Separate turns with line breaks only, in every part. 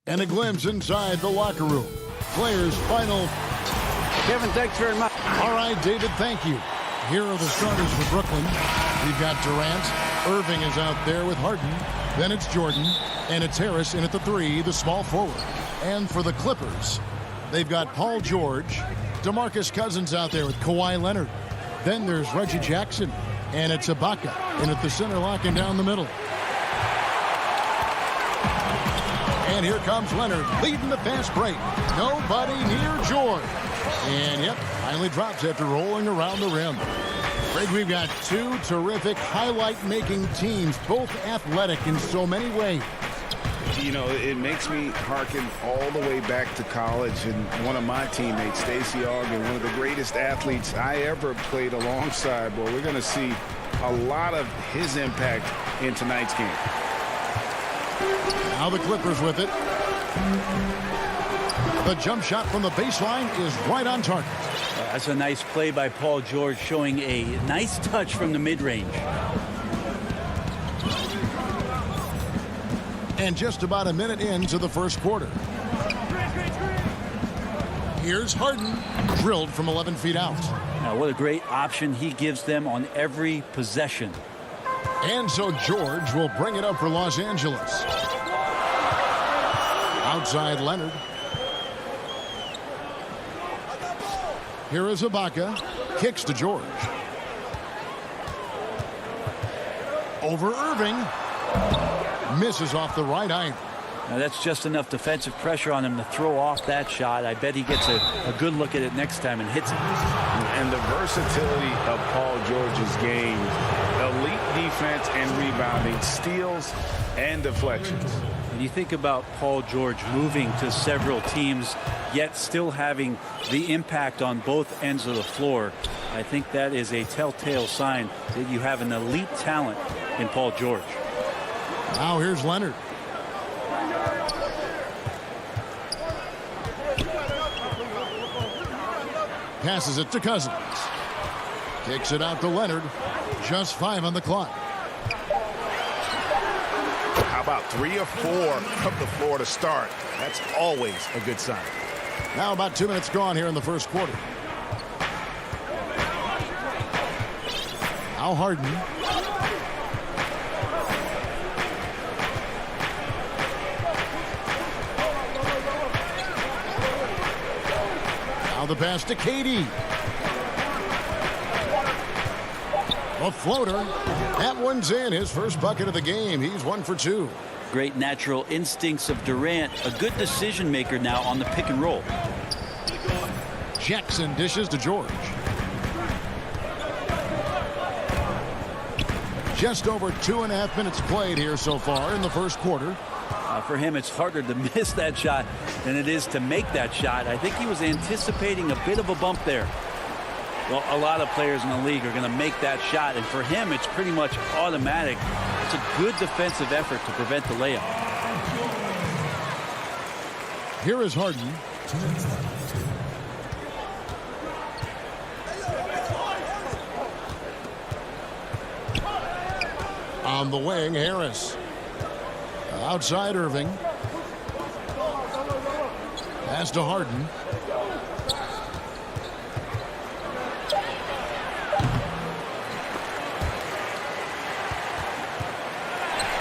And a glimpse inside the locker room. Players' final.
Kevin, thanks very much.
All right, David, thank you. Here are the starters for Brooklyn. We've got Durant. Irving is out there with Harden. Then it's Jordan. And it's Harris in at the 3, the small forward. And for the Clippers, they've got Paul George. DeMarcus Cousins out there with Kawhi Leonard. Then there's Reggie Jackson. And it's Ibaka in at the center, locking down the middle. And here comes Leonard leading the fast break. Nobody near George. And, yep, finally drops after rolling around the rim. Greg, we've got two terrific highlight-making teams, both athletic in so many ways.
You know, it makes me hearken all the way back to college, and one of my teammates, Stacey Ogden, one of the greatest athletes I ever played alongside. Well, we're going to see a lot of his impact in tonight's game.
Now the Clippers with it. The jump shot from the baseline is right on target.
That's a nice play by Paul George, showing a nice touch from the mid-range.
And just about a minute into the first quarter. Here's Harden, drilled from 11 feet out.
Now, what a great option he gives them on every possession.
And so George will bring it up for Los Angeles. Outside Leonard. Here is Ibaka. Kicks to George. Over Irving. Misses off the right iron.
Now that's just enough defensive pressure on him to throw off that shot. I bet he gets a good look at it next time and hits it.
And the versatility of Paul George's game. Elite defense and rebounding, steals and deflections.
When you think about Paul George moving to several teams, yet still having the impact on both ends of the floor, I think that is a telltale sign that you have an elite talent in Paul George.
Now here's Leonard. Passes it to Cousins. Kicks it out to Leonard. Just 5 on the clock.
How about 3 or 4 from the floor to start? That's always a good sign.
Now about 2 minutes gone here in the first quarter. Now Harden. Now the pass to KD. A floater. That one's in. His first bucket of the game. He's 1 for 2.
Great natural instincts of Durant. A good decision maker now on the pick and roll.
Jackson dishes to George. Just over 2.5 minutes played here so far in the first quarter.
For him, it's harder to miss that shot than it is to make that shot. I think he was anticipating a bit of a bump there. Well, a lot of players in the league are going to make that shot, and for him, it's pretty much automatic. It's a good defensive effort to prevent the layup.
Here is Harden. On the wing, Harris. Outside Irving. Pass to Harden.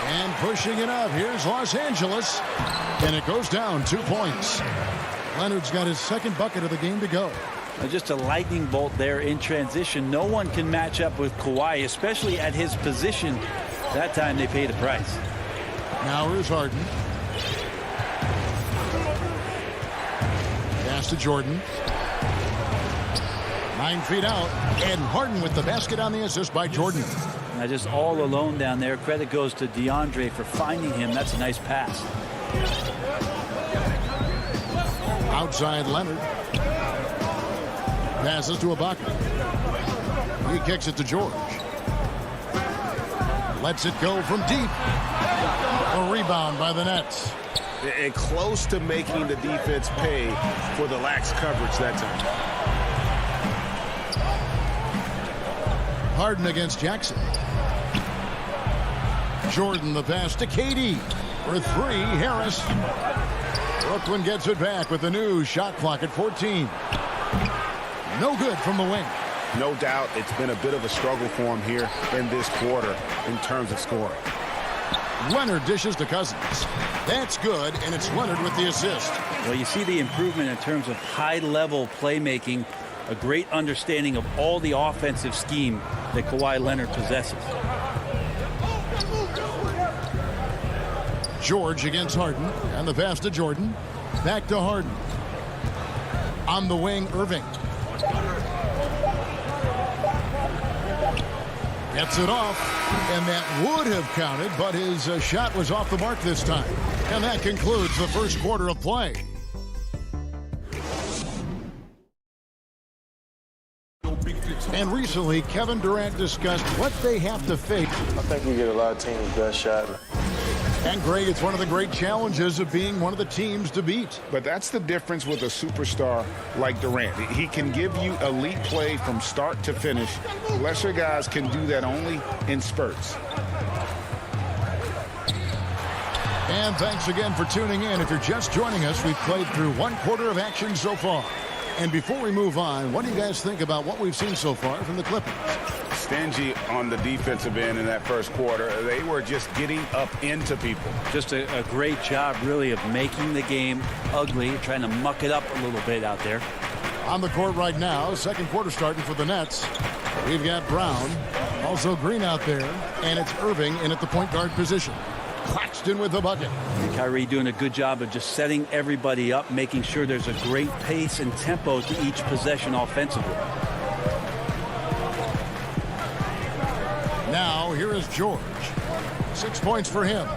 And pushing it up. Here's Los Angeles. And it goes down 2 points. Leonard's got his second bucket of the game to go.
Just a lightning bolt there in transition. No one can match up with Kawhi, especially at his position. That time they paid a price.
Now here's Harden. Pass to Jordan. 9 feet out. And Harden with the basket on the assist by Jordan.
Now just all alone down there. Credit goes to DeAndre for finding him. That's a nice pass.
Outside Leonard. Passes to Ibaka. He kicks it to George. Lets it go from deep. A rebound by the Nets.
And close to making the defense pay for the lax coverage that time.
Harden against Jackson. Jordan the pass to KD. For 3, Harris. Brooklyn gets it back with the new shot clock at 14. No good from the wing.
No doubt it's been a bit of a struggle for him here in this quarter in terms of scoring.
Leonard dishes to Cousins. That's good, and it's Leonard with the assist.
Well, you see the improvement in terms of high-level playmaking, a great understanding of all the offensive scheme that Kawhi Leonard possesses.
George against Harden, and the pass to Jordan. Back to Harden. On the wing, Irving. Gets it off, and that would have counted, but his shot was off the mark this time. And that concludes the first quarter of play. And recently, Kevin Durant discussed what they have to face.
I think we get a lot of teams' best shot.
And Greg, it's one of the great challenges of being one of the teams to beat.
But that's the difference with a superstar like Durant. He can give you elite play from start to finish. Lesser guys can do that only in spurts.
And thanks again for tuning in. If you're just joining us, we've played through one quarter of action so far. And before we move on, what do you guys think about what we've seen so far from the Clippers?
Stingy on the defensive end in that first quarter. They were just getting up into people.
Just a great job, really, of making the game ugly, trying to muck it up a little bit out there.
On the court right now, second quarter starting for the Nets. We've got Brown, also Green out there, and it's Irving in at the point guard position. Claxton with the bucket.
And Kyrie doing a good job of just setting everybody up, making sure there's a great pace and tempo to each possession offensively.
Now, here is George. 6 points for him.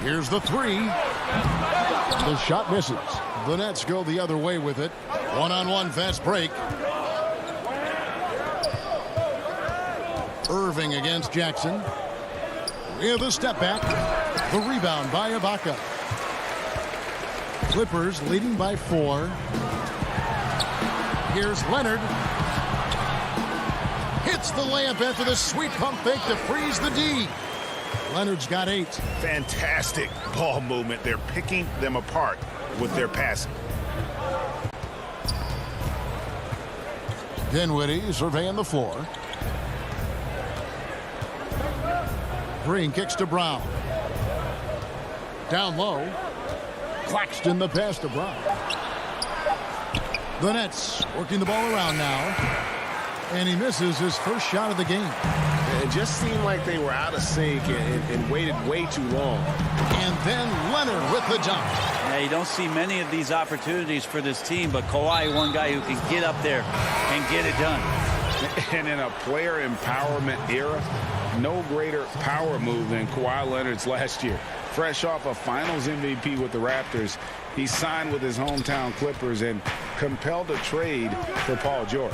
Here's the three. The shot misses. The Nets go the other way with it. One-on-one fast break. Irving against Jackson. With a step back. The rebound by Ibaka. Clippers leading by 4. Here's Leonard. Hits the layup after the sweet pump fake to freeze the D. Leonard's got 8.
Fantastic ball movement. They're picking them apart with their passing.
Dinwiddie surveying the floor. Green kicks to Brown. Down low. Claxton the pass to Brown. The Nets working the ball around now. And he misses his first shot of the game.
It just seemed like they were out of sync and waited way too long.
And then Leonard with the dunk.
Yeah, you don't see many of these opportunities for this team, but Kawhi, one guy who can get up there and get it done.
And in a player empowerment era, no greater power move than Kawhi Leonard's last year. Fresh off a finals MVP with the Raptors, he signed with his hometown Clippers and compelled a trade for Paul George.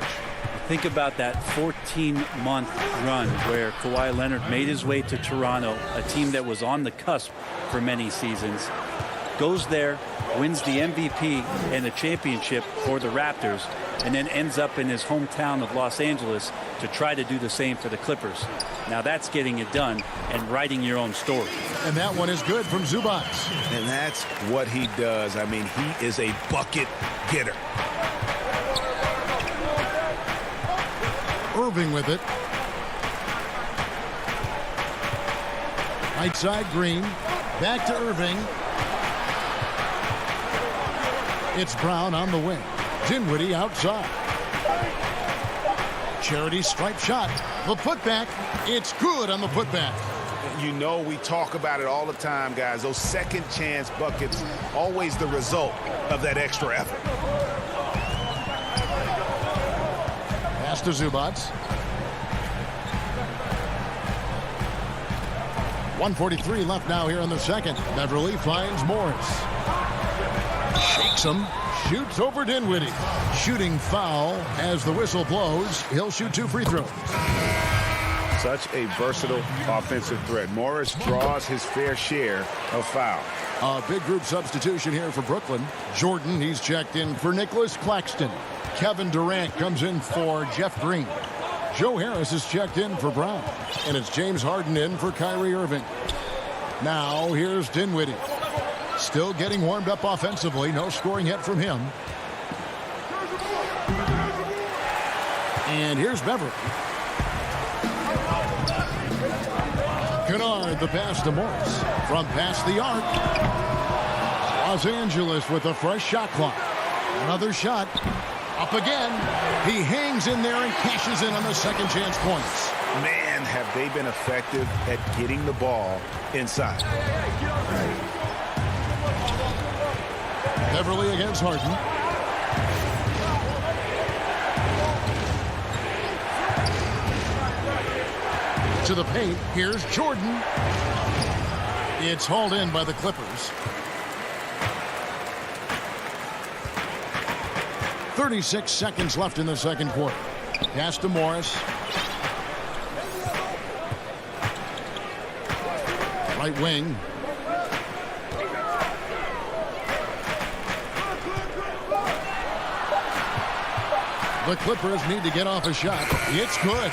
Think about that 14-month run where Kawhi Leonard made his way to Toronto, a team that was on the cusp for many seasons. Goes there, wins the MVP and the championship for the Raptors, and then ends up in his hometown of Los Angeles to try to do the same for the Clippers. Now that's getting it done and writing your own story.
And that one is good from Zubac.
And that's what he does. I mean, he is a bucket getter.
Irving with it. Right side, Green. Back to Irving. It's Brown on the wing. Dinwiddie outside. Charity stripe shot. The putback. It's good on the putback.
You know, we talk about it all the time, guys. Those second chance buckets, always the result of that extra effort.
Pass to Zubac. 1:43 left now here in the second. Beverly finds Morris. Shakes him. Shoots over Dinwiddie. Shooting foul as the whistle blows. He'll shoot 2 free throws.
Such a versatile offensive threat. Morris draws his fair share of foul.
A big group substitution here for Brooklyn. Jordan, he's checked in for Nicholas Claxton. Kevin Durant comes in for Jeff Green. Joe Harris is checked in for Brown. And it's James Harden in for Kyrie Irving. Now here's Dinwiddie. Still getting warmed up offensively. No scoring yet from him. And here's Beverly. Kennard, the pass to Morris. From past the arc. Los Angeles with a fresh shot clock. Another shot. Up again. He hangs in there and cashes in on the second chance points.
Man, have they been effective at getting the ball inside.
Beverly against Harden. To the paint. Here's Jordan. It's hauled in by the Clippers. 36 seconds left in the second quarter. Pass to Morris. Right wing. The Clippers need to get off a shot. It's good.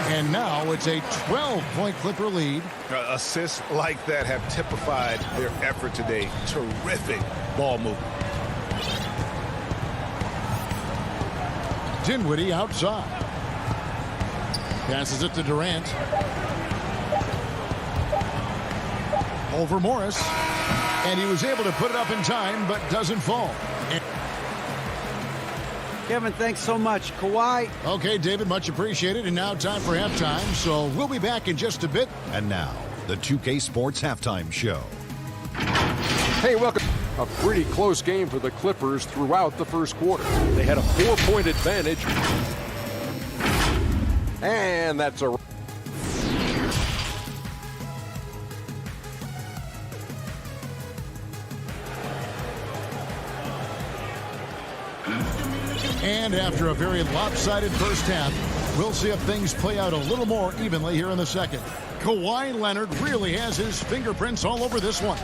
And now it's a 12-point Clipper lead.
Assists like that have typified their effort today. Terrific ball movement.
Dinwiddie outside. Passes it to Durant. Over Morris. And he was able to put it up in time, but doesn't fall.
Kevin, thanks so much. Kawhi.
Okay, David, much appreciated. And now time for halftime. So we'll be back in just a bit.
And now, the 2K Sports Halftime Show.
Hey, welcome. A pretty close game for the Clippers throughout the first quarter. They had a 4-point advantage. And that's a...
And after a very lopsided first half, we'll see if things play out a little more evenly here in the second. Kawhi Leonard really has his fingerprints all over this one.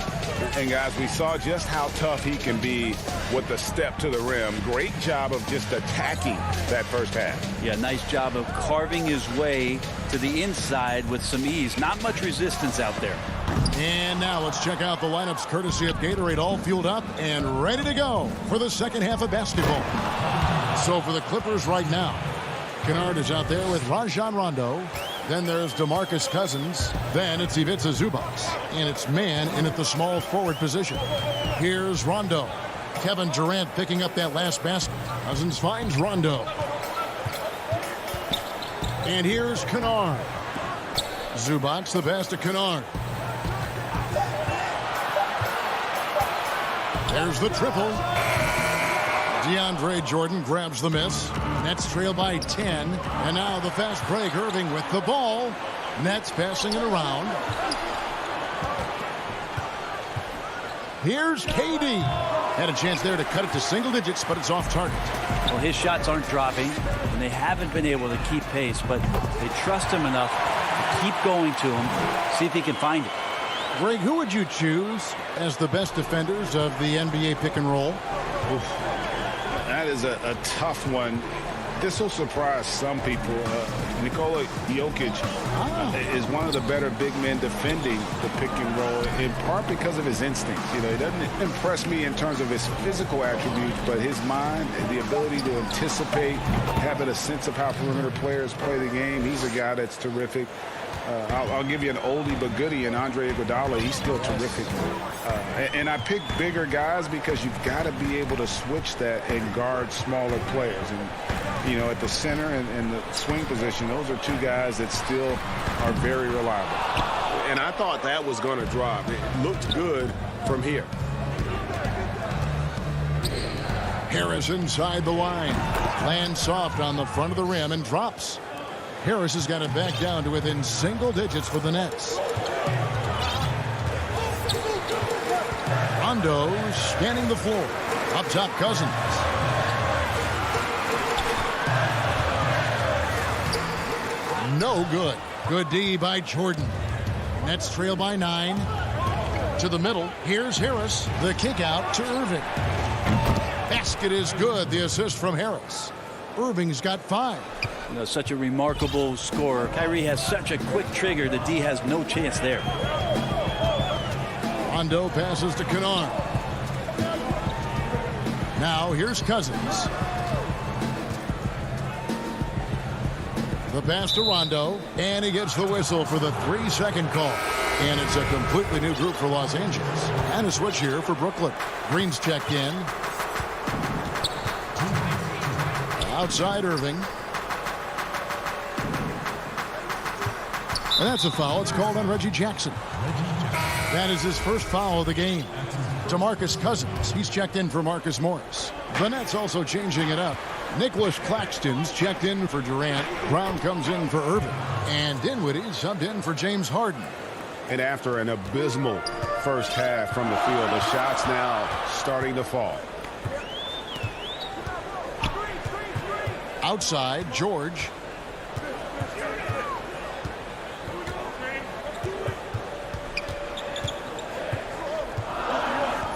And guys, we saw just how tough he can be with the step to the rim. Great job of just attacking that first half.
Yeah, nice job of carving his way to the inside with some ease. Not much resistance out there.
And now let's check out the lineups courtesy of Gatorade, all fueled up and ready to go for the second half of basketball. So for the Clippers right now, Kennard is out there with Rajon Rondo. Then there's DeMarcus Cousins. Then it's Ivica Zubac. And it's man in at the small forward position. Here's Rondo. Kevin Durant picking up that last basket. Cousins finds Rondo. And here's Kennard. Zubac the pass to Kennard. There's the triple. DeAndre Jordan grabs the miss. Nets trail by 10. And now the fast break. Irving with the ball. Nets passing it around. Here's KD. Had a chance there to cut it to single digits, but it's off target.
Well, his shots aren't dropping, and they haven't been able to keep pace, but they trust him enough to keep going to him, see if he can find it.
Greg, who would you choose as the best defenders of the NBA pick and roll?
Oof. That is a tough one. This will surprise some people. Nikola Jokic is one of the better big men defending the pick and roll, in part because of his instincts. You know, he doesn't impress me in terms of his physical attributes, but his mind and the ability to anticipate, having a sense of how perimeter players play the game. He's a guy that's terrific. I'll give you an oldie but goodie in Andre Iguodala. He's still terrific. And I pick bigger guys because you've got to be able to switch that and guard smaller players. And, you know, at the center and the swing position, those are two guys that still are very reliable.
And I thought that was going to drop. It looked good from here.
Harris inside the line. Lands soft on the front of the rim and drops. Harris has got it back down to within single digits for the Nets. Rondo scanning the floor. Up top, Cousins. No good. Good D by Jordan. Nets trail by 9. To the middle. Here's Harris. The kick out to Irving. Basket is good. The assist from Harris. Irving's got 5.
You know, such a remarkable scorer. Kyrie has such a quick trigger. The D has no chance there.
Rondo passes to Kennard. Now here's Cousins. The pass to Rondo, and he gets the whistle for the 3-second call. And it's a completely new group for Los Angeles. And a switch here for Brooklyn. Green's checked in. Outside Irving. And that's a foul. It's called on Reggie Jackson. That is his first foul of the game. DeMarcus Cousins. He's checked in for Marcus Morris. The Nets also changing it up. Nicholas Claxton's checked in for Durant. Brown comes in for Irving. And Dinwiddie subbed in for James Harden.
And after an abysmal first half from the field, the shots now starting to fall.
Outside, George.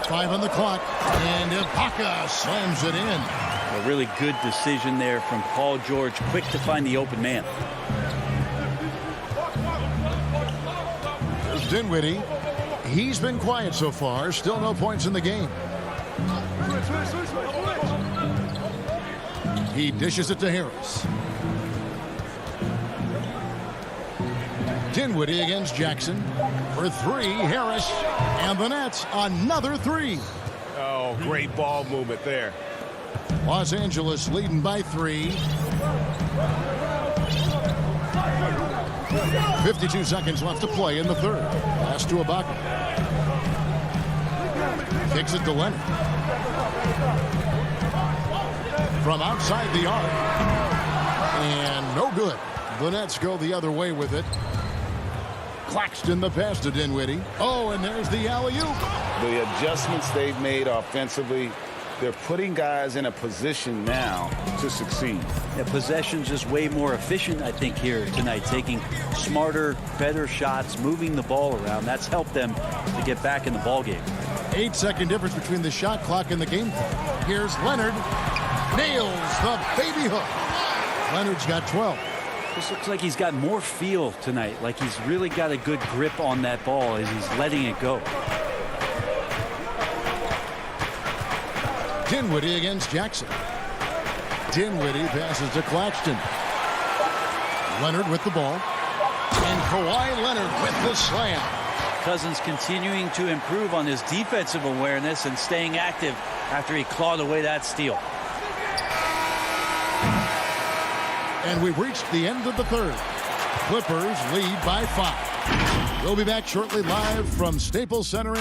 Five on the clock, and Ibaka slams it in.
A really good decision there from Paul George. Quick to find the open man.
There's Dinwiddie. He's been quiet so far. Still no points in the game. He dishes it to Harris. Dinwiddie against Jackson. For three, Harris. And the Nets, another three.
Oh, great ball movement there.
Los Angeles leading by 3. 52 seconds left to play in the third. Pass to Ibaka. Kicks it to Leonard. From outside the arc. And no good. The Nets go the other way with it. Claxton the pass to Dinwiddie. Oh, and there's the alley-oop.
The adjustments they've made offensively, they're putting guys in a position now to succeed.
Yeah, possession's just way more efficient, I think, here tonight. Taking smarter, better shots, moving the ball around. That's helped them to get back in the ball game.
8-second difference between the shot clock and the game clock. Here's Leonard. Nails the baby hook. Leonard's got 12.
This looks like he's got more feel tonight. Like he's really got a good grip on that ball as he's letting it go.
Dinwiddie against Jackson. Dinwiddie passes to Claxton. Leonard with the ball. And Kawhi Leonard with the slam.
Cousins continuing to improve on his defensive awareness and staying active after he clawed away that steal.
And we've reached the end of the third. Clippers lead by 5. We'll be back shortly live from Staples Center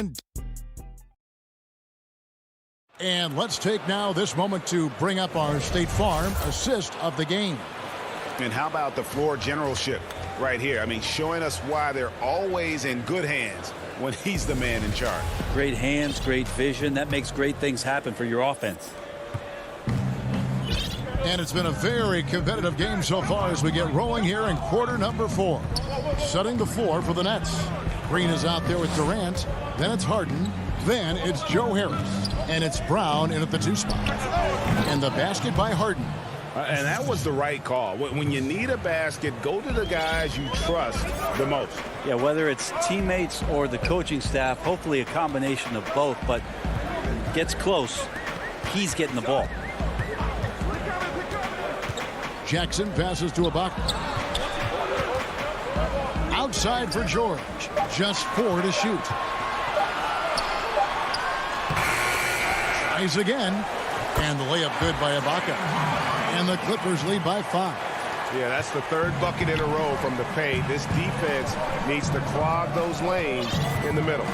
And let's take now this moment to bring up our State Farm assist of the game.
And how about the floor generalship right here? I mean, showing us why they're always in good hands when he's the man in charge.
Great hands, great vision. That makes great things happen for your offense.
And it's been a very competitive game so far as we get rolling here in quarter number 4. Setting the floor for the Nets. Green is out there with Durant. Then it's Harden. Then it's Joe Harris. And it's Brown in at the 2 spot. And the basket by Harden.
And that was the right call. When you need a basket, go to the guys you trust the most.
Yeah, whether it's teammates or the coaching staff, hopefully a combination of both, but gets close, he's getting the ball.
Jackson passes to Ibaka. Outside for George. Just 4 to shoot. Tries again. And the layup good by Ibaka. And the Clippers lead by 5.
Yeah, that's the third bucket in a row from the paint. This defense needs to clog those lanes in the middle.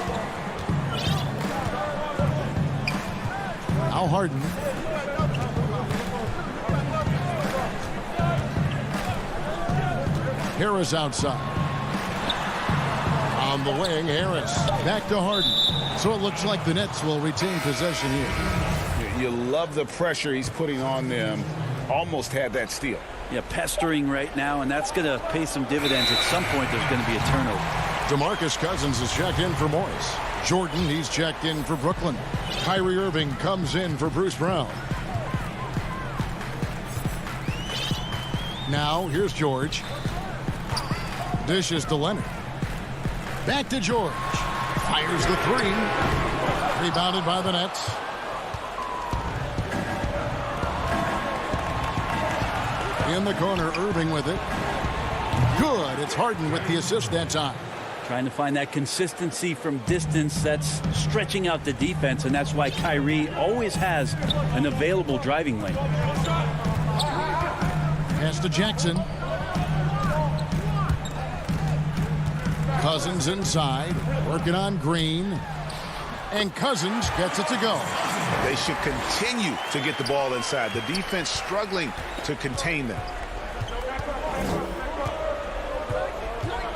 Al Harden. Harris outside. On the wing, Harris. Back to Harden. So it looks like the Nets will retain possession here.
You love the pressure he's putting on them. Almost had that steal.
Yeah, pestering right now, and that's going to pay some dividends. At some point, there's going to be a turnover.
DeMarcus Cousins is checked in for Morris. Jordan, he's checked in for Brooklyn. Kyrie Irving comes in for Bruce Brown. Now, here's George. Dishes to Leonard. Back to George. Fires the three. Rebounded by the Nets. In the corner, Irving with it. Good. It's Harden with the assist that time.
Trying to find that consistency from distance that's stretching out the defense, and that's why Kyrie always has an available driving lane.
Pass to Jackson. Cousins inside, working on Green. And Cousins gets it to go.
They should continue to get the ball inside. The defense struggling to contain them.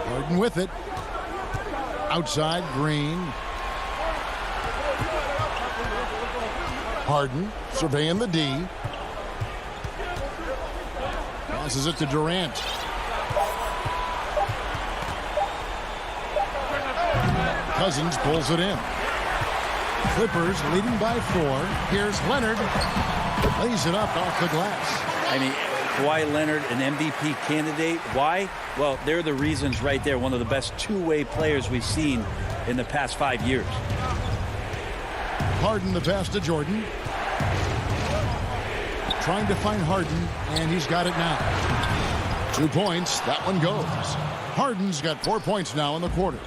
Harden with it. Outside, Green. Harden surveying the D. Passes it to Durant. Cousins pulls it in. Clippers leading by 4. Here's Leonard. Lays it up off the glass.
I mean, Kawhi Leonard, an MVP candidate. Why? Well, they're the reasons right there. One of the best two-way players we've seen in the past 5 years.
Harden the pass to Jordan. Trying to find Harden, and he's got it now. 2 points. That one goes. Harden's got 4 points now in the quarter.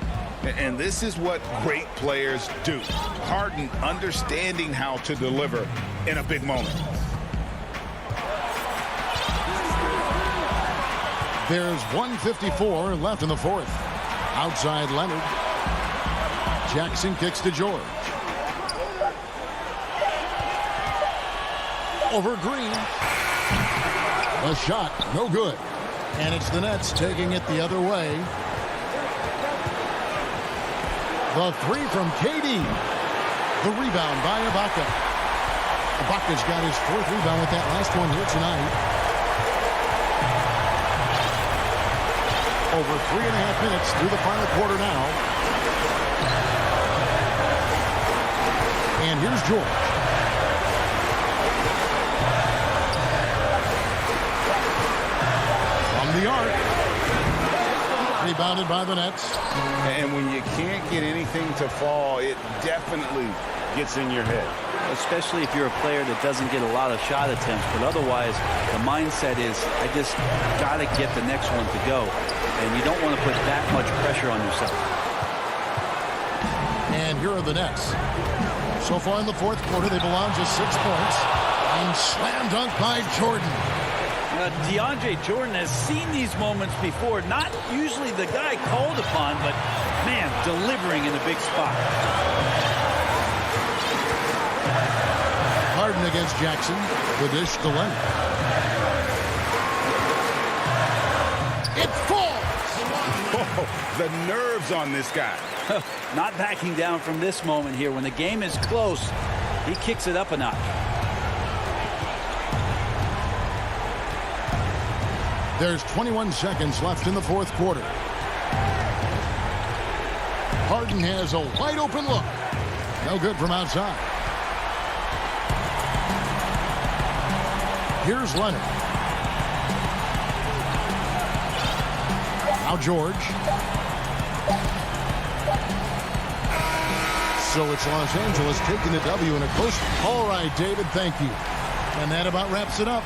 And this is what great players do. Harden understanding how to deliver in a big moment.
There's 1:54 left in the fourth. Outside Leonard. Jackson kicks to George. Over Green. A shot, no good. And it's the Nets taking it the other way. The three from KD. The rebound by Ibaka. Ibaka's got his 4th rebound with that last one here tonight. Over 3.5 minutes through the final quarter now. And here's George. From the arc. Rebounded by the Nets.
And when you can't get anything to fall, it definitely gets in your head.
Especially if you're a player that doesn't get a lot of shot attempts. But otherwise, the mindset is, I just got to get the next one to go. And you don't want to put that much pressure on yourself.
And here are the Nets. So far in the fourth quarter, they belong to 6 points. And slam dunk by Jordan.
DeAndre Jordan has seen these moments before. Not usually the guy called upon, but, man, delivering in a big spot.
Harden against Jackson. The dish to Leonard. It falls!
Oh, the nerves on this guy.
Not backing down from this moment here. When the game is close, he kicks it up a notch.
There's 21 seconds left in the fourth quarter. Harden has a wide open look. No good from outside. Here's Leonard. Now George. So it's Los Angeles taking the W in a close. All right, David, thank you. And that about wraps it up.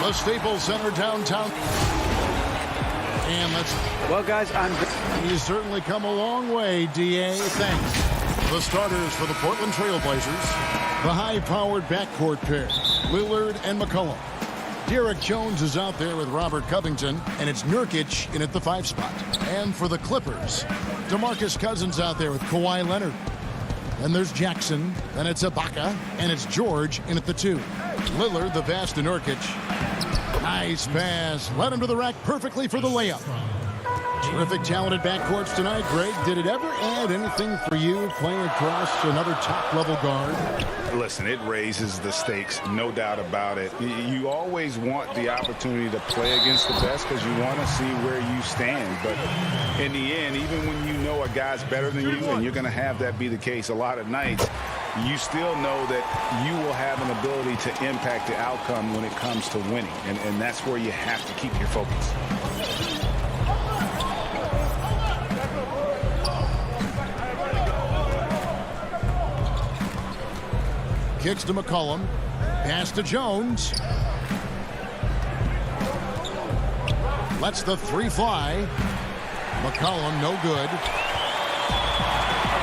The Staples Center downtown. And let's...
Well, guys,
He's certainly come a long way, D.A. Thanks. The starters for the Portland Trailblazers. The high-powered backcourt pair, Lillard and McCollum. Derek Jones is out there with Robert Covington, and it's Nurkic in at the 5 spot. And for the Clippers, DeMarcus Cousins out there with Kawhi Leonard. Then there's Jackson, then it's Ibaka, and it's George in at the 2. Lillard, the pass to Nurkic. Nice pass. Led him to the rack perfectly for the layup. Terrific, talented backcourts tonight. Greg, did it ever add anything for you playing across another top-level guard?
Listen, it raises the stakes, no doubt about it. You always want the opportunity to play against the best because you want to see where you stand. But in the end, even when you know a guy's better than you, and you're going to have that be the case a lot of nights, you still know that you will have an ability to impact the outcome when it comes to winning. And that's where you have to keep your focus.
Kicks to McCollum. Pass to Jones. Lets the 3 fly. McCollum, no good.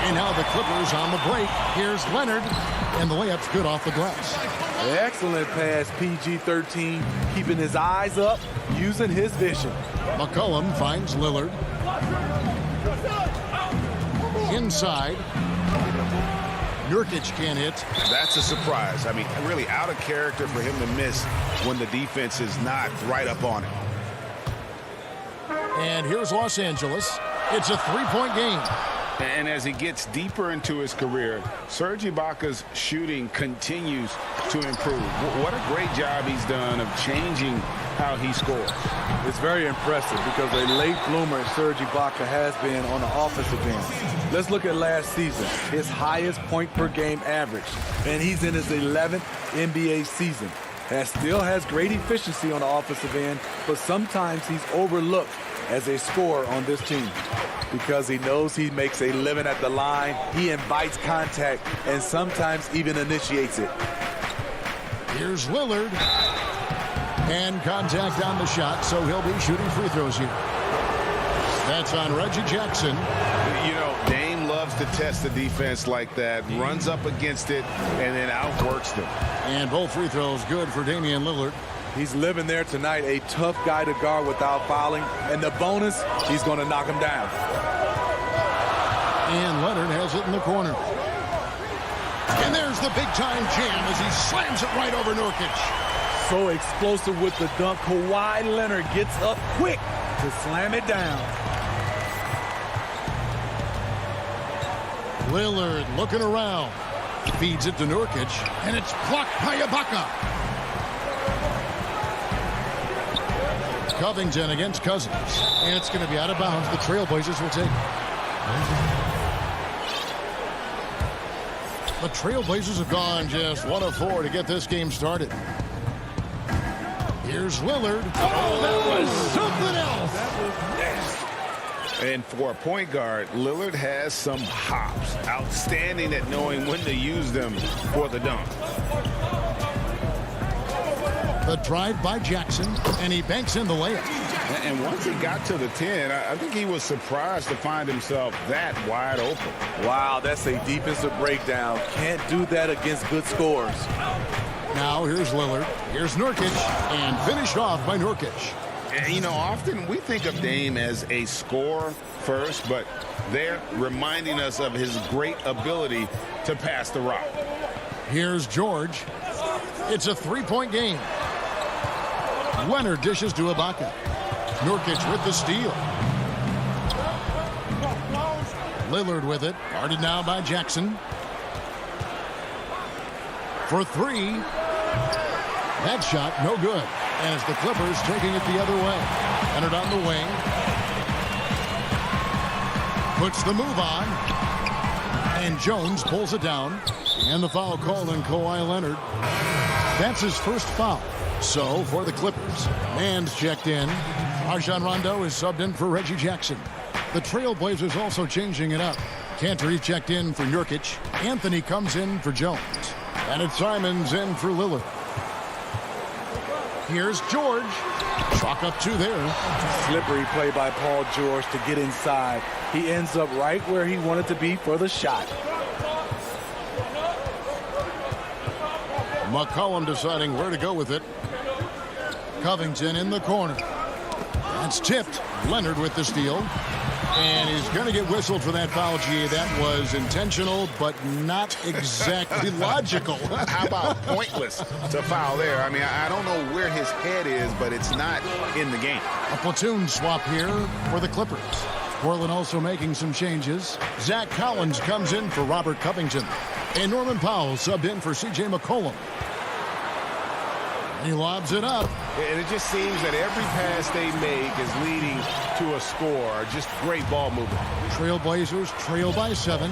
And now the Clippers on the break. Here's Leonard. And the layup's good off the glass.
Excellent pass, PG-13. Keeping his eyes up, using his vision.
McCollum finds Lillard. Inside. Nurkic can't hit.
That's a surprise. I mean, really out of character for him to miss when the defense is not right up on him.
And here's Los Angeles. It's a three-point game.
And as he gets deeper into his career, Serge Ibaka's shooting continues to improve. What a great job he's done of changing how he scores.
It's very impressive because a late bloomer Serge Ibaka has been on the offensive end. Let's look at last season, his highest point per game average, and he's in his 11th NBA season. Still has great efficiency on the offensive end, but sometimes he's overlooked as a scorer on this team because he knows he makes a living at the line. He invites contact and sometimes even initiates it.
Here's Lillard. And contact on the shot, so he'll be shooting free throws here. That's on Reggie Jackson.
You know, Dame loves to test the defense like that, runs up against it, and then outworks them.
And both free throws good for Damian Lillard.
He's living there tonight, a tough guy to guard without fouling. And the bonus, he's going to knock him down.
And Leonard has it in the corner. And there's the big-time jam as he slams it right over Nurkic.
So explosive with the dunk. Kawhi Leonard gets up quick to slam it down.
Lillard looking around. Feeds it to Nurkic. And it's blocked by Ibaka. Covington against Cousins. And it's going to be out of bounds. The Trailblazers will take it. The Trailblazers have gone just 1 of 4 to get this game started. Here's Lillard. Oh, that was something else.
And for a point guard, Lillard has some hops. Outstanding at knowing when to use them for the dunk.
The drive by Jackson, and he banks in the layup.
And once he got to the 10, I think he was surprised to find himself that wide open.
Wow, that's a defensive breakdown. Can't do that against good scores.
Now here's Lillard. Here's Nurkic, and finished off by Nurkic.
And, you know, often we think of Dame as a scorer first, but they're reminding us of his great ability to pass the rock.
Here's George. It's a three-point game. Leonard dishes to Ibaka. Nurkic with the steal. Lillard with it. Guarded now by Jackson. For three. That shot, no good. And it's the Clippers taking it the other way. Leonard on the wing. Puts the move on. And Jones pulls it down. And the foul called on Kawhi Leonard. That's his first foul. So, for the Clippers, Mann's checked in. Rajon Rondo is subbed in for Reggie Jackson. The Trailblazers also changing it up. Cantor checked in for Nurkic. Anthony comes in for Jones. And it's Simons in for Lillard. Here's George. Chalk up 2 there.
Slippery play by Paul George to get inside. He ends up right where he wanted to be for the shot.
McCollum deciding where to go with it. Covington in the corner. That's tipped. Leonard with the steal. And he's going to get whistled for that foul, G. That was intentional, but not exactly logical.
How about pointless to foul there? I mean, I don't know where his head is, but it's not in the game.
A platoon swap here for the Clippers. Portland also making some changes. Zach Collins comes in for Robert Covington. And Norman Powell subbed in for C.J. McCollum. He lobs it up.
And it just seems that every pass they make is leading to a score. Just great ball movement.
Trailblazers trail by 7.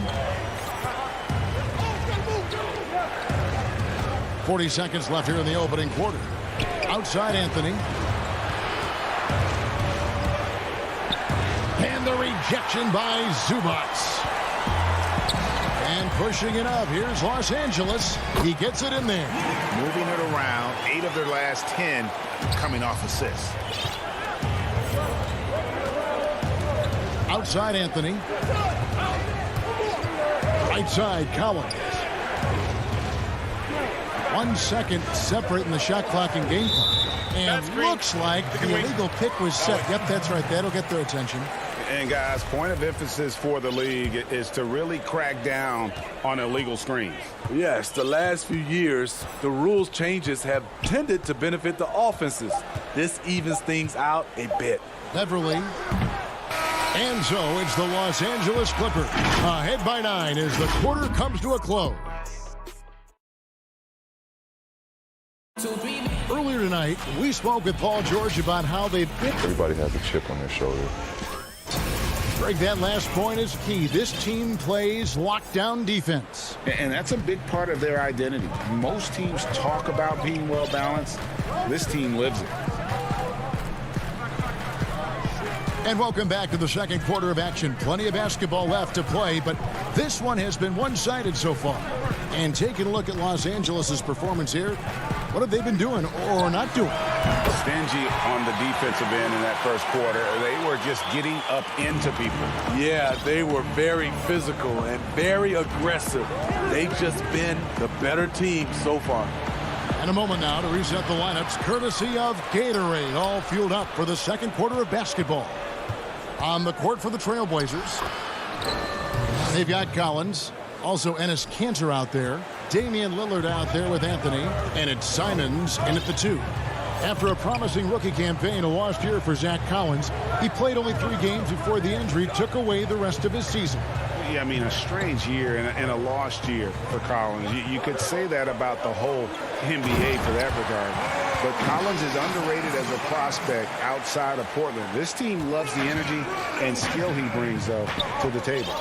40 seconds left here in the opening quarter. Outside Anthony. And the rejection by Zubats. And pushing it up. Here's Los Angeles. He gets it in there.
Moving it around. 8 of their last 10 coming off assists.
Outside Anthony. Right side, Collins. 1 second separating the shot clock and game clock. And looks like the illegal pick was set. Yep, that's right. That'll get their attention.
And guys, point of emphasis for the league is to really crack down on illegal screens.
Yes, the last few years, the rules changes have tended to benefit the offenses. This evens things out a bit.
Beverly. And so it's the Los Angeles Clippers ahead by 9 as the quarter comes to a close. Earlier tonight, we spoke with Paul George about how they've been.
Everybody has a chip on their shoulder.
Greg, that last point is key. This team plays lockdown defense.
And that's a big part of their identity. Most teams talk about being well balanced. This team lives it.
And welcome back to the second quarter of action. Plenty of basketball left to play, but this one has been one-sided so far. And taking a look at Los Angeles' performance here, what have they been doing or not doing?
Stingy on the defensive end in that first quarter. They were just getting up into people.
Yeah, they were very physical and very aggressive. They've just been the better team so far.
And a moment now to reset the lineups, courtesy of Gatorade, all fueled up for the second quarter of basketball. On the court for the Trailblazers, they've got Collins, also Enes Kanter out there, Damian Lillard out there with Anthony, and it's Simons in at the 2. After a promising rookie campaign, a lost year for Zach Collins, he played only 3 games before the injury took away the rest of his season.
Yeah, I mean, a strange year and a lost year for Collins. You could say that about the whole NBA for that regard. But Collins is underrated as a prospect outside of Portland. This team loves the energy and skill he brings, though, to the table.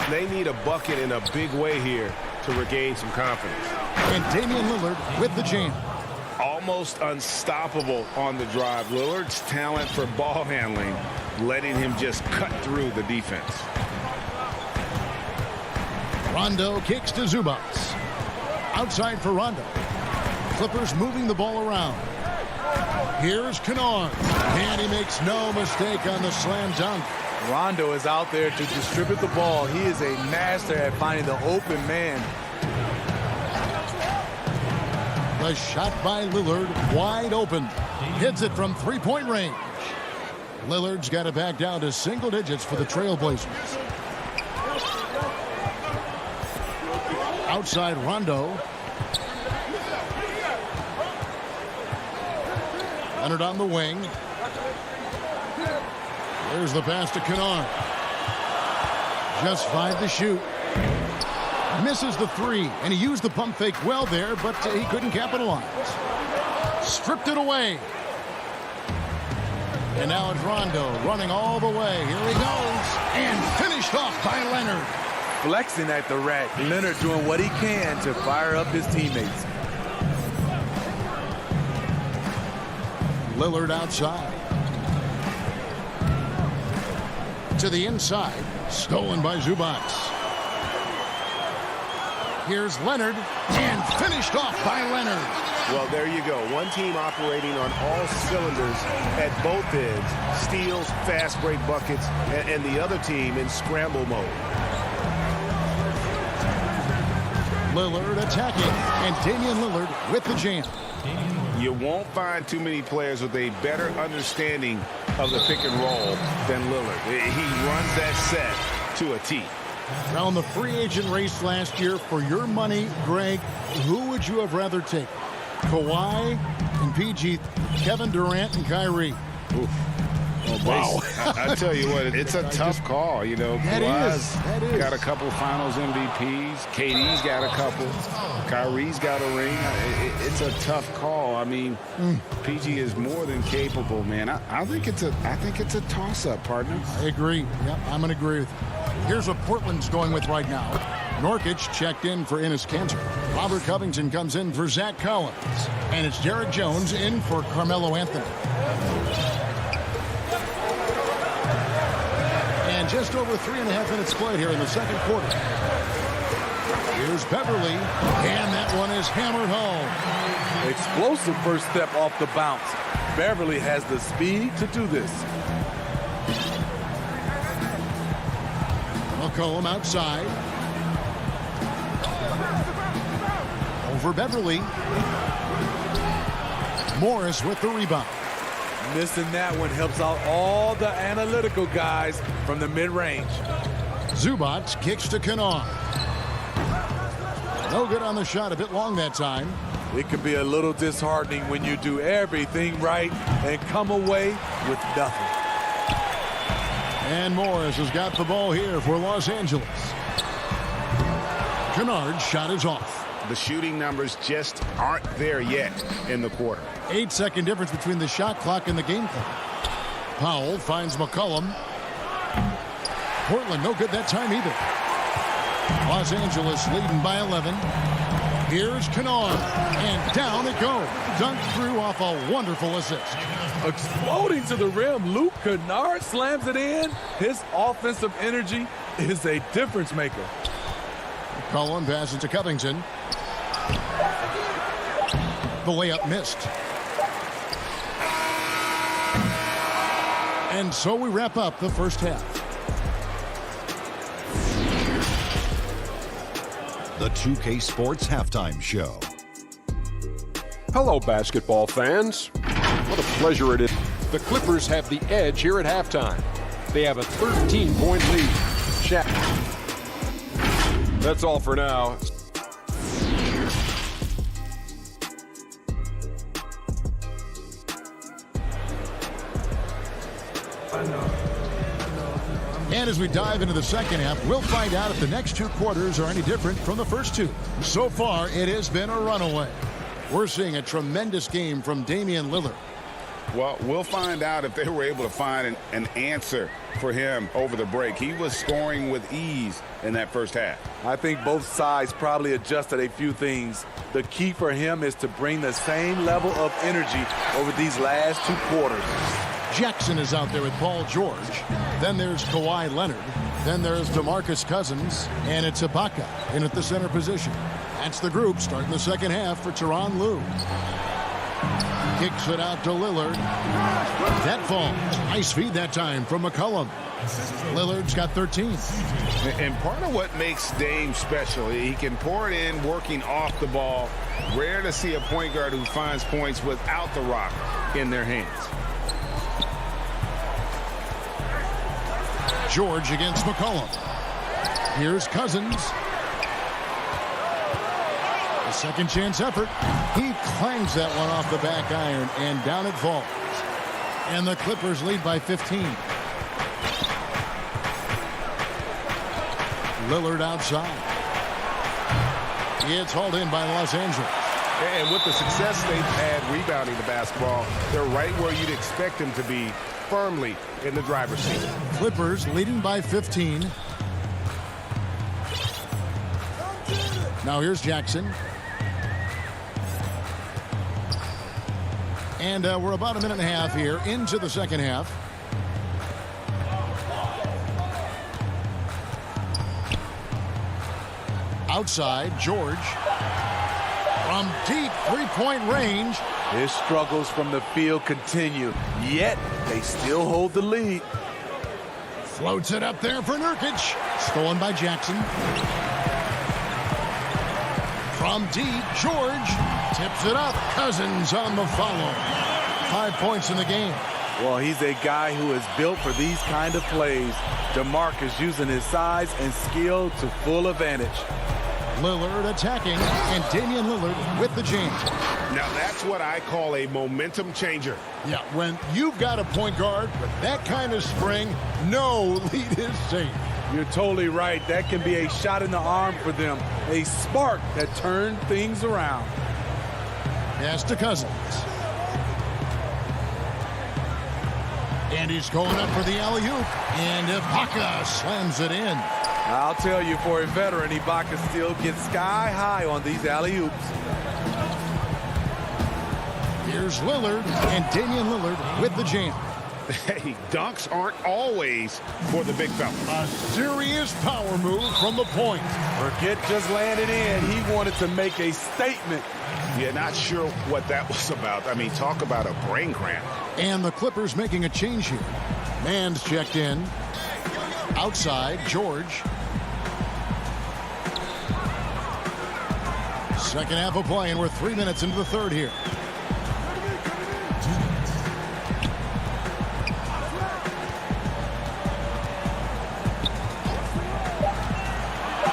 They need a bucket in a big way here to regain some confidence.
And Damian Lillard with the jam.
Almost unstoppable on the drive. Lillard's talent for ball handling, letting him just cut through the defense.
Rondo kicks to Zubac. Outside for Rondo. Clippers moving the ball around. Here's Kennard. And he makes no mistake on the slam dunk.
Rondo is out there to distribute the ball. He is a master at finding the open man.
The shot by Lillard, wide open. Hits it from three-point range. Lillard's got it back down to single digits for the Trailblazers. Outside Rondo. Leonard on the wing. There's the pass to Kennard. Just 5 to shoot. Misses the 3, and he used the pump fake well there, but he couldn't capitalize. Stripped it away. And now it's Rondo running all the way. Here he goes, and finished off by Leonard.
Flexing at the rack. Leonard doing what he can to fire up his teammates.
Lillard outside. To the inside. Stolen by Zubac. Here's Leonard, and finished off by Leonard.
Well, there you go. One team operating on all cylinders at both ends. Steals, fast break buckets, and the other team in scramble mode.
Lillard attacking, and Damian Lillard with the jam.
You won't find too many players with a better understanding of the pick and roll than Lillard. He runs that set to a T.
Now in the free agent race last year, for your money, Greg, who would you have rather taken? Kawhi and PG, Kevin Durant and Kyrie.
Oof. Oh, wow. I tell you what, it's a tough call. You know, Kawhi's got a couple finals MVPs. KD's got a couple. Kyrie's got a ring. It's a tough call. I mean, PG is more than capable, man. I think it's a toss-up, partner.
I agree. Yep, I'm going to agree with you. Here's what Portland's going with right now. Nurkic checked in for Enes Kanter. Robert Covington comes in for Zach Collins. And it's Derek Jones in for Carmelo Anthony. And just over 3.5 minutes played here in the second quarter. Here's Beverly, and that one is hammered home.
Explosive first step off the bounce. Beverly has the speed to do this.
McCollum outside. Over Beverly. Morris with the rebound.
Missing that one helps out all the analytical guys from the mid-range.
Zubac kicks to Kennard. No good on the shot, a bit long that time.
It can be a little disheartening when you do everything right and come away with nothing.
And Morris has got the ball here for Los Angeles. Kennard's shot is off.
The shooting numbers just aren't there yet in the quarter.
8-second difference between the shot clock and the game clock. Powell finds McCollum. Portland no good that time either. Los Angeles leading by 11. Here's Kennard, and down it goes. Dunked through off a wonderful assist.
Exploding to the rim, Luke Kennard slams it in. His offensive energy is a difference maker.
McCollum passes to Covington. The layup missed. And so we wrap up the first half.
The 2K Sports Halftime Show.
Hello, basketball fans. What a pleasure it is. The Clippers have the edge here at halftime. They have a 13-point lead. Shaq. That's all for now.
And as we dive into the second half, we'll find out if the next two quarters are any different from the first two. So far, it has been a runaway. We're seeing a tremendous game from Damian Lillard.
Well, we'll find out if they were able to find an answer for him over the break. He was scoring with ease in that first half.
I think both sides probably adjusted a few things. The key for him is to bring the same level of energy over these last two quarters.
Jackson is out there with Paul George. Then there's Kawhi Leonard. Then there's DeMarcus Cousins. And it's Ibaka in at the center position. That's the group starting the second half for Tyronn Lue. Kicks it out to Lillard. That falls. Nice feed that time from McCollum. Lillard's got 13.
And part of what makes Dame special, he can pour it in working off the ball. Rare to see a point guard who finds points without the rock in their hands.
George against McCollum. Here's Cousins. A second chance effort. He clangs that one off the back iron, and down it falls. And the Clippers lead by 15. Lillard outside. It's hauled in by Los Angeles.
And with the success they've had rebounding the basketball, they're right where you'd expect them to be, firmly in the driver's seat.
Clippers leading by 15. Now here's Jackson. And we're about a minute and a half here into the second half. Outside, George. From deep three-point range.
His struggles from the field continue, yet they still hold the lead.
Floats it up there for Nurkic. Stolen by Jackson. From deep, George tips it up. Cousins on the follow. 5 points in the game.
Well, he's a guy who is built for these kind of plays. DeMarcus using his size and skill to full advantage.
Lillard attacking, and Damian Lillard with the jam.
Now that's what I call a momentum changer.
Yeah, when you've got a point guard with that kind of spring, no lead is safe.
You're totally right. That can be a shot in the arm for them. A spark that turned things around.
Pass to Cousins. And he's going up for the alley-oop. And Ibaka slams it in.
I'll tell you, for a veteran, Ibaka still gets sky high on these alley-oops.
Here's Lillard, and Damian Lillard with the jam.
Hey, dunks aren't always for the big fella.
A serious power move from the point.
Forget just landing in. He wanted to make a statement.
Yeah, not sure what that was about. I mean, talk about a brain cramp.
And the Clippers making a change here. Man's checked in. Outside, George. Second half of play, and we're 3 minutes into the third here.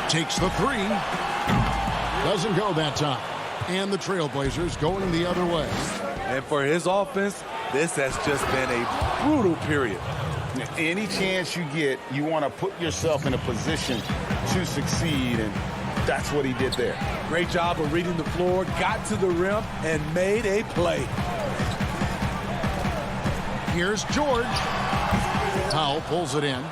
Takes the three. Doesn't go that time. And the Trailblazers going the other way.
And for his offense, this has just been a brutal period.
Any chance you get, you want to put yourself in a position to succeed, and that's what he did there.
Great job of reading the floor, got to the rim, and made a play.
Here's George. Powell pulls it in.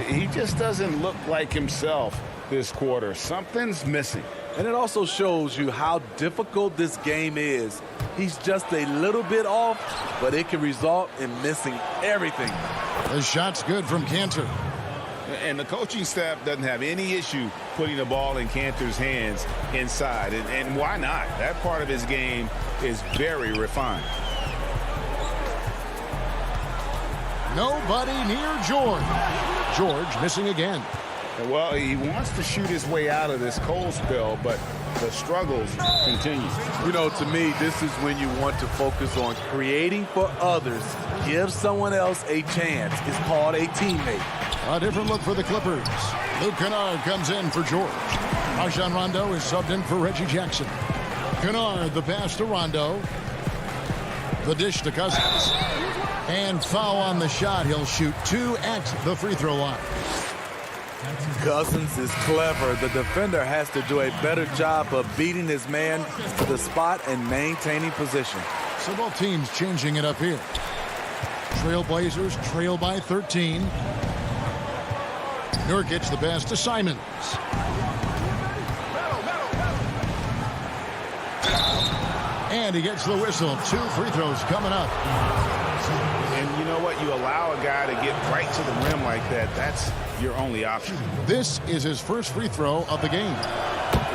He just doesn't look like himself this quarter. Something's missing.
And it also shows you how difficult this game is. He's just a little bit off, but it can result in missing everything.
The shot's good from Cantor.
And the coaching staff doesn't have any issue putting the ball in Cantor's hands inside. And why not? That part of his game is very refined.
Nobody near George. George missing again.
Well, he wants to shoot his way out of this cold spell, but the struggles continue.
You know, to me, this is when you want to focus on creating for others. Give someone else a chance. It's called a teammate.
A different look for the Clippers. Luke Kennard comes in for George. Rajon Rondo is subbed in for Reggie Jackson. Kennard, the pass to Rondo. The dish to Cousins. And foul on the shot. He'll shoot 2 at the free throw line.
Cousins is clever. The defender has to do a better job of beating his man to the spot and maintaining position.
So both teams changing it up here. Trailblazers trail by 13. Nurkic the pass to Simons. And he gets the whistle. 2 free throws coming up.
And you know what? You allow a guy to get right to the rim like that. That's your only option.
This is his first free throw of the game.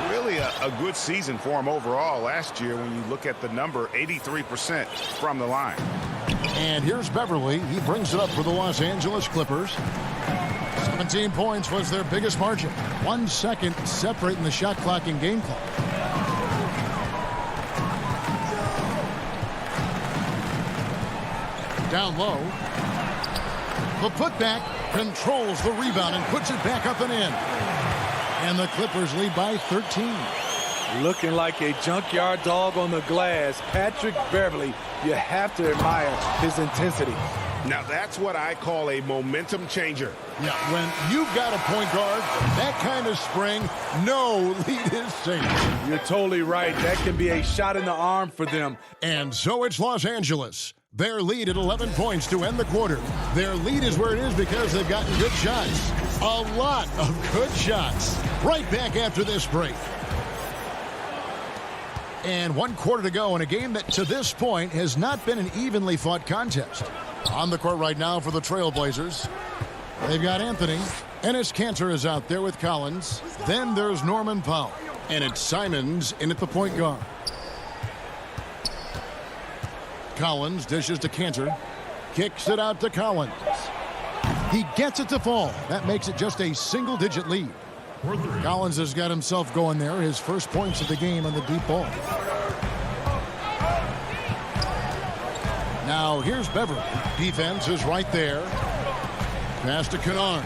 Really a good season for him overall last year when you look at the number, 83% from the line.
And here's Beverly. He brings it up for the Los Angeles Clippers. 17 points was their biggest margin. 1 second separating the shot clock and game clock. Down low. The putback controls the rebound and puts it back up and in. And the Clippers lead by 13.
Looking like a junkyard dog on the glass, Patrick Beverly, you have to admire his intensity.
Now that's what I call a momentum changer.
Yeah, when you've got a point guard, that kind of spring, no lead is safe.
You're totally right. That can be a shot in the arm for them.
And so it's Los Angeles. Their lead at 11 points to end the quarter. Their lead is where it is because they've gotten good shots. A lot of good shots. Right back after this break. And 1 quarter to go in a game that to this point has not been an evenly fought contest. On the court right now for the Trailblazers. They've got Anthony. Enes Kanter is out there with Collins. Then there's Norman Powell. And it's Simons in at the point guard. Collins dishes to Kanter. Kicks it out to Collins. He gets it to fall. That makes it just a single-digit lead. Collins has got himself going there. His first points of the game on the deep ball. Now here's Beverly. Defense is right there. Pass to Kennard.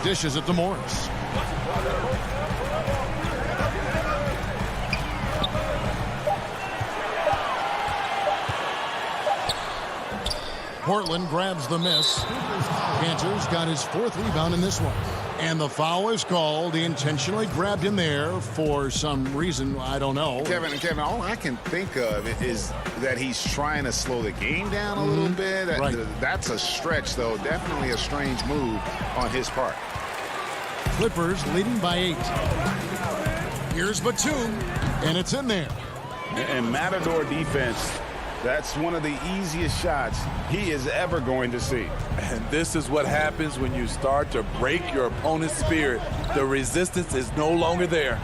Dishes it to Morris. Portland grabs the miss. Kanter's got his 4th rebound in this one. And the foul is called. He intentionally grabbed him there for some reason. I don't know.
Kevin, all I can think of is that he's trying to slow the game down a little bit.
Right.
That's a stretch, though. Definitely a strange move on his part.
Clippers leading by 8. Here's Batum. And it's in there.
And Matador defense, that's one of the easiest shots he is ever going to see.
And this is what happens when you start to break your opponent's spirit. The resistance is no longer there.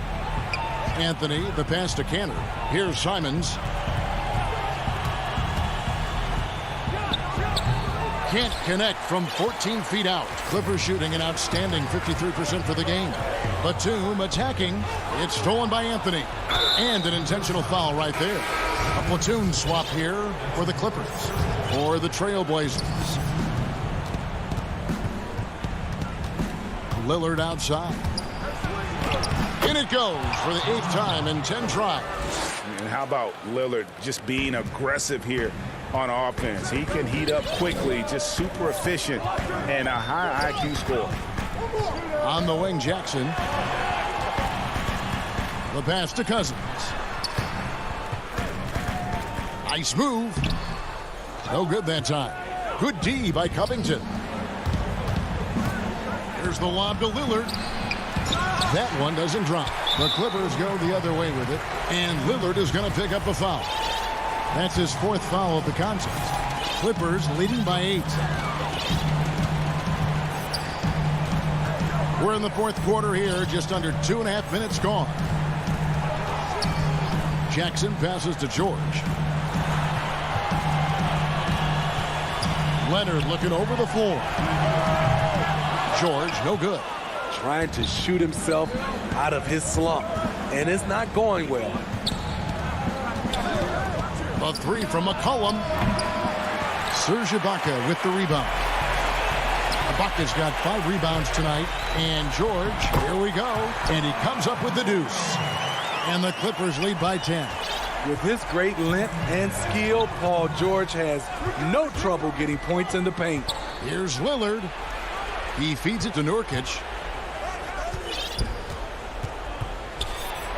Anthony, the pass to Kanter. Here's Simons. Can't connect from 14 feet out. Clippers shooting an outstanding 53% for the game. Batum attacking. It's stolen by Anthony. And an intentional foul right there. A platoon swap here for the Clippers. Or the Trailblazers. Lillard outside. In it goes for the 8th time in 10 tries.
And how about Lillard just being aggressive here on offense? He can heat up quickly, just super efficient, and a high IQ score.
On the wing, Jackson. The pass to Cousins. Nice move. No good that time. Good D by Covington. Here's the lob to Lillard. That one doesn't drop. The Clippers go the other way with it, and Lillard is going to pick up a foul. That's his 4th foul of the contest. Clippers leading by 8. We're in the 4th quarter here, just under 2.5 minutes gone. Jackson passes to George. Leonard looking over the floor. George, no good.
Trying to shoot himself out of his slump, and it's not going well.
A 3 from McCollum. Serge Ibaka with the rebound. Ibaka's got 5 rebounds tonight. And George, here we go. And he comes up with the deuce. And the Clippers lead by 10.
With his great length and skill, Paul George has no trouble getting points in the paint.
Here's Lillard. He feeds it to Nurkic.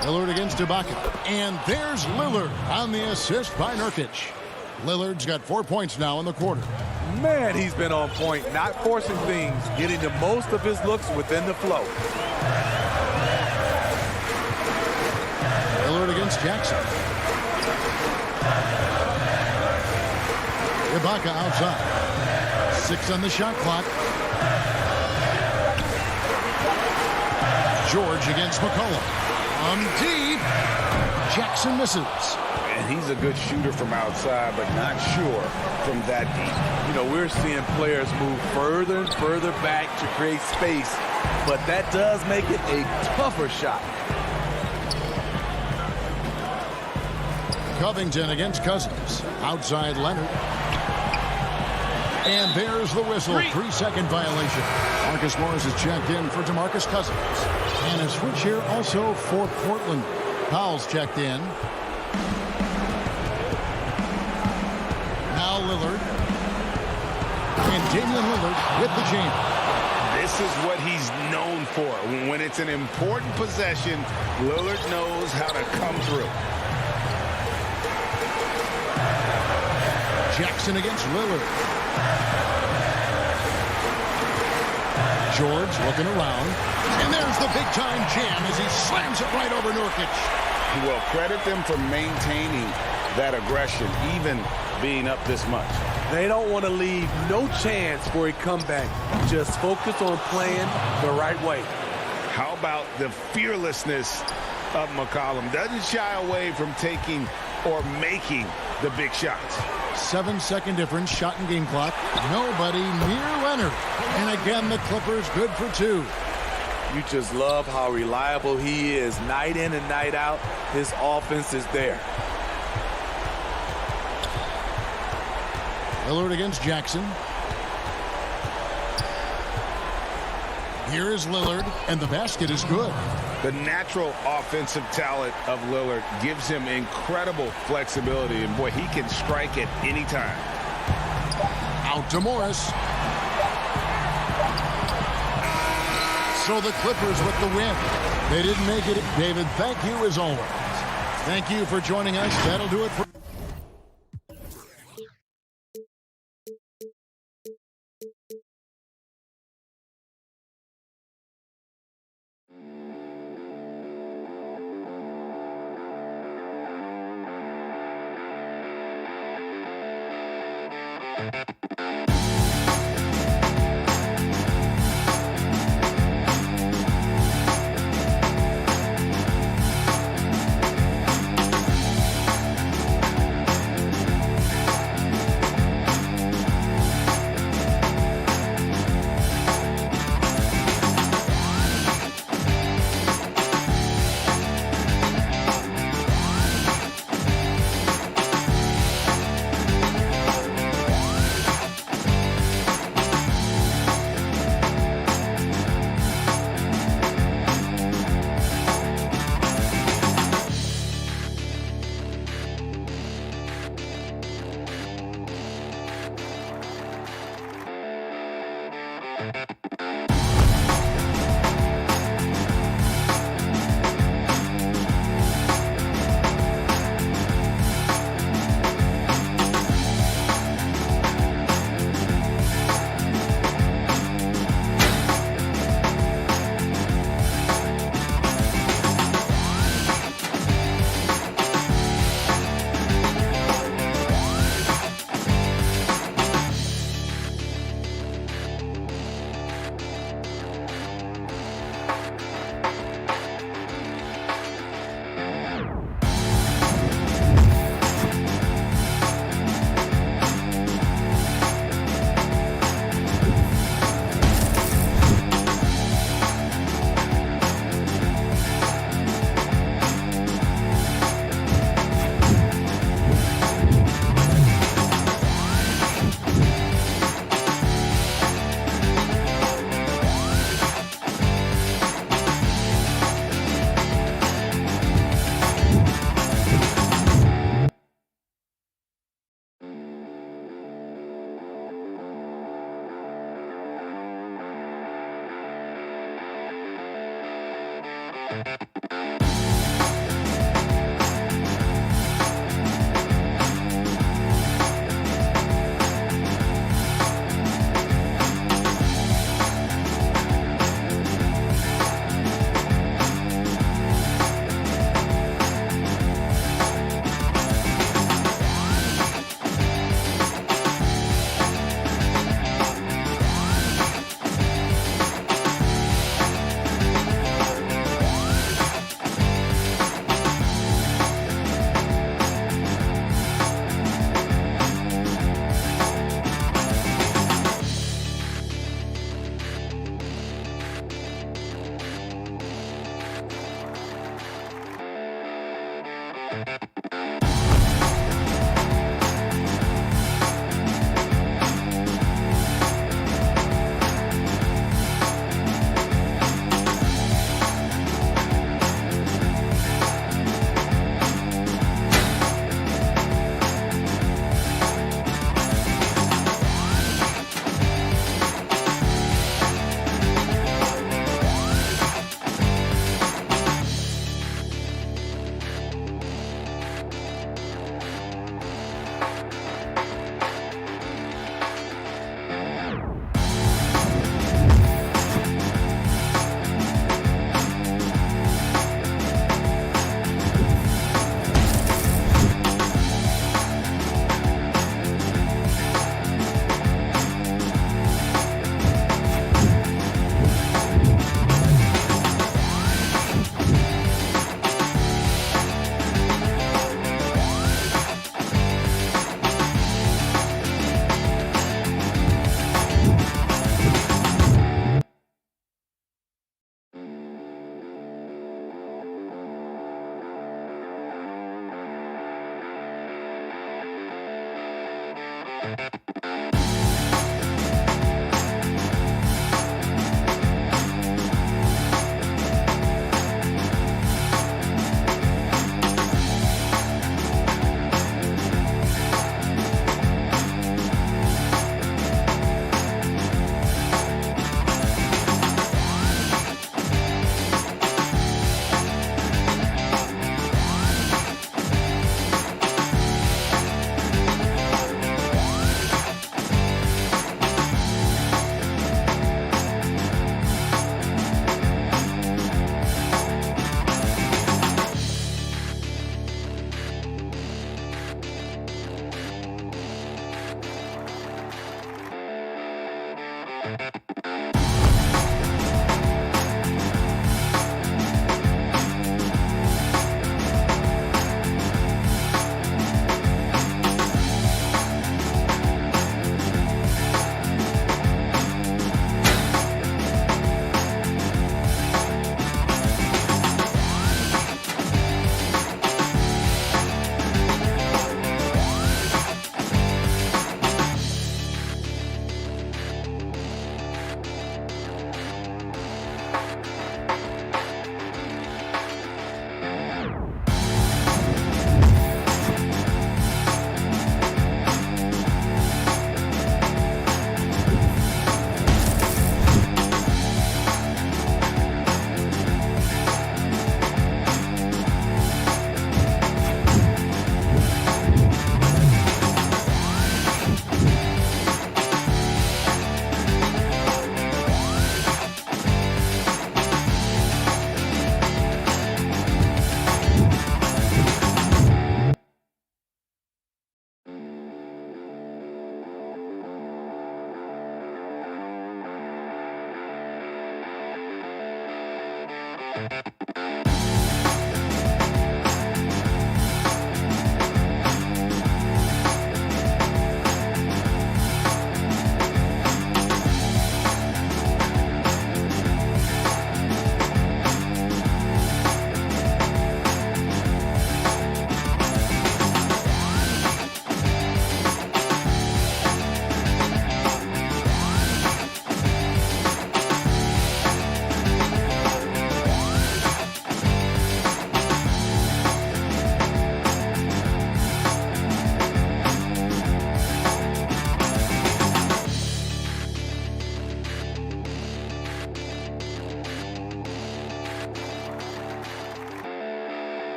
Lillard against Ibaka. And there's Lillard on the assist by Nurkic. Lillard's got 4 points now in the quarter.
Man, he's been on point, not forcing things, getting the most of his looks within the flow.
Lillard against Jackson. Ibaka outside. 6 on the shot clock. George against McCollum. Deep. Jackson misses.
And he's a good shooter from outside, but not sure from that deep.
You know, we're seeing players move further and further back to create space, but that does make it a tougher shot.
Covington against Cousins. Outside Leonard. And there's the whistle. 3-second violation. Marcus Morris is checked in for DeMarcus Cousins. And a switch here also for Portland. Powell's checked in. Now Lillard. And Damian Lillard with the jam.
This is what he's known for. When it's an important possession, Lillard knows how to come through.
Jackson against Lillard. George looking around. And there's the big-time jam as he slams it right over Nurkic.
Well, credit them for maintaining that aggression, even being up this much.
They don't want to leave no chance for a comeback. Just focus on playing the right way.
How about the fearlessness of McCollum? Doesn't shy away from taking or making the big shots.
7-second difference, shot and game clock. Nobody near Leonard. And again, the Clippers good for 2.
You just love how reliable he is night in and night out. His offense is there.
Lillard against Jackson. Here is Lillard, and the basket is good.
The natural offensive talent of Lillard gives him incredible flexibility, and boy, he can strike at any time.
Out to Morris. So the Clippers with the win. They didn't make it. David, thank you as always. Thank you for joining us. That'll do it for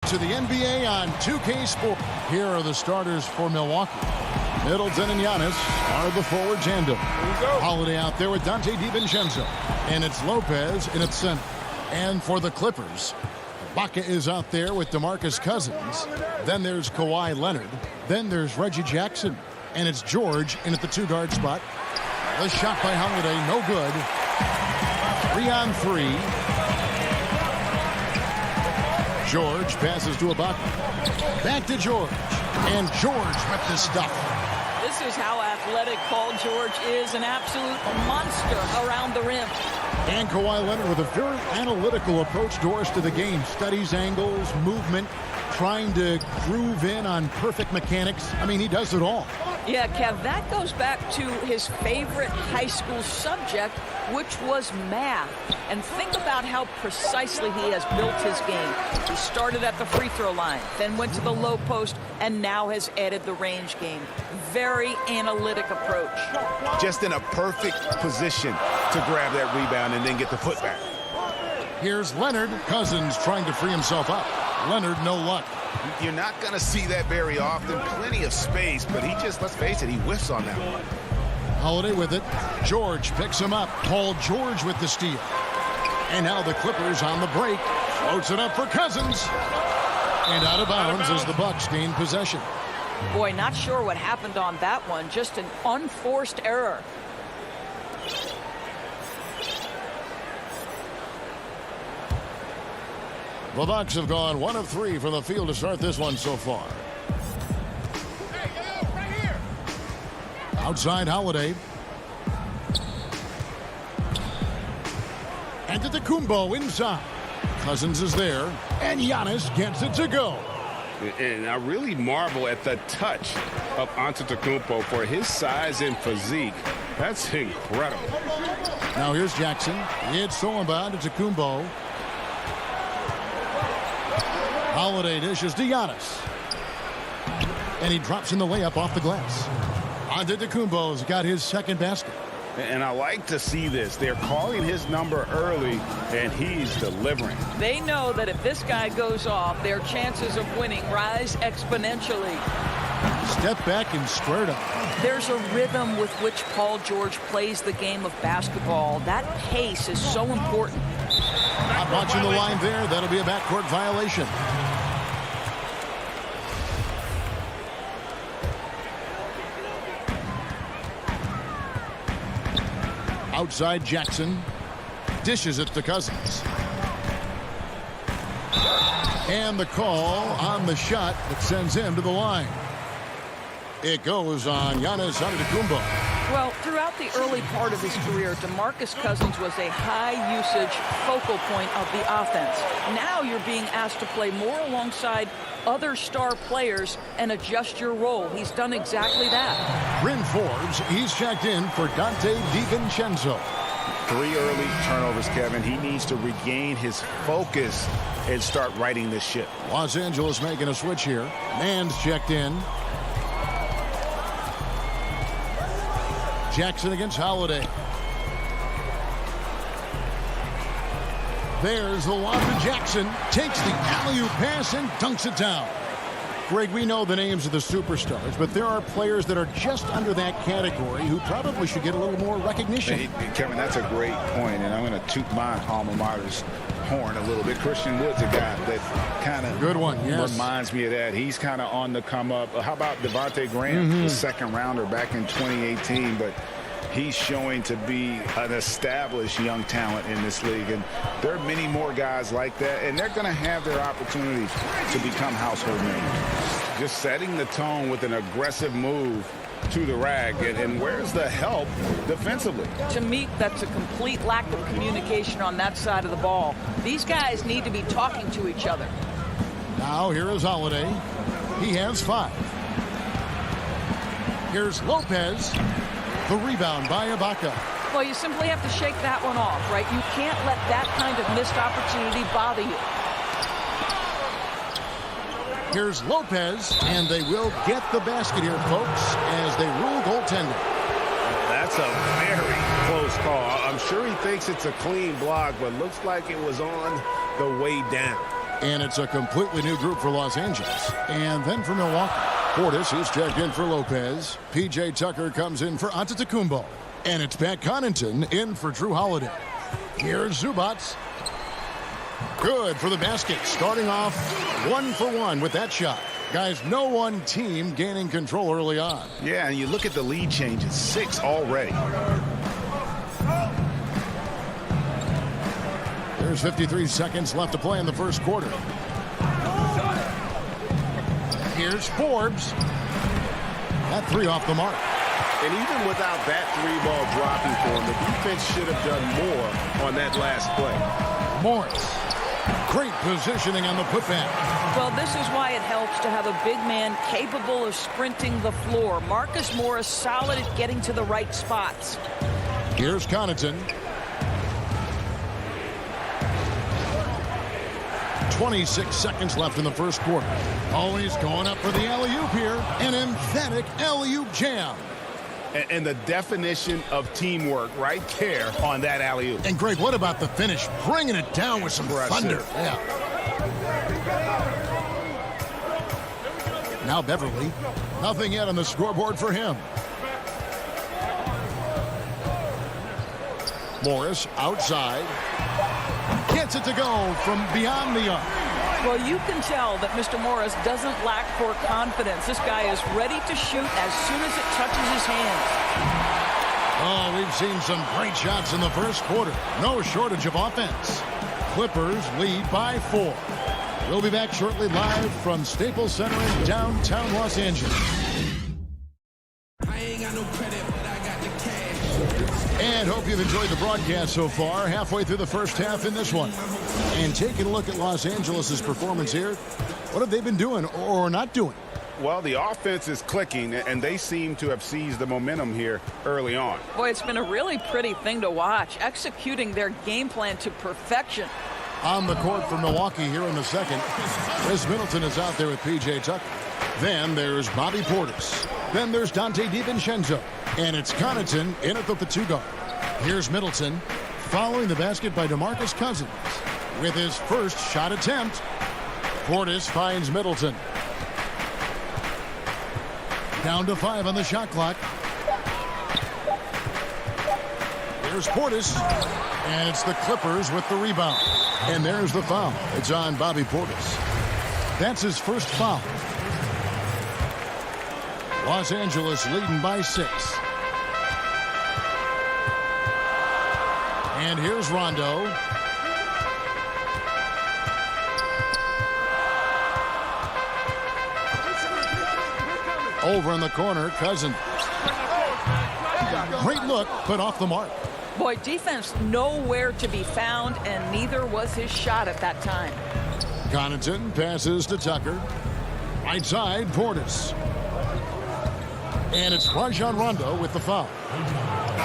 To the NBA on 2K Sport. Here are the starters for Milwaukee. Middleton and Giannis are the forwards and Holiday out there with Dante DiVincenzo. And it's Lopez in its center. And for the Clippers, Ibaka is out there with DeMarcus Cousins. Then there's Kawhi Leonard. Then there's Reggie Jackson. And it's George in at the two-guard spot. The shot by Holiday, no good. 3-on-3. George passes to Ibaka. Back to George. And George with the stuff.
This is how athletic Paul George is, an absolute monster around the rim.
And Kawhi Leonard with a very analytical approach, Doris, to the game. Studies angles, movement, trying to groove in on perfect mechanics. I mean, he does it all.
Yeah, Kev, that goes back to his favorite high school subject, which was math. And think about how precisely he has built his game. He started at the free throw line, then went to the low post, and now has added the range game. Very analytic approach.
Just in a perfect position to grab that rebound and then get the foot back.
Here's Leonard. Cousins trying to free himself up. Leonard, no luck.
You're not going to see that very often. Plenty of space, but he just, let's face it, he whiffs on that one.
Holiday with it. George picks him up. Paul George with the steal. And now the Clippers on the break. Floats it up for Cousins. And out of bounds as the Bucks gain possession.
Boy, not sure what happened on that one. Just an unforced error.
The Bucks have gone 1 of 3 from the field to start this one so far. Outside Holiday. And Antetokounmpo inside. Cousins is there. And Giannis gets it to go.
And I really marvel at the touch of Antetokounmpo for his size and physique. That's incredible.
Now here's Jackson. It's Solenbad. Antetokounmpo. Holiday dishes to Giannis. And he drops in the layup off the glass. Antetokounmpo's got his second basket.
And I like to see this. They're calling his number early, and he's delivering.
They know that if this guy goes off, their chances of winning rise exponentially.
Step back and squared up.
There's a rhythm with which Paul George plays the game of basketball. That pace is so important.
Not watching the line there. That'll be a backcourt violation. Outside Jackson. Dishes it to Cousins. And the call on the shot that sends him to the line. It goes on Giannis Antetokounmpo.
Well, throughout the early part of his career, DeMarcus Cousins was a high-usage focal point of the offense. Now you're being asked to play more alongside other star players and adjust your role. He's done exactly that.
Bryn Forbes, he's checked in for Dante DiVincenzo.
3 early turnovers, Kevin. He needs to regain his focus and start righting this ship.
Los Angeles making a switch here. Mann's checked in. Jackson against Holiday. There's the lob to Jackson. Takes the alley-oop pass and dunks it down. Greg, we know the names of the superstars, but there are players that are just under that category who probably should get a little more recognition.
Hey, Kevin, that's a great point, and I'm going to toot my alma mater's horn a little bit. Christian Wood's a guy that kind of
good one, yes,
reminds me of that. He's kind of on the come up. How about Devontae Graham, the second rounder back in 2018, but he's showing to be an established young talent in this league, and there are many more guys like that, and they're going to have their opportunities to become household names. Just setting the tone with an aggressive move to the rag, and where's the help defensively?
To me, that's a complete lack of communication on that side of the ball. These guys need to be talking to each other.
Now here is Holiday. He has 5. Here's Lopez. The rebound by Ibaka.
Well, you simply have to shake that one off, right? You can't let that kind of missed opportunity bother you.
Here's Lopez, and they will get the basket here, folks, as they rule goaltending.
That's a very close call. I'm sure he thinks it's a clean block, but looks like it was on the way down.
And it's a completely new group for Los Angeles. And then for Milwaukee, Portis, who's checked in for Lopez. P.J. Tucker comes in for Antetokounmpo. And it's Pat Connaughton in for Drew Holiday. Here's Zubats. Good for the basket. Starting off 1 for 1 with that shot. Guys, no one team gaining control early on.
Yeah, and you look at the lead changes. 6 already.
There's 53 seconds left to play in the first quarter. Here's Forbes. That 3 off the mark.
And even without that 3-ball dropping for him, the defense should have done more on that last play.
Morris. Great positioning on the putback.
Well, this is why it helps to have a big man capable of sprinting the floor. Marcus Morris solid at getting to the right spots.
Here's Connaughton. 26 seconds left in the first quarter. Always going up for the alley-oop here. An emphatic alley-oop jam.
And the definition of teamwork right there on that alley-oop.
And Greg, what about the finish? Bringing it down with some thunder. Yeah. Now Beverly. Nothing yet on the scoreboard for him. Morris outside. Gets it to go from beyond the arc.
Well, you can tell that Mr. Morris doesn't lack for confidence. This guy is ready to shoot as soon as it touches his hands.
Oh, we've seen some great shots in the first quarter. No shortage of offense. Clippers lead by 4. We'll be back shortly live from Staples Center in downtown Los Angeles. And hope you've enjoyed the broadcast so far. Halfway through the first half in this one. And taking a look at Los Angeles' performance here. What have they been doing or not doing?
Well, the offense is clicking, and they seem to have seized the momentum here early on.
Boy, it's been a really pretty thing to watch, executing their game plan to perfection.
On the court for Milwaukee here in the second. Chris Middleton is out there with P.J. Tucker. Then there's Bobby Portis. Then there's Dante DiVincenzo. And it's Connaughton in at the 2 guard. Here's Middleton following the basket by DeMarcus Cousins. With his first shot attempt, Portis finds Middleton. Down to 5 on the shot clock. Here's Portis. And it's the Clippers with the rebound. And there's the foul. It's on Bobby Portis. That's his first foul. Los Angeles leading by 6. And here's Rondo. Over in the corner, Cousins. Great look, but off the mark.
Boy, defense nowhere to be found, and neither was his shot at that time.
Connaughton passes to Tucker. Right side, Portis. And it's Rajon Rondo with the foul.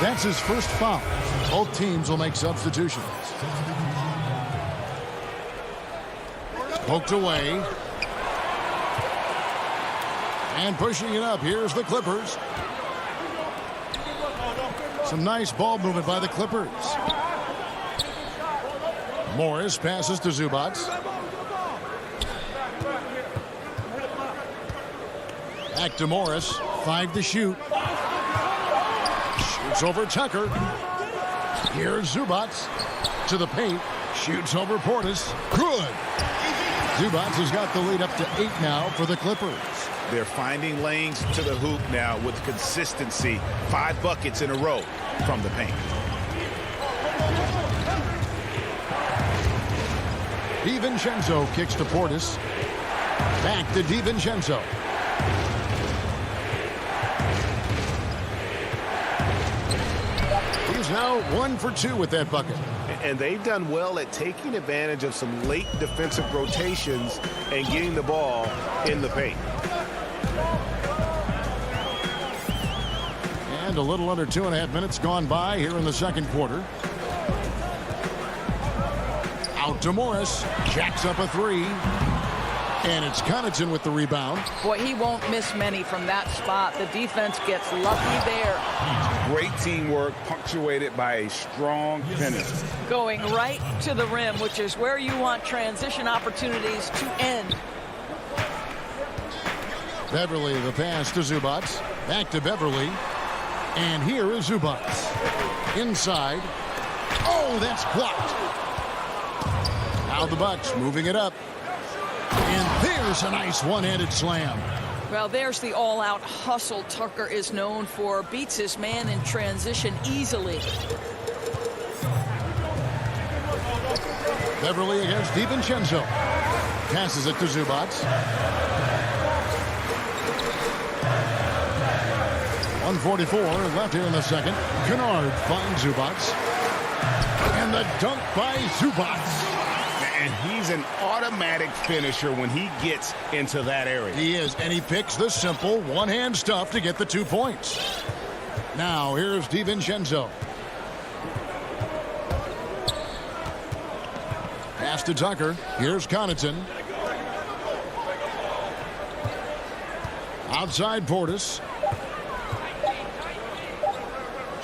That's his first foul. Both teams will make substitutions. Poked away. And pushing it up, here's the Clippers. Some nice ball movement by the Clippers. Morris passes to Zubac. Back to Morris. 5 to shoot. Shoots over Tucker. Here's Zubac to the paint. Shoots over Portis. Good. Zubac has got the lead up to 8 now for the Clippers.
They're finding lanes to the hoop now with consistency. 5 buckets in a row from the paint.
DiVincenzo kicks to Portis. Back to DiVincenzo. He's now 1 for 2 with that bucket.
And they've done well at taking advantage of some late defensive rotations and getting the ball in the paint.
And a little under 2.5 minutes gone by here in the second quarter. Out to Morris. Jacks up a 3. And it's Connaughton with the rebound.
Boy, he won't miss many from that spot. The defense gets lucky there.
Great teamwork, punctuated by a strong finish.
Going right to the rim, which is where you want transition opportunities to end.
Beverly, the pass to Zubac. Back to Beverly. And here is Zubac. Inside. Oh, that's blocked. Now the Bucks moving it up. And there's a nice one-handed slam.
Well, there's the all-out hustle Tucker is known for. Beats his man in transition easily.
Beverly against DiVincenzo. Passes it to Zubac. 1:44 left here in the second. Kennard finds Zubac. And the dunk by Zubac.
And he's an automatic finisher when he gets into that area.
He is, and he picks the simple one-hand stuff to get the 2 points. Now, here's DiVincenzo. Pass to Tucker. Here's Connaughton. Outside Portis.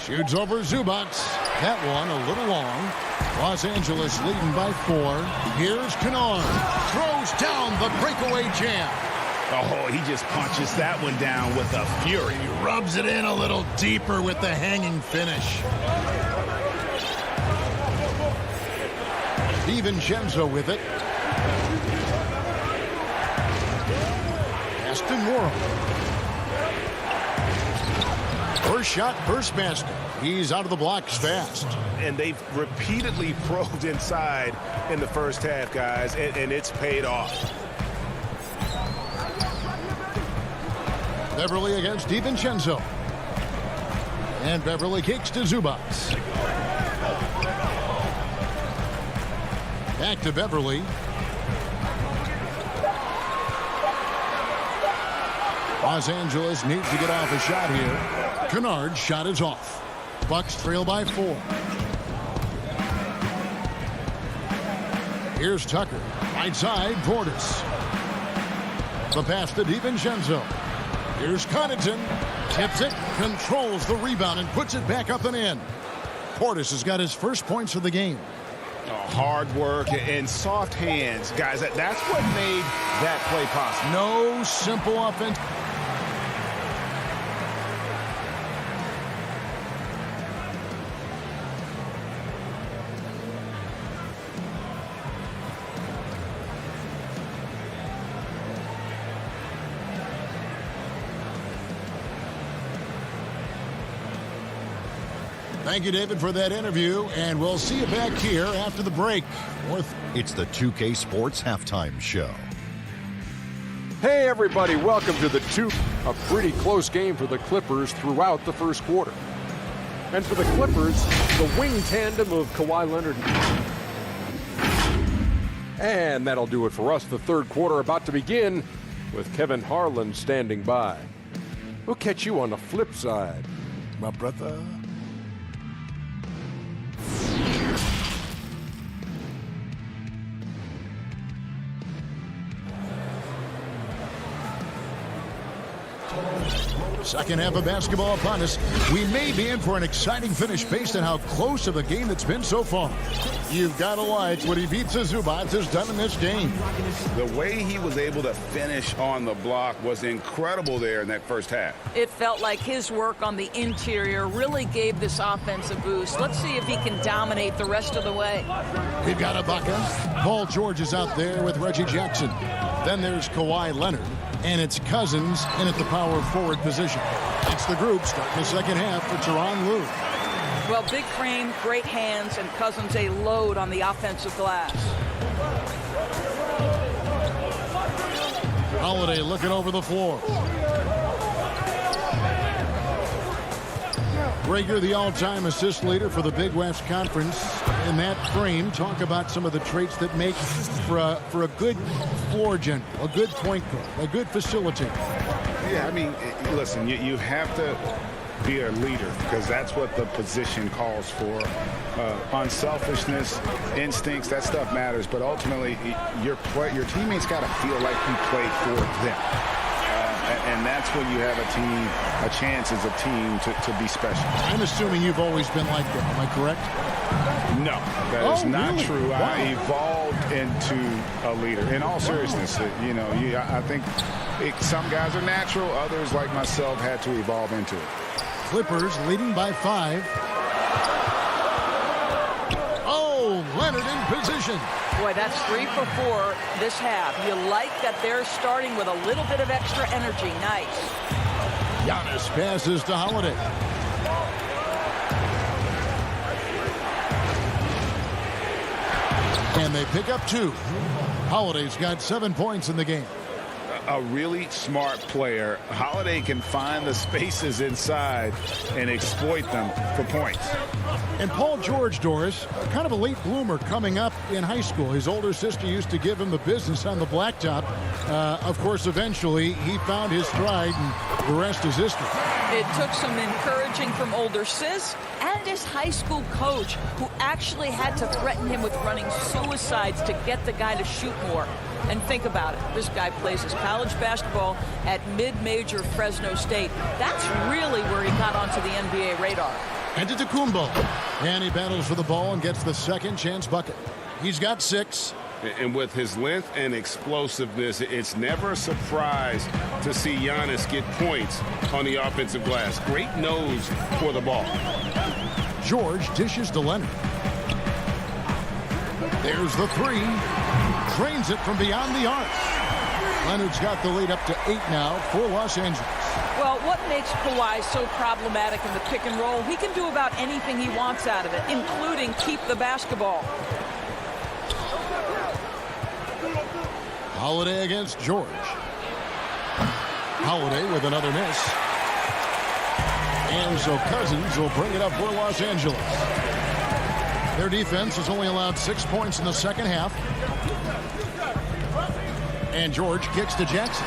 Shoots over Zubac. That one a little long. Los Angeles leading by 4. Here's Kennard. Throws down the breakaway jam.
Oh, he just punches that one down with a fury.
He rubs it in a little deeper with the hanging finish. DiVincenzo with it. Aston Moore. First shot, first basket. He's out of the blocks fast.
And they've repeatedly probed inside in the first half, guys, and it's paid off.
Beverly against DiVincenzo. And Beverly kicks to Zubac. Back to Beverly. Los Angeles needs to get off a shot here. Kennard's shot is off. Bucks trail by 4. Here's Tucker. Right side, Portis. The pass to DiVincenzo. Here's Connaughton. Tips it, controls the rebound, and puts it back up and in. Portis has got his first points of the game.
Hard work and soft hands. Guys, that's what made that play possible.
No simple offense. Thank you, David, for that interview, and we'll see you back here after the break.
It's the 2K Sports Halftime Show.
Hey, everybody, welcome to the A pretty close game for the Clippers throughout the first quarter. And for the Clippers, the wing tandem of Kawhi Leonard. And that'll do it for us. The third quarter about to begin with Kevin Harlan standing by. We'll catch you on the flip side, my brother.
Second half of basketball upon us. We may be in for an exciting finish based on how close of a game that's been so far. You've got to like what Ivica Zubac has done in this game.
The way he was able to finish on the block was incredible there in that first half.
It felt like his work on the interior really gave this offense a boost. Let's see if he can dominate the rest of the way.
We've got Ibaka. Paul George is out there with Reggie Jackson. Then there's Kawhi Leonard. And it's Cousins in at the power forward position. It's the group starting the second half for Tyronn Lue.
Well, big frame, great hands, and Cousins a load on the offensive glass.
Holiday looking over the floor. Rager, the all-time assist leader for the Big West Conference. In that frame, talk about some of the traits that make for a good floor general, a good point guard, a good facilitator.
Yeah, I mean, listen, you have to be a leader because that's what the position calls for. Unselfishness, instincts, that stuff matters. But ultimately, your teammates got to feel like you played for them. And that's when you have a chance as a team to be special.
I'm assuming you've always been like that. Am I correct?
No, that is not
really?
true.
Wow.
I evolved into a leader. In all seriousness, I think some guys are natural. Others, like myself, had to evolve into it.
Clippers leading by 5. Oh, Leonard in position.
Boy, that's 3 for 4 this half. You like that they're starting with a little bit of extra energy. Nice.
Giannis passes to Holiday. And they pick up 2. Holiday's got 7 points in the game.
A really smart player. Holiday can find the spaces inside and exploit them for points.
And Paul George, Doris, kind of a late bloomer coming up in high school. His older sister used to give him the business on the blacktop. Of course, eventually, he found his stride, and the rest is history.
It took some encouraging from older sis and his high school coach, who actually had to threaten him with running suicides to get the guy to shoot more. And think about it. This guy plays his college basketball at mid-major Fresno State. That's really where he got onto the NBA radar.
Antetokounmpo. And he battles for the ball and gets the second chance bucket. He's got 6.
And with his length and explosiveness, it's never a surprise to see Giannis get points on the offensive glass. Great nose for the ball.
George dishes to Leonard. There's the 3. Drains it from beyond the arc. Leonard's got the lead up to 8 now for Los Angeles.
Well, what makes Kawhi so problematic in the pick and roll? He can do about anything he wants out of it, including keep the basketball.
Holiday against George. Holiday with another miss. And so Cousins will bring it up for Los Angeles. Their defense has only allowed 6 points in the second half. And George kicks to Jackson.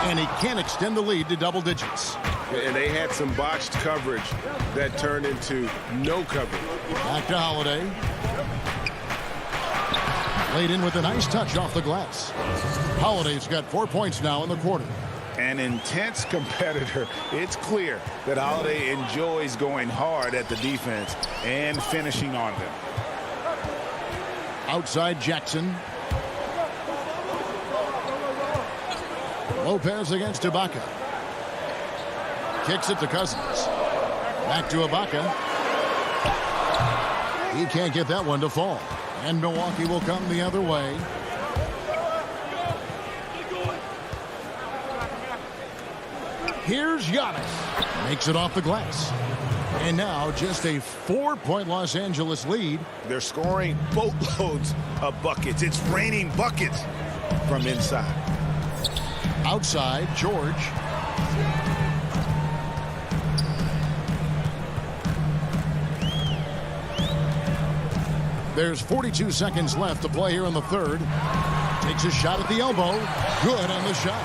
And he can't extend the lead to double digits.
And they had some botched coverage that turned into no coverage.
Back to Holiday. Laid in with a nice touch off the glass. Holiday's got 4 points now in the quarter.
An intense competitor. It's clear that Holiday enjoys going hard at the defense and finishing on them.
Outside Jackson. Lopez against Ibaka. Kicks it to Cousins. Back to Ibaka. He can't get that one to fall. And Milwaukee will come the other way. Here's Giannis. Makes it off the glass. And now just a 4-point Los Angeles lead.
They're scoring boatloads of buckets. It's raining buckets from inside.
Outside, George. There's 42 seconds left to play here in the third. Takes a shot at the elbow. Good on the shot.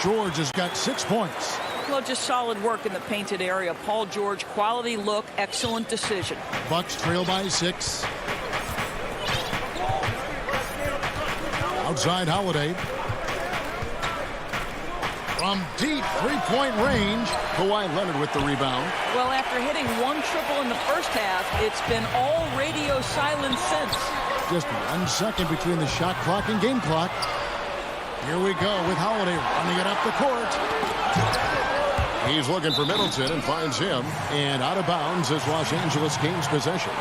George has got 6 points.
Well, just solid work in the painted area. Paul George, quality look, excellent decision.
Bucks trail by 6. Outside Holiday. From deep three-point range, Kawhi Leonard with the rebound.
Well, after hitting 1 triple in the first half, it's been all radio silence since.
Just 1 second between the shot clock and game clock. Here we go with Holiday running it up the court. He's looking for Middleton and finds him. And out of bounds as Los Angeles gains possession.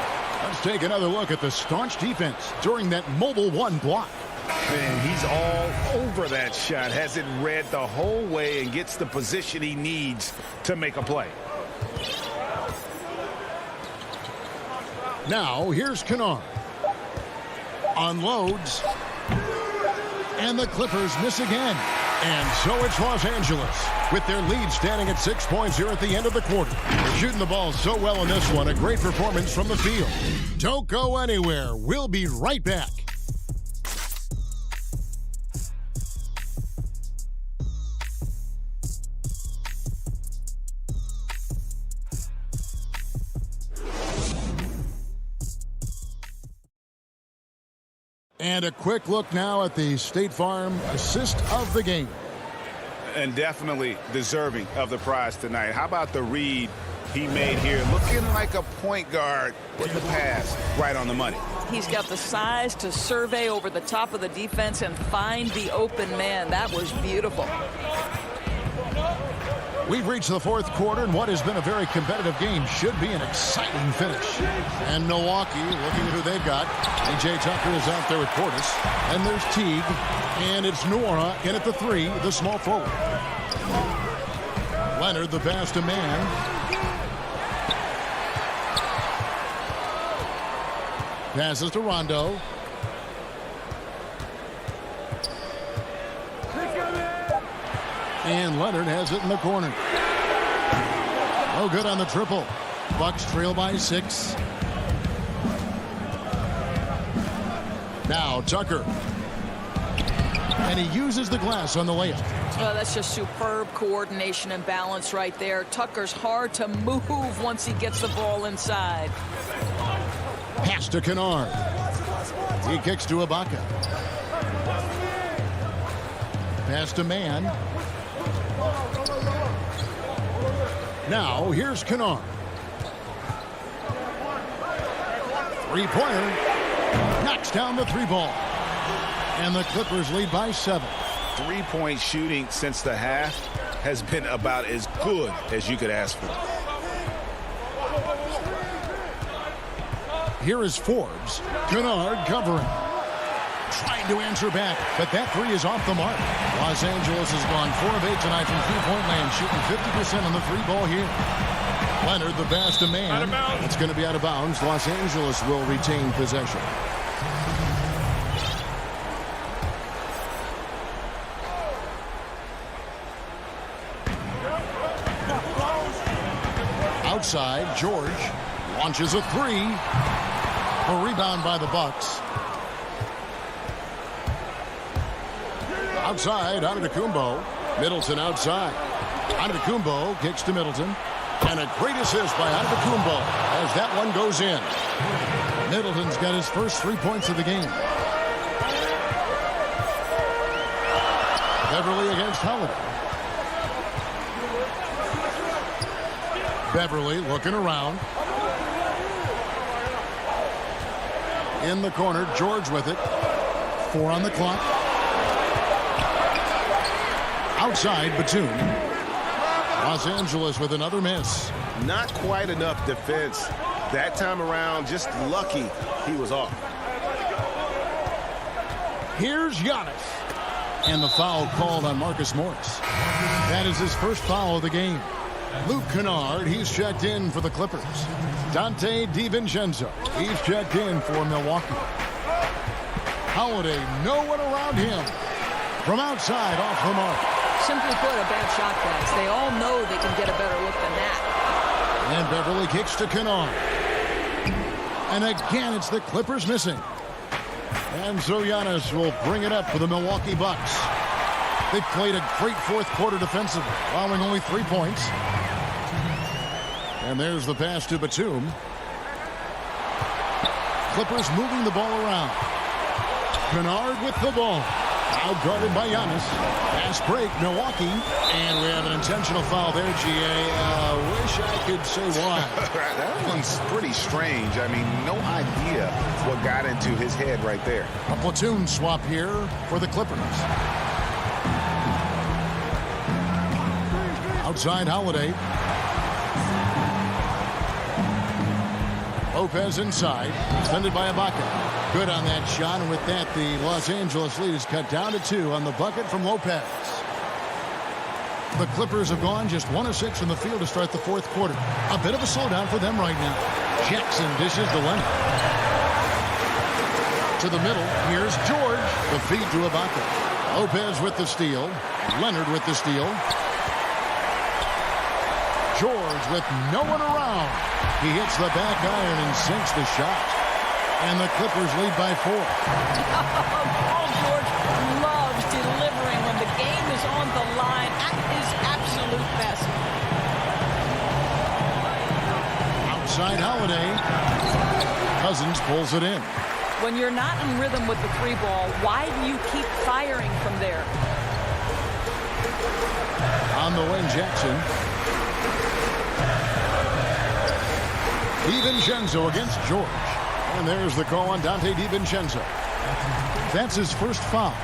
Let's take another look at the staunch defense during that mobile 1 block.
And he's all over that shot. Has it read the whole way and gets the position he needs to make a play.
Now, here's Kennard. Unloads. And the Clippers miss again. And so it's Los Angeles with their lead standing at 6 points here at the end of the quarter. They're shooting the ball so well in this one. A great performance from the field. Don't go anywhere. We'll be right back. And a quick look now at the State Farm assist of the game.
And definitely deserving of the prize tonight. How about the read he made here? Looking like a point guard with the pass right on the money.
He's got the size to survey over the top of the defense and find the open man. That was beautiful.
We've reached the fourth quarter, and what has been a very competitive game should be an exciting finish. And Milwaukee, looking at who they've got. A.J. Tucker is out there with Portis. And there's Teague. And it's Nwora in at the 3, the small forward. Leonard, the pass to man. Passes to Rondo. And Leonard has it in the corner. Oh, good on the triple. Bucks trail by 6. Now Tucker. And he uses the glass on the layup.
Oh, that's just superb coordination and balance right there. Tucker's hard to move once he gets the ball inside.
Pass to Kennard. He kicks to Ibaka. Pass to man. Now, here's Kennard. Three-pointer. Knocks down the 3 ball. And the Clippers lead by 7.
3-point shooting since the half has been about as good as you could ask for.
Here is Forbes. Kennard covering. trying to answer back, but that three is off the mark. Los Angeles has gone 4 of 8 tonight from three-point land, shooting 50% on the three ball here. Leonard, the pass to man. It's going to be out of bounds. Los Angeles will retain possession. Outside, George launches a three. A rebound by the Bucks. Outside, Antetokounmpo. Middleton outside. Antetokounmpo kicks to Middleton. And a great assist by Antetokounmpo as that one goes in. Middleton's got his first 3 points of the game. Beverly against Holiday. Beverly looking around. In the corner, George with it. 4 on the clock. Outside, Batum. Los Angeles with another miss.
Not quite enough defense. That time around, just lucky he was off.
Here's Giannis. And the foul called on Marcus Morris. That is his first foul of the game. Luke Kennard, he's checked in for the Clippers. Dante DiVincenzo, he's checked in for Milwaukee. Holiday, no one around him. From outside, off the mark.
Simply put, a bad shot, guys. They all know they can get a better look than that.
And Beverly kicks to Kennard. And again, it's the Clippers missing. And so Giannis will bring it up for the Milwaukee Bucks. They played a great fourth quarter defensively, allowing only 3 points. And there's the pass to Batum. Clippers moving the ball around. Kennard with the ball. Now guarded by Giannis. Fast break, Milwaukee. And we have an intentional foul there, G.A. Wish I could say why.
That one's pretty strange. I mean, no idea what got into his head right there.
A platoon swap here for the Clippers. Outside, Holiday. Lopez inside. Defended by Ibaka. Good on that shot, and with that, the Los Angeles lead is cut down to 2 on the bucket from Lopez. The Clippers have gone just 1 of 6 from the field to start the fourth quarter. A bit of a slowdown for them right now. Jackson dishes to Leonard. To the middle, here's George. The feed to Ibaka. Lopez with the steal. Leonard with the steal. George with no one around. He hits the back iron and sinks the shot. And the Clippers lead by 4.
Paul George loves delivering when the game is on the line at his absolute best.
Outside Holiday. Cousins pulls it in.
When you're not in rhythm with the 3 ball, why do you keep firing from there?
On the wing, Jackson. DiVincenzo against George. And there's the call on Dante DiVincenzo. That's his first foul.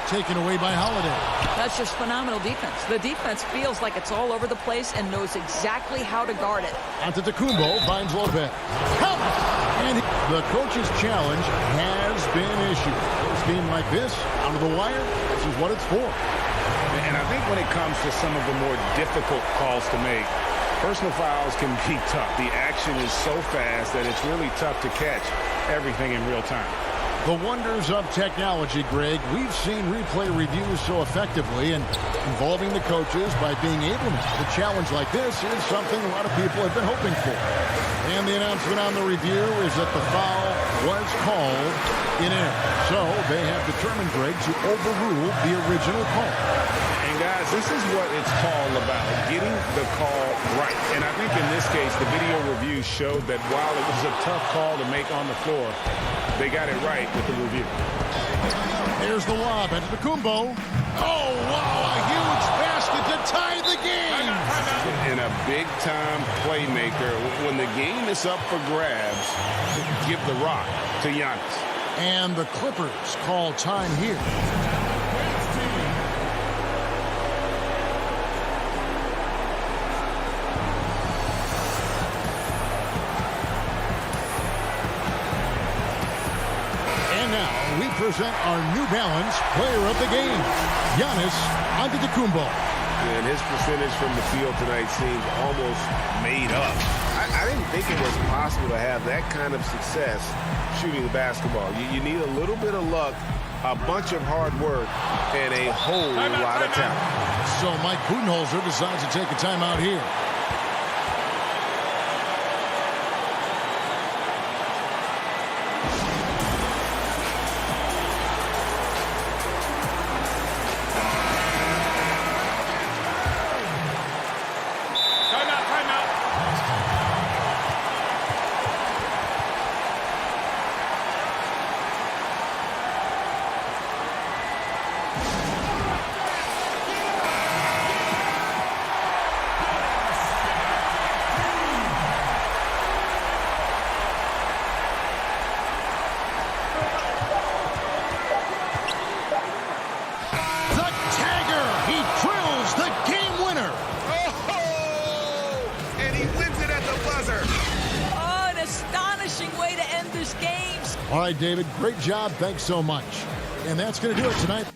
Taken away by Holiday.
That's just phenomenal defense. The defense feels like it's all over the place and knows exactly how to guard it.
Antetokounmpo finds Lopez. And the coach's challenge has been issued. A game like this, out of the wire, this is what it's for.
And I think when it comes to some of the more difficult calls to make, personal fouls can be tough. The action is so fast that it's really tough to catch everything in real time.
The wonders of technology, Greg. We've seen replay reviews so effectively, and involving the coaches by being able to challenge like this is something a lot of people have been hoping for. And the announcement on the review is that the foul was called in error. So they have determined, Greg, to overrule the original call.
And guys, this is what it's all about, getting the call right. And I think in this case, the video review showed that while it was a tough call to make on the floor, they got it right with the review.
Here's the lob into the Kumbo. Oh, wow, a huge basket to tie the game.
And a big-time playmaker. When the game is up for grabs, give the rock to Giannis.
And the Clippers call time here. present our New Balance Player of the Game, Giannis Antetokounmpo.
And his percentage from the field tonight seems almost made up. I didn't think it was possible to have that kind of success shooting the basketball. You need a little bit of luck, a bunch of hard work, and a whole lot of talent.
So Mike Budenholzer decides to take a timeout here. All right, David, great job. Thanks so much. And that's going to do it tonight.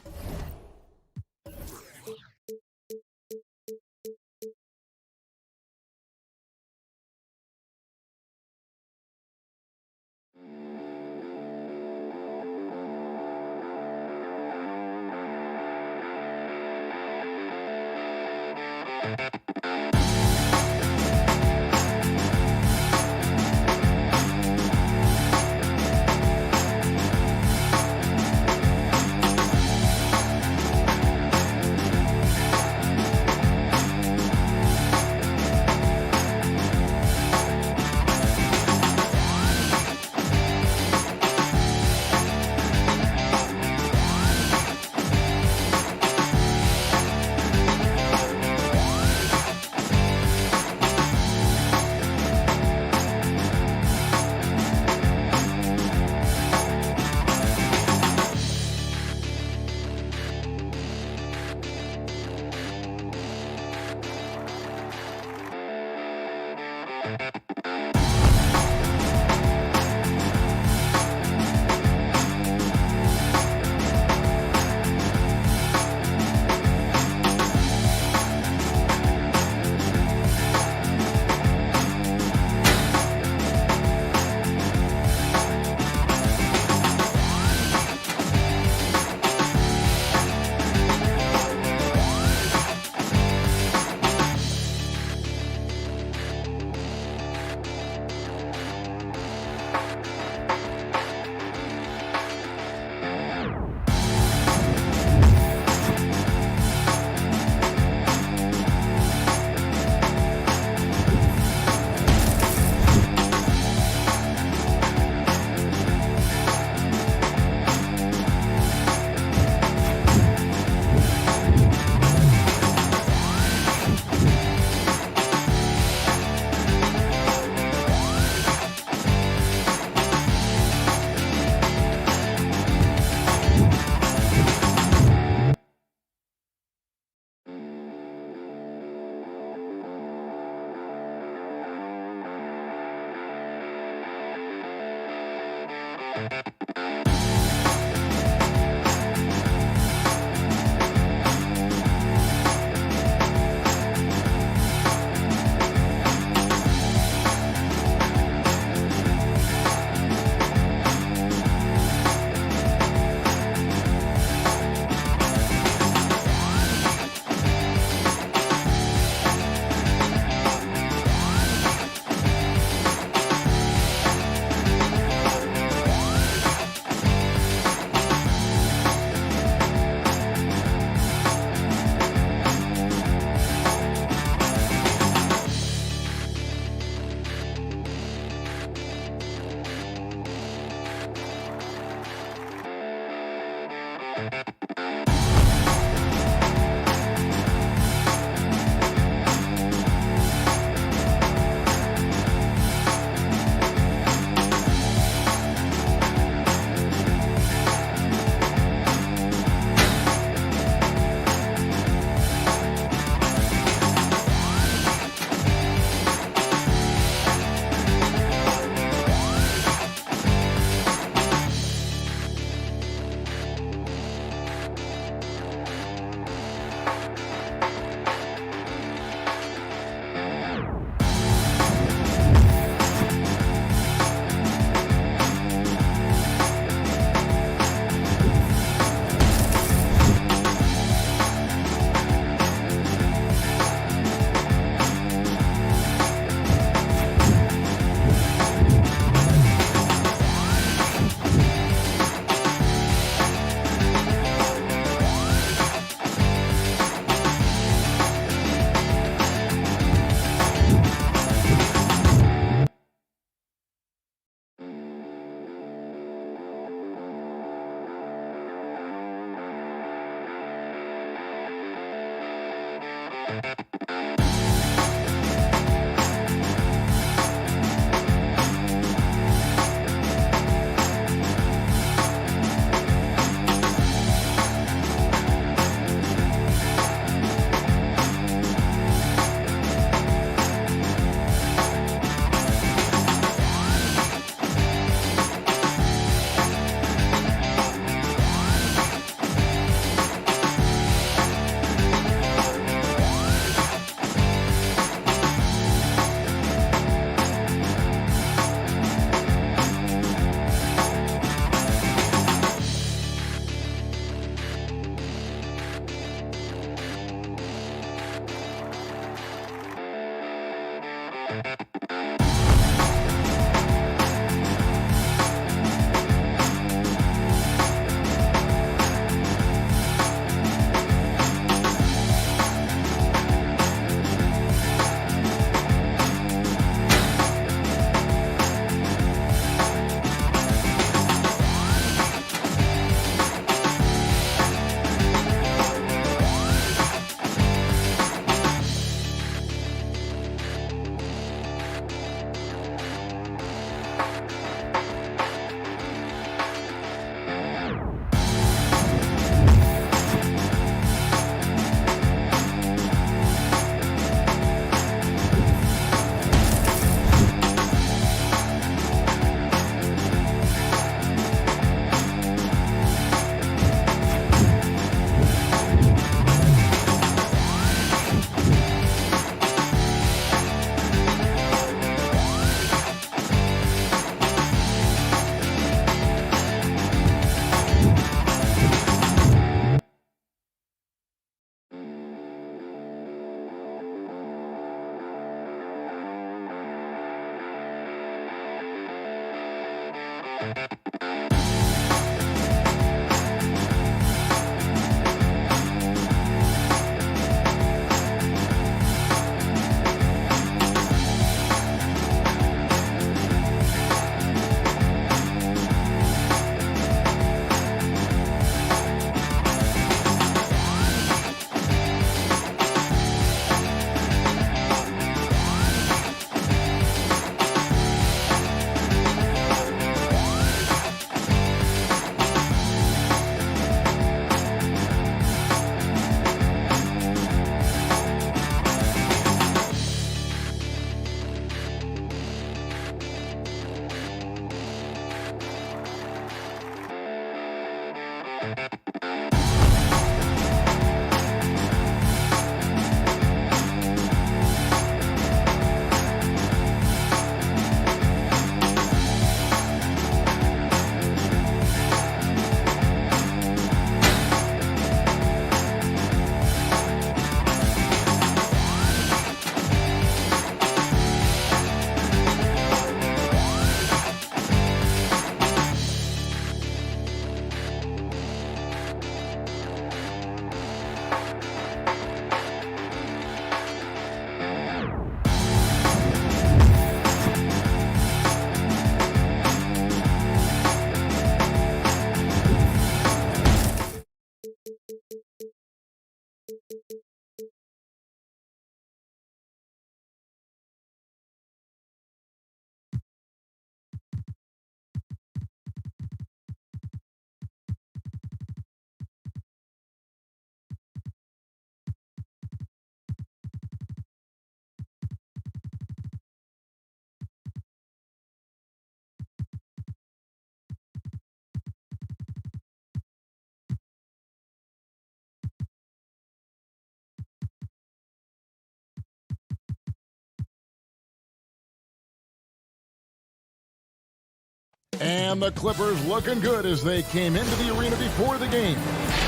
And the Clippers looking good as they came into the arena before the game.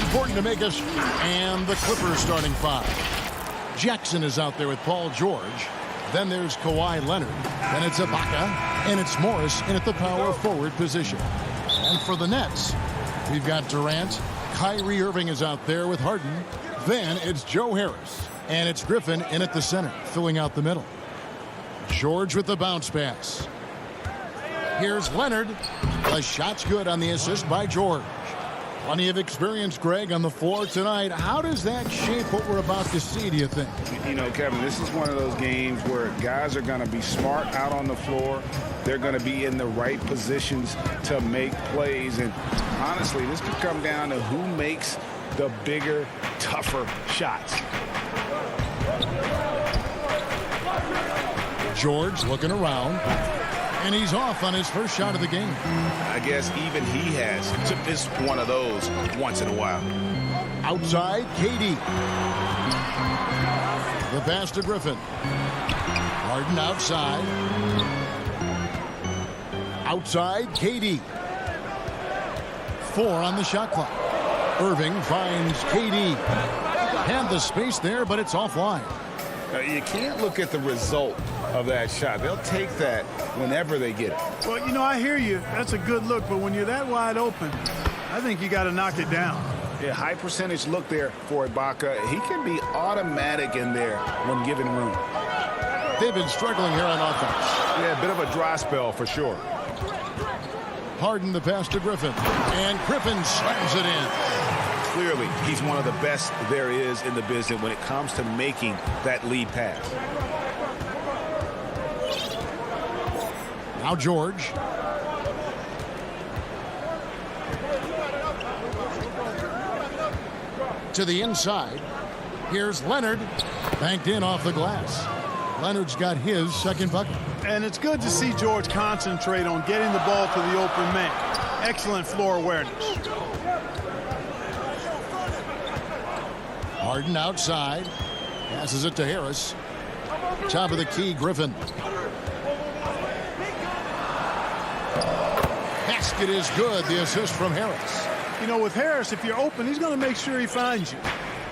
Important to make us. And the Clippers starting five. Jackson is out there with Paul George. Then there's Kawhi Leonard. Then it's Ibaka. And it's Morris in at the power forward position. And for the Nets, we've got Durant. Kyrie Irving is out there with Harden. Then it's Joe Harris. And it's Griffin in at the center, filling out the middle. George with the bounce pass. Here's Leonard. The shot's good on the assist by George. Plenty of experience, Greg, on the floor tonight. How does that shape what we're about to see, do you think?
You know, Kevin, this is one of those games where guys are going to be smart out on the floor. They're going to be in the right positions to make plays. And honestly, this could come down to who makes the bigger, tougher shots.
George looking around. And he's off on his first shot of the game.
I guess even he has to miss one of those once in a while.
Outside, KD. The pass to Griffin. Harden outside. Outside, KD. 4 on the shot clock. Irving finds KD. Had the space there, but it's offline.
You can't look at the result of that shot. They'll take that whenever they get it.
Well, you know, I hear you. That's a good look, but when you're that wide open, I think you got to knock it down.
Yeah, high percentage look there for Ibaka. He can be automatic in there when given room.
They've been struggling here on offense.
Yeah, a bit of a dry spell for sure.
Harden the pass to Griffin. And Griffin slams it in.
Clearly, he's one of the best there is in the business when it comes to making that lead pass.
Now George. To the inside. Here's Leonard. Banked in off the glass. Leonard's got his second bucket.
And it's good to see George concentrate on getting the ball to the open man. Excellent floor awareness.
Harden outside. Passes it to Harris. Top of the key, Griffin. Basket is good. The assist from Harris.
You know, with Harris, if you're open, he's going to make sure he finds you.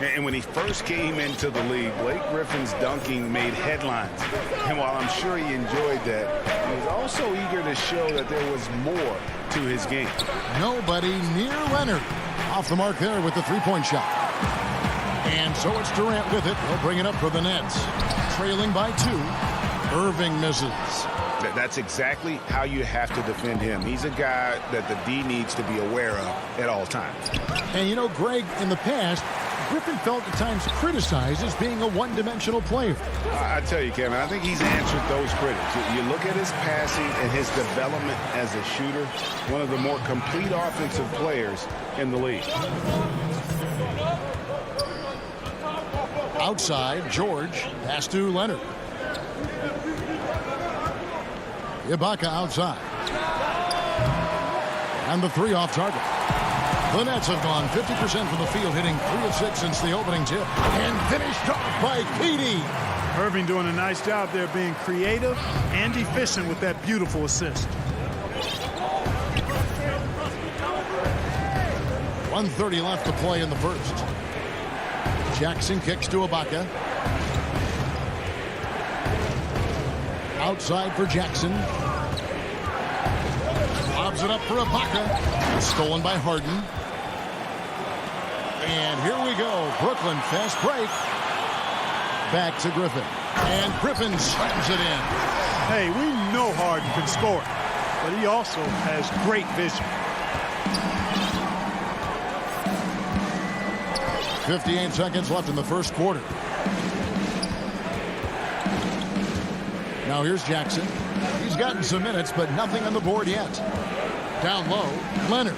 And when he first came into the league, Blake Griffin's dunking made headlines. And while I'm sure he enjoyed that, he was also eager to show that there was more to his game.
Nobody near Leonard. Off the mark there with the three-point shot. And so it's Durant with it. He'll bring it up for the Nets. Trailing by 2. Irving misses.
That's exactly how you have to defend him. He's a guy that the D needs to be aware of at all times.
And you know, Greg, in the past, Griffin felt at times criticized as being a one-dimensional player.
I tell you, Kevin, I think he's answered those critics. You look at his passing and his development as a shooter, one of the more complete offensive players in the league.
Outside, George. Pass to Leonard. Ibaka outside. And the 3 off target. The Nets have gone 50% from the field, hitting 3 of 6 since the opening tip. And finished off by KD.
Irving doing a nice job there being creative and efficient with that beautiful assist.
1:30 left to play in the first. Jackson kicks to Ibaka. Outside for Jackson. Lobs it up for Ibaka. Stolen by Harden. And here we go. Brooklyn fast break. Back to Griffin. And Griffin slams it in.
Hey, we know Harden can score, but he also has great vision.
58 seconds left in the first quarter. Now here's Jackson. He's gotten some minutes, but nothing on the board yet. Down low, Leonard.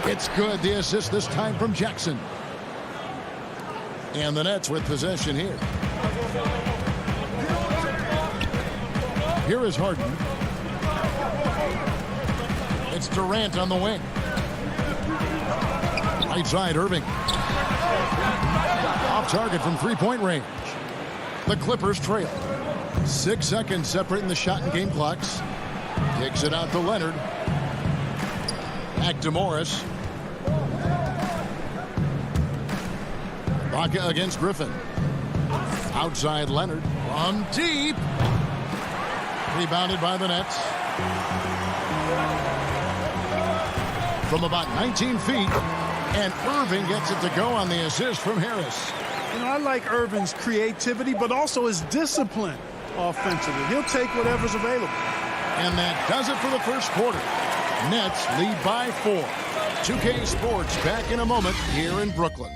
It's good. The assist this time from Jackson. And the Nets with possession here. Here is Harden. It's Durant on the wing. Right side, Irving. Off target from three-point range. The Clippers trail. 6 seconds separating the shot and game clocks. Kicks it out to Leonard. Back to Morris. Ibaka against Griffin. Outside Leonard. From deep. Rebounded by the Nets. From about 19 feet. And Irving gets it to go on the assist from Harris.
You know, I like Irving's creativity, but also his discipline offensively. He'll take whatever's available.
And that does it for the first quarter. Nets lead by 4. 2K Sports back in a moment here in Brooklyn.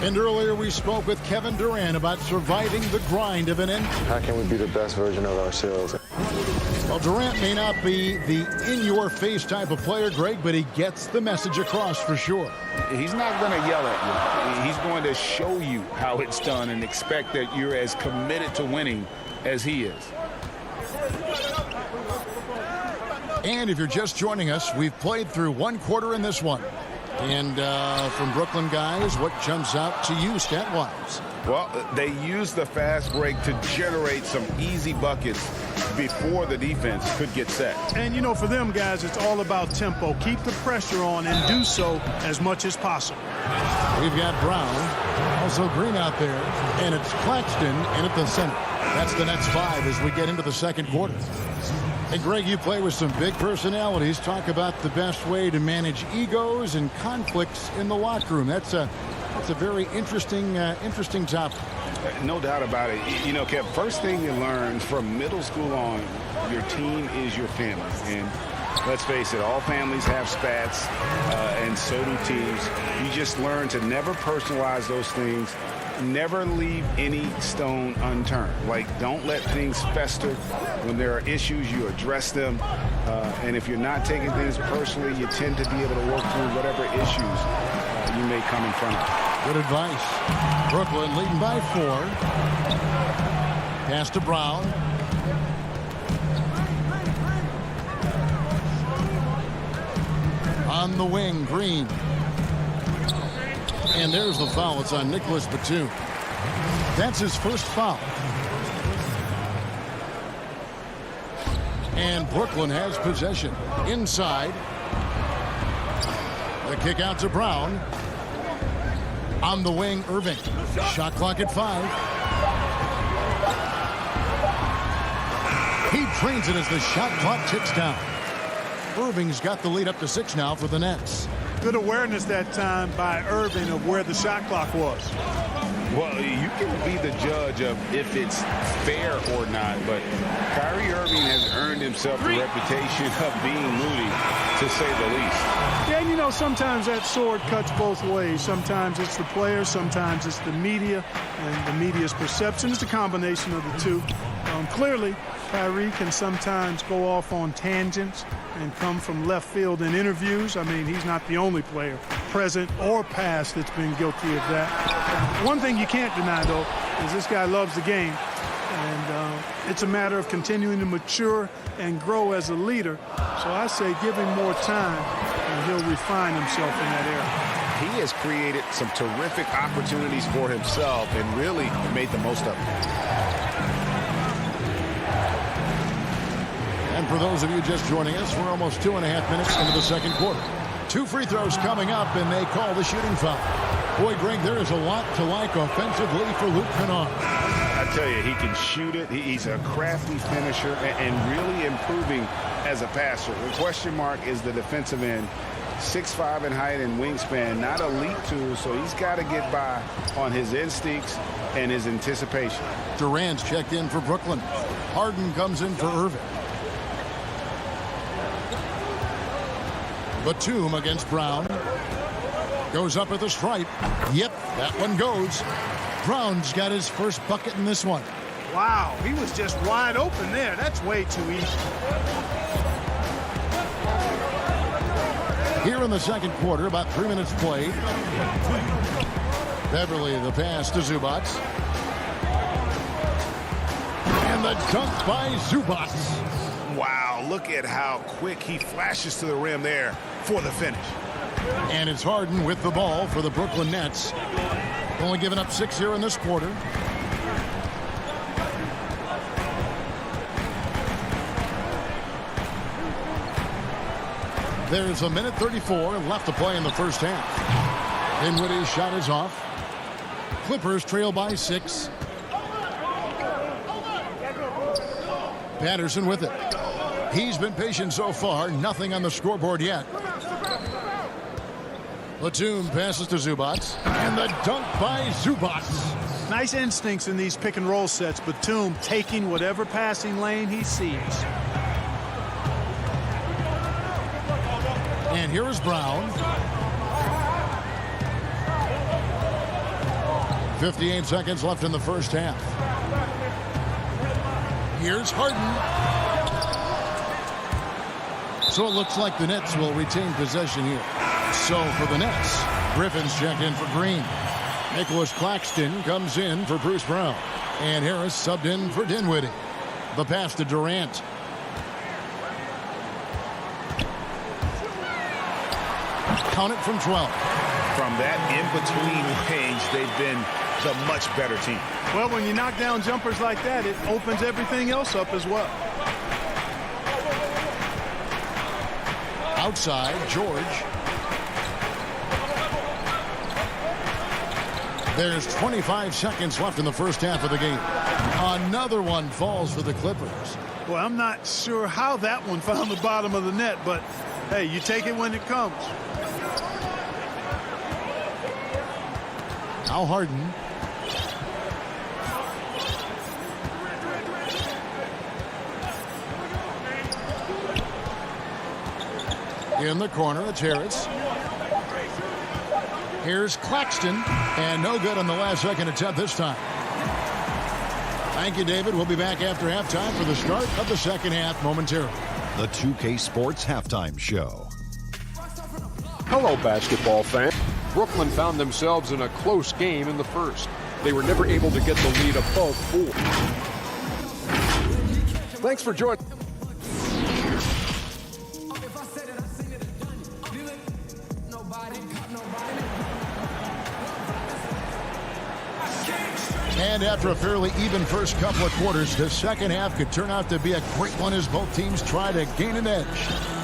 And earlier we spoke with Kevin Durant about surviving the grind of an injury.
How can we be the best version of ourselves?
Well, Durant may not be the in-your-face type of player, Greg, but he gets the message across for sure.
He's not going to yell at you. He's going to show you how it's done and expect that you're as committed to winning as he is.
And if you're just joining us, we've played through one quarter in this one. And from Brooklyn guys, what jumps out to you stat-wise?
Well, they used the fast break to generate some easy buckets before the defense could get set.
And, you know, for them guys, it's all about tempo. Keep the pressure on and do so as much as possible.
We've got Brown, also Green out there, and it's Claxton in at the center. That's the Nets 5 as we get into the second quarter. And Greg, you play with some big personalities. Talk about the best way to manage egos and conflicts in the locker room. That's a very interesting topic.
No doubt about it. You know, Kev, first thing you learn from middle school on, your team is your family. And let's face it, all families have spats, and so do teams. You just learn to never personalize those things. Never leave any stone unturned. Like, don't let things fester. When there are issues, you address them. And if you're not taking things personally, you tend to be able to work through whatever issues you may come in front of.
Good advice. Brooklyn leading by 4. Pass to Brown. On the wing, Green. And there's the foul. It's on Nicholas Batum. That's his first foul. And Brooklyn has possession. Inside. The kick out to Brown. On the wing, Irving. Shot clock at 5. He trains it as the shot clock ticks down. Irving's got the lead up to 6 now for the Nets.
Good awareness that time by Irving of where the shot clock was.
Well, you can be the judge of if it's fair or not, but Kyrie Irving has earned himself the reputation of being moody, to say the least.
Yeah, and you know, sometimes that sword cuts both ways. Sometimes it's the player, sometimes it's the media, and the media's perception. It's a combination of the two. Clearly, Kyrie can sometimes go off on tangents and come from left field in interviews. I mean, he's not the only player, present or past, that's been guilty of that. One thing you can't deny, though, is this guy loves the game. And it's a matter of continuing to mature and grow as a leader. So I say give him more time, and he'll refine himself in that area.
He has created some terrific opportunities for himself and really made the most of it.
And for those of you just joining us, we're almost 2.5 minutes into the second quarter. 2 free throws coming up, and they call the shooting foul. Boy, Greg, there is a lot to like offensively for Luke Kennard.
I tell you, he can shoot it. He's a crafty finisher and really improving as a passer. The question mark is the defensive end. 6'5" in height and wingspan, not elite tool, so he's got to get by on his instincts and his anticipation.
Durant's checked in for Brooklyn. Harden comes in for Irving. Batum against Brown. Goes up at the stripe. Yep, that one goes. Brown's got his first bucket in this one.
Wow, he was just wide open there. That's way too easy.
Here in the second quarter, about 3 minutes played. Beverly, the pass to Zubac. And the dunk by Zubac.
Wow, look at how quick he flashes to the rim there for the finish.
And it's Harden with the ball for the Brooklyn Nets. Only giving up 6 here in this quarter. There's a minute 34 left to play in the first half. Dinwiddie's shot is off. Clippers trail by 6. Patterson with it. He's been patient so far. Nothing on the scoreboard yet. Batum passes to Zubac. And the dunk by Zubac.
Nice instincts in these pick and roll sets. Batum taking whatever passing lane he sees.
And here is Brown. 58 seconds left in the first half. Here's Harden. So it looks like the Nets will retain possession here. So for the Nets, Griffin's checked in for Green. Nicholas Claxton comes in for Bruce Brown. And Harris subbed in for Dinwiddie. The pass to Durant. Count it from 12.
From that in-between range, they've been the much better team.
Well, when you knock down jumpers like that, it opens everything else up as well.
Outside, George. There's 25 seconds left in the first half of the game. Another one falls for the Clippers.
Well, I'm not sure how that one found the bottom of the net, but hey, you take it when it comes.
Now Harden. In the corner, it's Harris. Here's Claxton, and no good on the last second attempt this time. Thank you, David. We'll be back after halftime for the start of the second half momentarily.
The 2K Sports Halftime Show.
Hello, basketball fans. Brooklyn found themselves in a close game in the first. They were never able to get the lead above 4. Thanks for joining.
And after a fairly even first couple of quarters, the second half could turn out to be a great one as both teams try to gain an edge.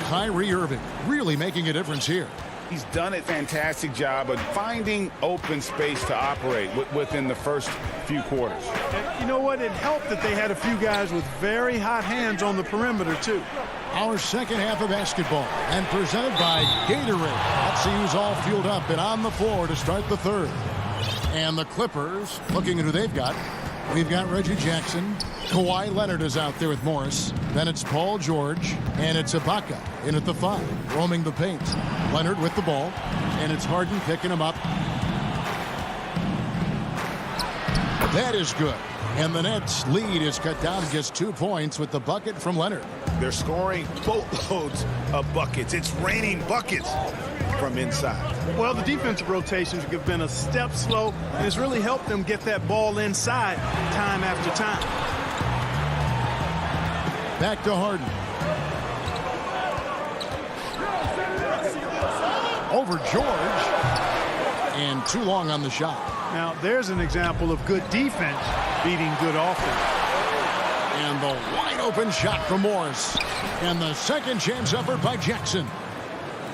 Kyrie Irving really making a difference here.
He's done a fantastic job of finding open space to operate within the first few quarters.
And you know what? It helped that they had a few guys with very hot hands on the perimeter, too.
Our second half of basketball, and presented by Gatorade. Let's see who's all fueled up and on the floor to start the third. And the Clippers, looking at who they've got. We've got Reggie Jackson. Kawhi Leonard is out there with Morris. Then it's Paul George. And it's Ibaka in at the 5, roaming the paint. Leonard with the ball. And it's Harden picking him up. That is good. And the Nets' lead is cut down to just 2 points with the bucket from Leonard.
They're scoring boatloads of buckets. It's raining buckets from inside.
Well, the defensive rotations have been a step slow, and it's really helped them get that ball inside time after time.
Back to Harden. Over George. And too long on the shot.
Now, there's an example of good defense beating good offense.
And the wide open shot from Morris. And the second chance effort by Jackson.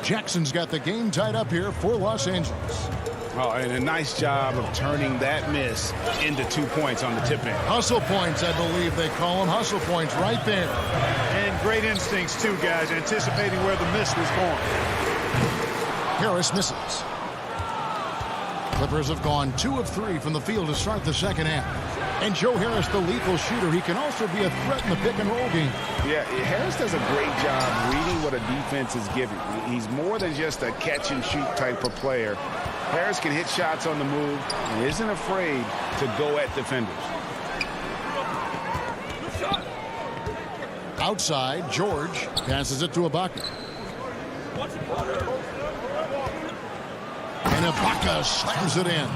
Jackson's got the game tied up here for Los Angeles.
Oh, and a nice job of turning that miss into 2 points on the tip in.
Hustle points, I believe they call them. Hustle points right there.
And great instincts, too, guys, anticipating where the miss was going.
Harris misses. Clippers have gone 2 of 3 from the field to start the second half. And Joe Harris, the lethal shooter, he can also be a threat in the pick-and-roll game.
Yeah, Harris does a great job reading what a defense is giving. He's more than just a catch-and-shoot type of player. Harris can hit shots on the move and isn't afraid to go at defenders.
Outside, George passes it to Ibaka. And Ibaka slams it in.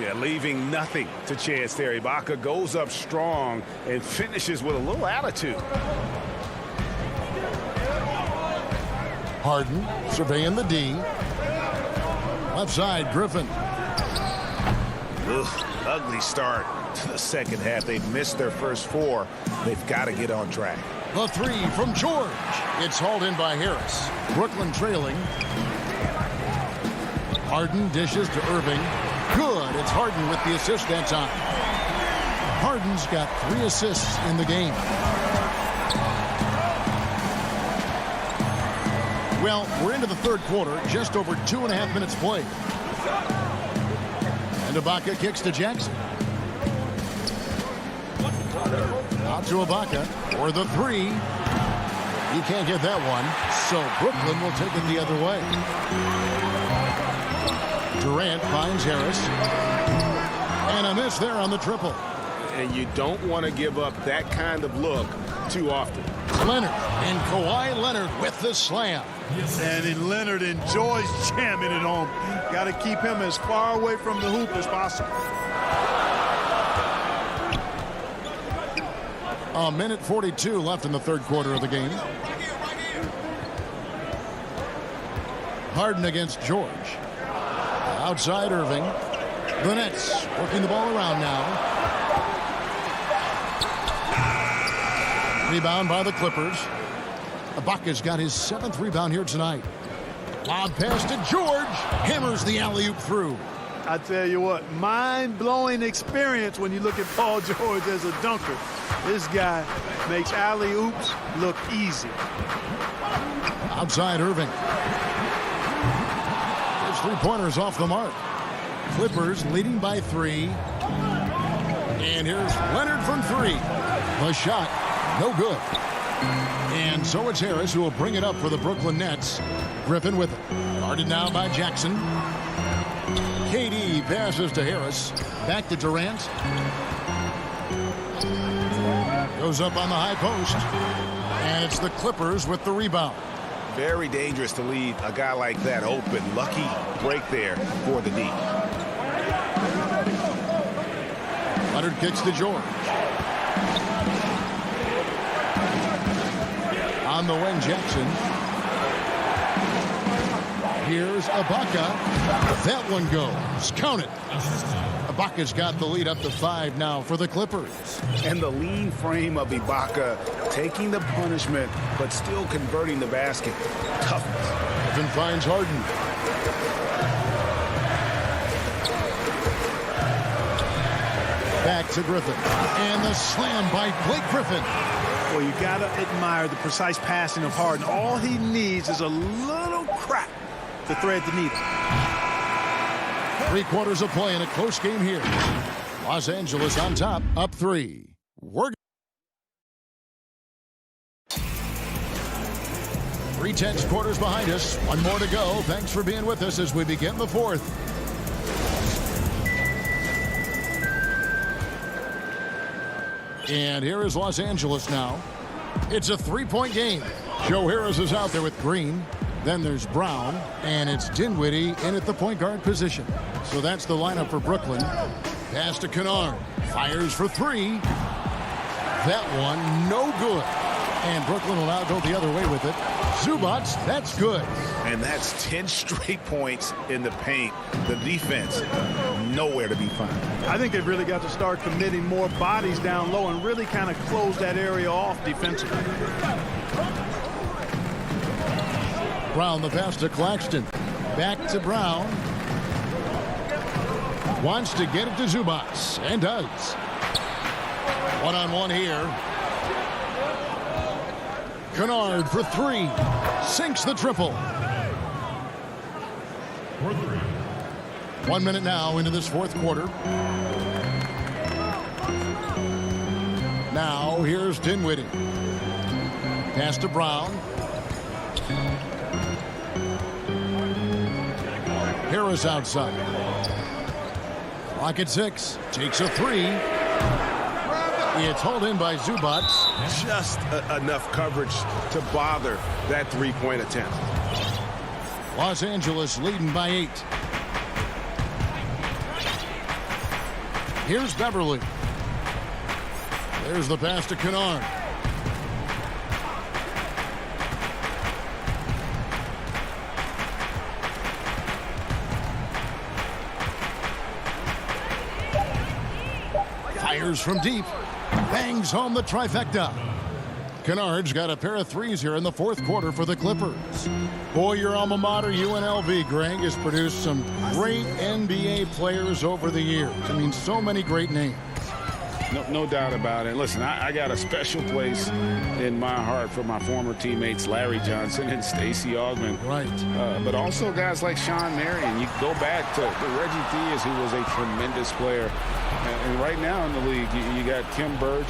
Yeah, leaving nothing to chance there. Ibaka goes up strong and finishes with a little attitude.
Harden surveying the D. Left side, Griffin.
Ugh, ugly start to the second half. They've missed their first 4. They've got to get on track.
The 3 from George. It's hauled in by Harris. Brooklyn trailing. Harden dishes to Irving. Good. It's Harden with the assist that time. Harden's got 3 assists in the game. Well, we're into the third quarter, just over 2.5 minutes played. And Ibaka kicks to Jackson. Out to Ibaka for the three. He can't get that one, so Brooklyn will take it the other way. Durant finds Harris. And a miss there on the triple.
And you don't want to give up that kind of look too often.
Leonard and Kawhi Leonard with the slam.
And then Leonard enjoys jamming it home. Got to keep him as far away from the hoop as possible.
A minute 42 left in the third quarter of the game. Harden against George. Outside Irving. The Nets working the ball around now. Rebound by the Clippers. Ibaka's got his 7th rebound here tonight. Lob pass to George. Hammers the alley-oop through.
I tell you what, mind-blowing experience when you look at Paul George as a dunker. This guy makes alley-oops look easy.
Outside Irving. His three-pointers off the mark. Clippers leading by 3. And here's Leonard from 3. The shot, no good. And so it's Harris who will bring it up for the Brooklyn Nets. Griffin with it. Guarded now by Jackson. KD passes to Harris. Back to Durant. Goes up on the high post. And it's the Clippers with the rebound.
Very dangerous to leave a guy like that open. Lucky break there for the D.
Leonard kicks to George. On the wing, Jackson. Here's Ibaka. That one goes. Count it. Ibaka's got the lead up to 5 now for the Clippers.
And the lean frame of Ibaka taking the punishment, but still converting the basket. Toughness.
Griffin finds Harden. Back to Griffin. And the slam by Blake Griffin.
Well, you got to admire the precise passing of Harden. All he needs is a little crack to thread the needle.
3 quarters of play in a close game here. Los Angeles on top, up 3. We're 3/10 quarters behind us. 1 more to go. Thanks for being with us as we begin the 4th. And here is Los Angeles now. It's a 3-point game. Joe Harris is out there with Green. Then there's Brown, and it's Dinwiddie in at the point guard position. So that's the lineup for Brooklyn. Pass to Kennard. Fires for 3. That one, no good. And Brooklyn will now go the other way with it. Zubats, that's good.
And that's 10 straight points in the paint. The defense, nowhere to be found.
I think they've really got to start committing more bodies down low and really kind of close that area off defensively.
Brown, the pass to Claxton. Back to Brown. Wants to get it to Zubats, and does. One-on-one here. Kennard for 3. Sinks the triple. 1 minute now into this 4th quarter. Now here's Dinwiddie. Pass to Brown. Harris outside. Clock at 6. Takes a 3. It's hauled in by Zubats.
Just enough coverage to bother that 3-point attempt.
Los Angeles leading by 8. Here's Beverly. There's the pass to Kennard. Fires from deep. Bangs home the trifecta. Kennard's got a pair of 3s here in the 4th quarter for the Clippers. Boy, your alma mater, UNLV, Greg, has produced some great NBA players over the years. I mean, so many great names.
No doubt about it. Listen, I got a special place in my heart for my former teammates Larry Johnson and Stacey Augmon.
Right.
But also guys like Sean Marion. You go back to Reggie Theus, who was a tremendous player. And right now in the league, you got Kim Birch,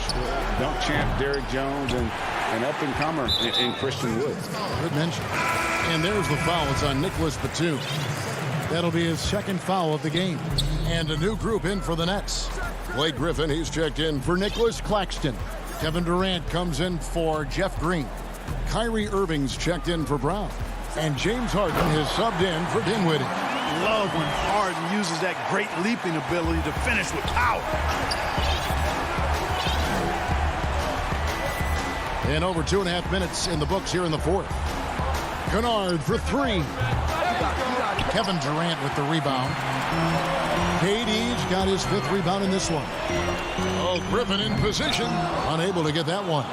dunk champ Derek Jones, and up-and-comer in Christian Wood.
Good mention. And there's the foul. It's on Nicholas Batum. That'll be his second foul of the game. And a new group in for the Nets. Blake Griffin, he's checked in for Nicholas Claxton. Kevin Durant comes in for Jeff Green. Kyrie Irving's checked in for Brown. And James Harden has subbed in for Dinwiddie.
Love when Harden uses that great leaping ability to finish with power.
And over 2.5 minutes in the books here in the fourth. Kennard for three. Kevin Durant with the rebound. KD's got his 5th rebound in this one. Oh, Griffin in position. Unable to get that one.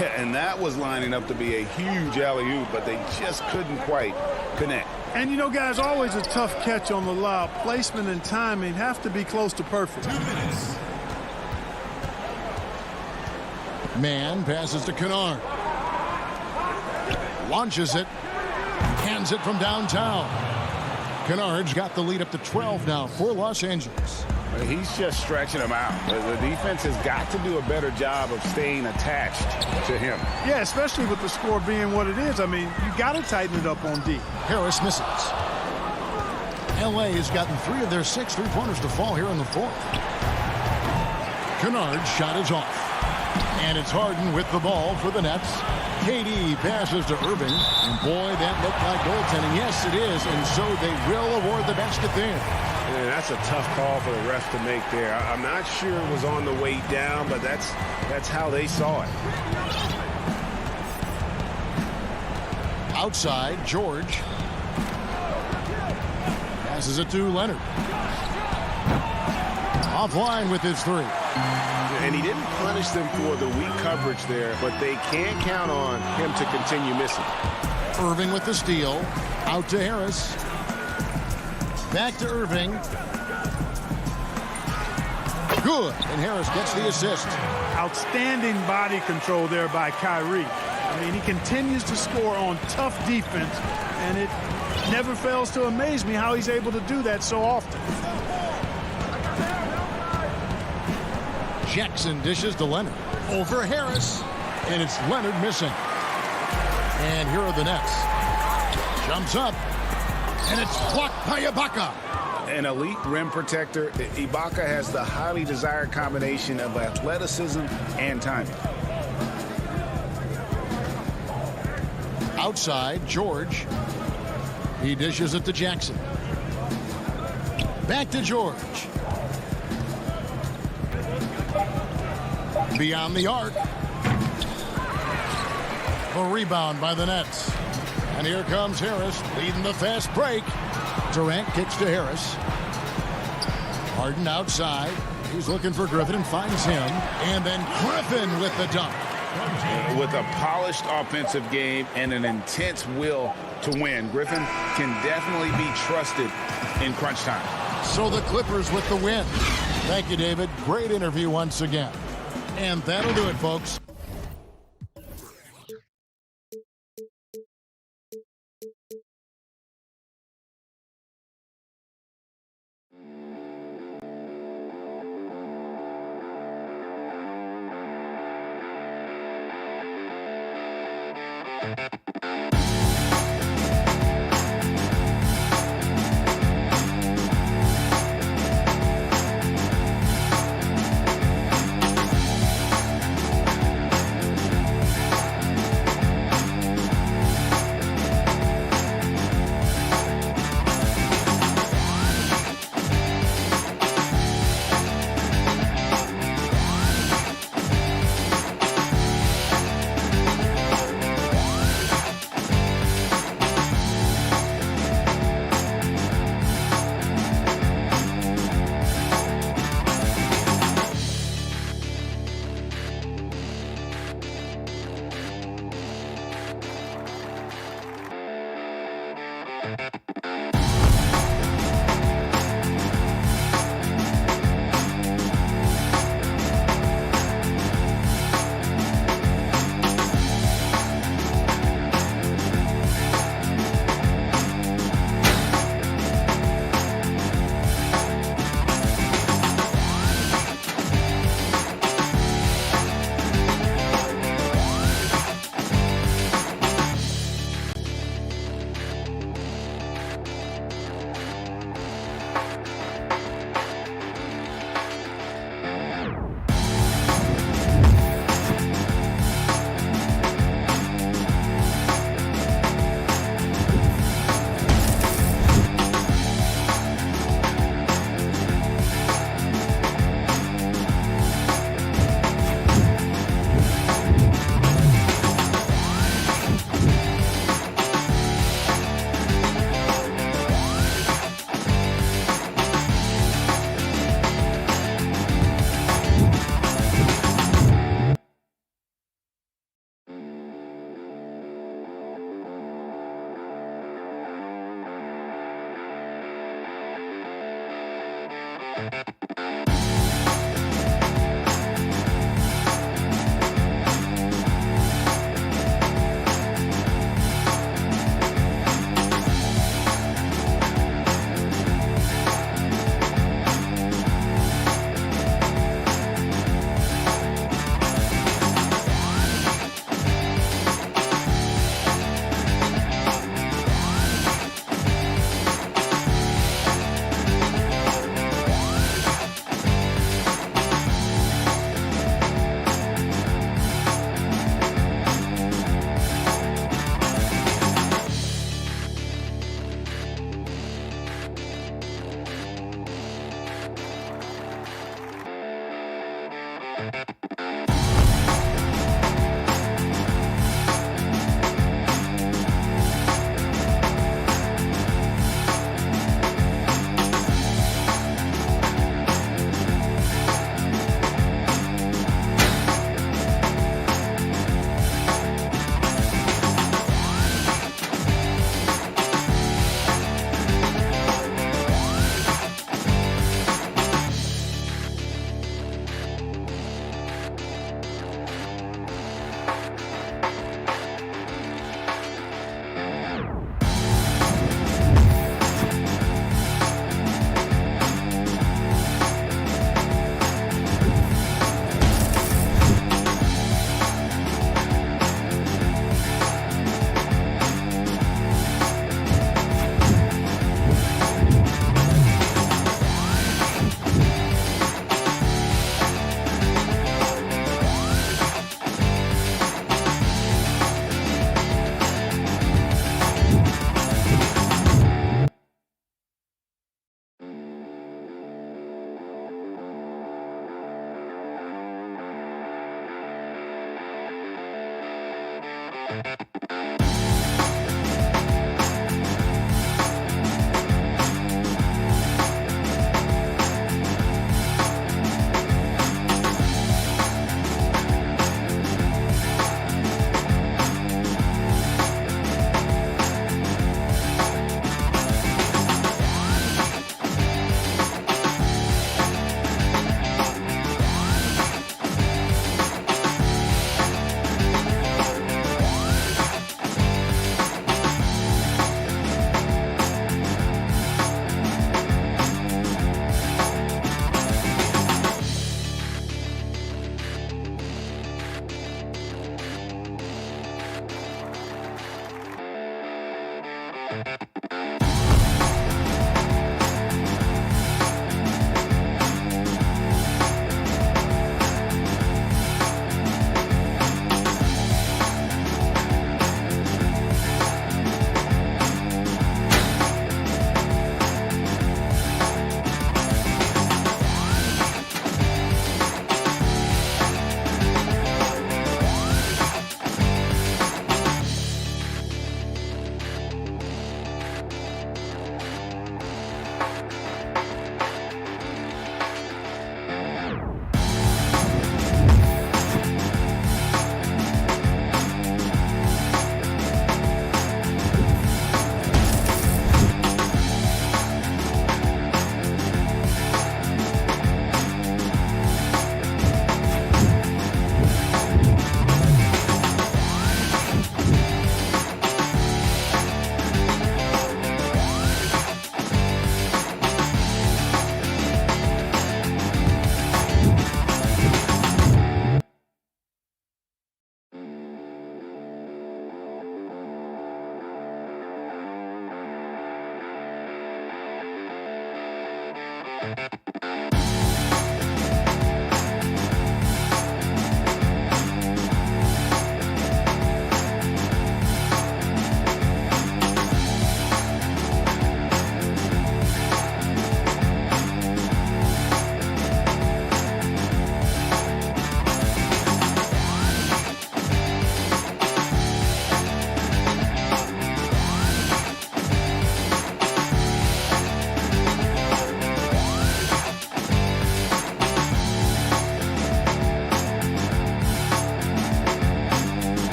Yeah, and that was lining up to be a huge alley-oop, but they just couldn't quite connect.
And you know, guys, always a tough catch on the lob. Placement and timing have to be close to perfect.
Mann passes to Kennard. Launches it. Hands it from downtown. Kennard's got the lead up to 12 now for Los Angeles.
He's just stretching them out. The defense has got to do a better job of staying attached to him.
Yeah, especially with the score being what it is. I mean, you got to tighten it up on D.
Harris misses. LA has gotten 3 of their 6 3-pointers to fall here in the fourth. Kennard's shot is off. And it's Harden with the ball for the Nets. KD passes to Irving. And boy, that looked like goaltending. Yes, it is. And so they will award the basket there.
And that's a tough call for the ref to make there. I'm not sure it was on the way down, but that's how they saw it.
Outside, George. Passes it to Leonard. Offline with his 3.
And he didn't punish them for the weak coverage there, but they can't count on him to continue missing.
Irving with the steal. Out to Harris. Back to Irving. Good. And Harris gets the assist.
Outstanding body control there by Kyrie. I mean, he continues to score on tough defense, and it never fails to amaze me how he's able to do that so often.
Jackson dishes to Leonard. Over Harris. And it's Leonard missing. And here are the Nets. Jumps up. And it's blocked by Ibaka.
An elite rim protector. Ibaka has the highly desired combination of athleticism and timing.
Outside, George. He dishes it to Jackson. Back to George. Beyond the arc. A rebound by the Nets. And here comes Harris leading the fast break. Durant kicks to Harris. Harden outside. He's looking for Griffin and finds him. And then Griffin with the dunk.
With a polished offensive game and an intense will to win, Griffin can definitely be trusted in crunch time.
So the Clippers with the win. Thank you, David. Great interview once again. And that'll do it, folks.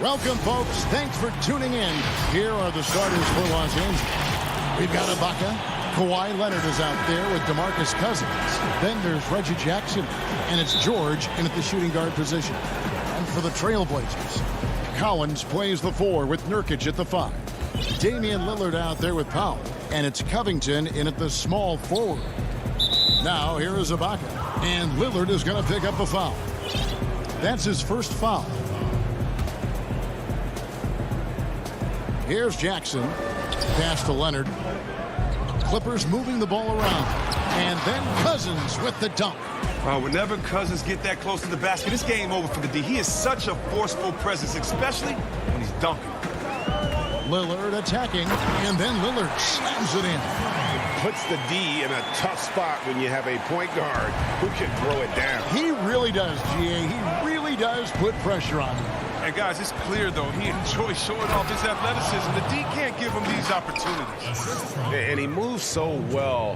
Welcome, folks. Thanks for tuning in. Here are the starters for Los Angeles. We've got Ibaka. Kawhi Leonard is out there with DeMarcus Cousins. Then there's Reggie Jackson. And it's George in at the shooting guard position. And for the Trailblazers, Collins plays the 4 with Nurkic at the 5. Damian Lillard out there with Powell. And it's Covington in at the small forward. Now here is Ibaka. And Lillard is going to pick up a foul. That's his first foul. Here's Jackson. Pass to Leonard. Clippers moving the ball around. And then Cousins with the dunk.
Whenever Cousins get that close to the basket, it's game over for the D. He is such a forceful presence, especially when he's dunking.
Lillard attacking. And then Lillard slams it in.
Puts the D in a tough spot when you have a point guard who can throw it down.
He really does, GA. He really does put pressure on him.
And guys, it's clear, though, he enjoys showing off his athleticism. The D can't give him these opportunities.
And he moves so well.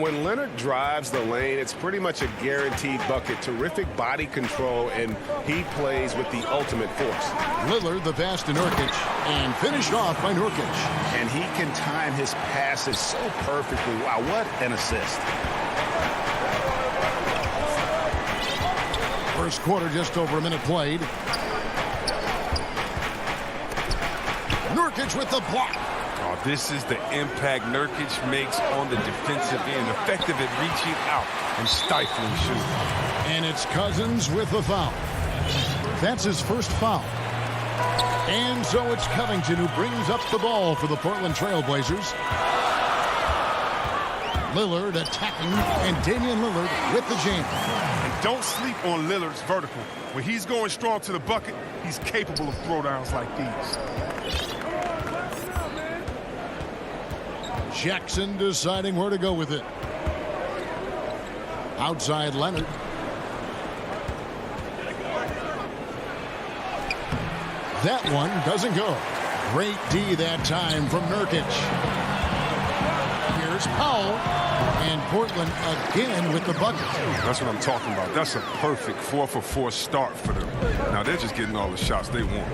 When Leonard drives the lane, it's pretty much a guaranteed bucket. Terrific body control, and he plays with the ultimate force.
Lillard, the pass to Nurkic, and finished off by Nurkic.
And he can time his passes so perfectly. Wow, what an assist.
First quarter, just over a minute played. Nurkic with the block.
Oh, this is the impact Nurkic makes on the defensive end. Effective at reaching out and stifling shooting.
And it's Cousins with the foul. That's his first foul. And so it's Covington who brings up the ball for the Portland Trailblazers. Lillard attacking, and Damian Lillard with the jam.
And don't sleep on Lillard's vertical. When he's going strong to the bucket, he's capable of throwdowns like these.
Jackson deciding where to go with it. Outside Leonard. That one doesn't go. Great D that time from Nurkic. Here's Powell. And Portland again with the bucket.
That's what I'm talking about. That's a perfect 4-for-4 start for them. Now they're just getting all the shots they want.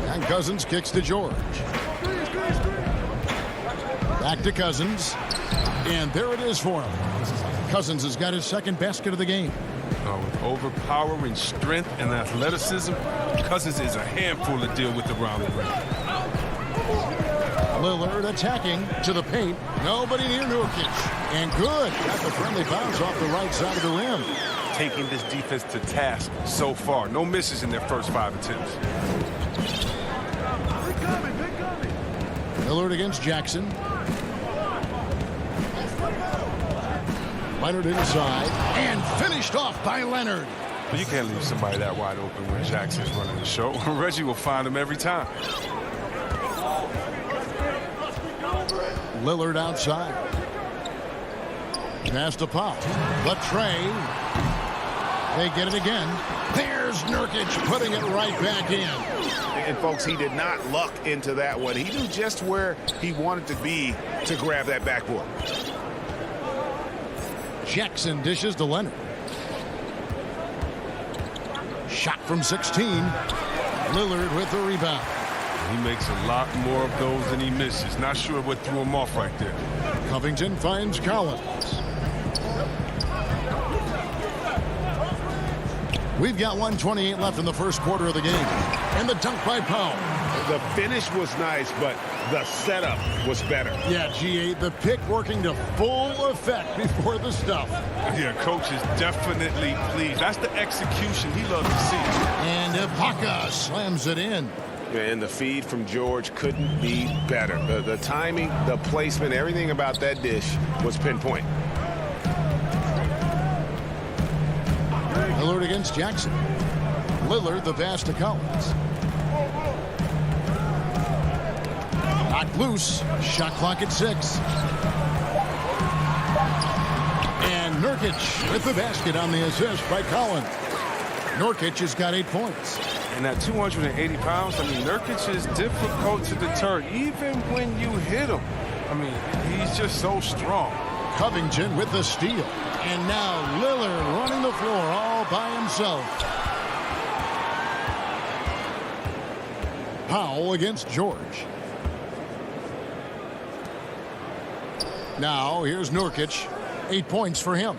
And Cousins kicks to George. Back to Cousins. And there it is for him. Cousins has got his second basket of the game.
With overpowering strength and athleticism, Cousins is a handful to deal with around the rim.
Lillard attacking to the paint. Nobody near Nurkic. And good. Got the friendly bounce off the right side of the rim.
Taking this defense to task so far. No misses in their first 5 attempts.
Lillard against Jackson. Leonard inside. And finished off by Leonard.
But you can't leave somebody that wide open when Jackson's running the show. Reggie will find him every time.
Lillard outside. Pass to Powell. Latrey. They get it again. There's Nurkic putting it right back in.
And, folks, he did not luck into that one. He knew just where he wanted to be to grab that backboard.
Jackson dishes to Leonard. Shot from 16. Lillard with the rebound.
He makes a lot more of those than he misses. Not sure what threw him off right there.
Covington finds Collins. We've got 1:28 left in the first quarter of the game. And the dunk by Powell.
The finish was nice, but The setup was better.
Yeah, GA, the pick working to full effect before the stuff.
Yeah, coach is definitely pleased. That's the execution he loves to see.
And Ibaka slams it in.
And the feed from George couldn't be better. The timing, the placement, everything about that dish was pinpoint.
Lillard against Jackson. Lillard the pass to Collins. Knocked loose. Shot clock at 6. And Nurkic with the basket on the assist by Collins. Nurkic has got 8 points.
And at 280 pounds, I mean, Nurkic is difficult to deter, even when you hit him. I mean, he's just so strong.
Covington with the steal. And now Lillard running the floor all by himself. Powell against George. Now here's Nurkic. 8 points for him.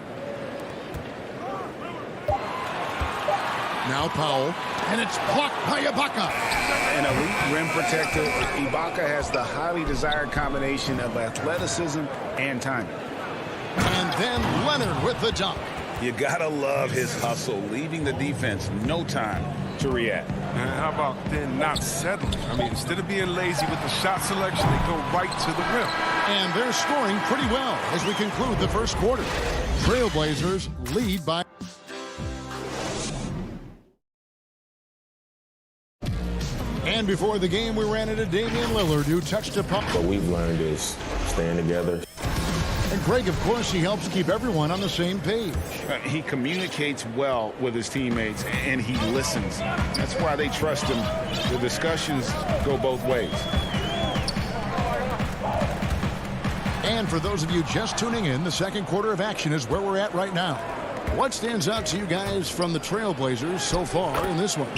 Now Powell. And it's blocked by Ibaka.
An elite rim protector, Ibaka has the highly desired combination of athleticism and timing.
And then Leonard with the dunk.
You gotta love his hustle, leaving the defense no time to react.
And how about then not settling? I mean, instead of being lazy with the shot selection, they go right to the rim.
And they're scoring pretty well as we conclude the first quarter. Trailblazers lead by... And before the game, we ran into Damian Lillard, who touched a puck.
What we've learned is staying together.
And Greg, of course, he helps keep everyone on the same page.
He communicates well with his teammates, and he listens. That's why they trust him. The discussions go both ways.
And for those of you just tuning in, the second quarter of action is where we're at right now. What stands out to you guys from the Trailblazers so far in this one?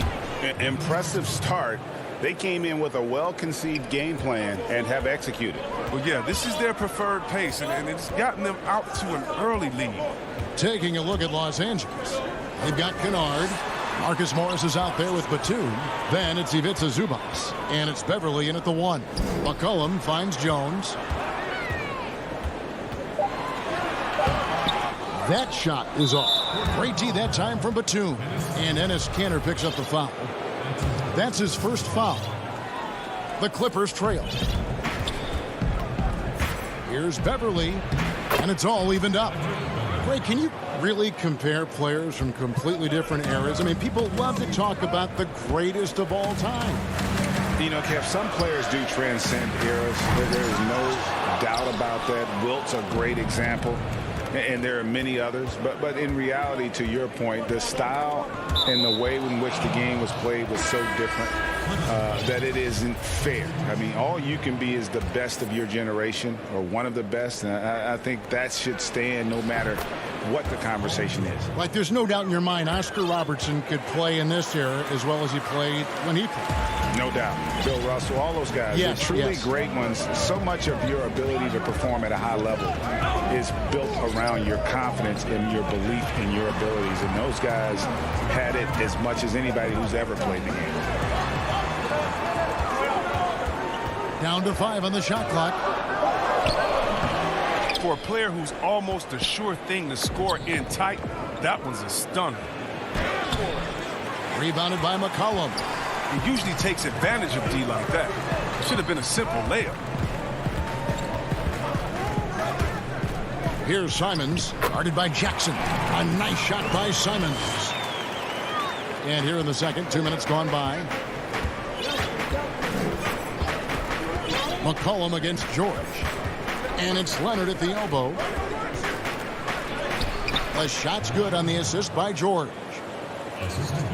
Impressive start. They came in with a well-conceived game plan and have executed.
Well, yeah, this is their preferred pace, and it's gotten them out to an early lead.
Taking a look at Los Angeles. They've got Kennard. Marcus Morris is out there with Batum. Then it's Ivica Zubac. And it's Beverly in at the 1. McCollum finds Jones. That shot is off. Great D that time from Batum. And Enes Kanter picks up the foul. That's his first foul. The Clippers trail. Here's Beverly. And it's all evened up. Ray, can you really compare players from completely different eras? I mean, people love to talk about the greatest of all time.
You know, Kev, some players do transcend eras. There's no doubt about that. Wilt's a great example. And there are many others. But in reality, to your point, the style and the way in which the game was played was so different that it isn't fair. I mean, all you can be is the best of your generation or one of the best. And I think that should stand no matter what the conversation is.
Like, there's no doubt in your mind Oscar Robertson could play in this era as well as he played when he played.
No doubt. Bill Russell, all those guys,
yes,
they're truly great ones. So much of your ability to perform at a high level is built around your confidence and your belief in your abilities. And those guys had it as much as anybody who's ever played the game.
Down to 5 on the shot clock.
For a player who's almost a sure thing to score in tight, that one's a stunner.
Rebounded by McCollum.
He usually takes advantage of D like that. It should have been a simple layup.
Here's Simons, guarded by Jackson. A nice shot by Simons. And here in the second, 2 minutes gone by. McCollum against George. And it's Leonard at the elbow. The shot's good on the assist by George.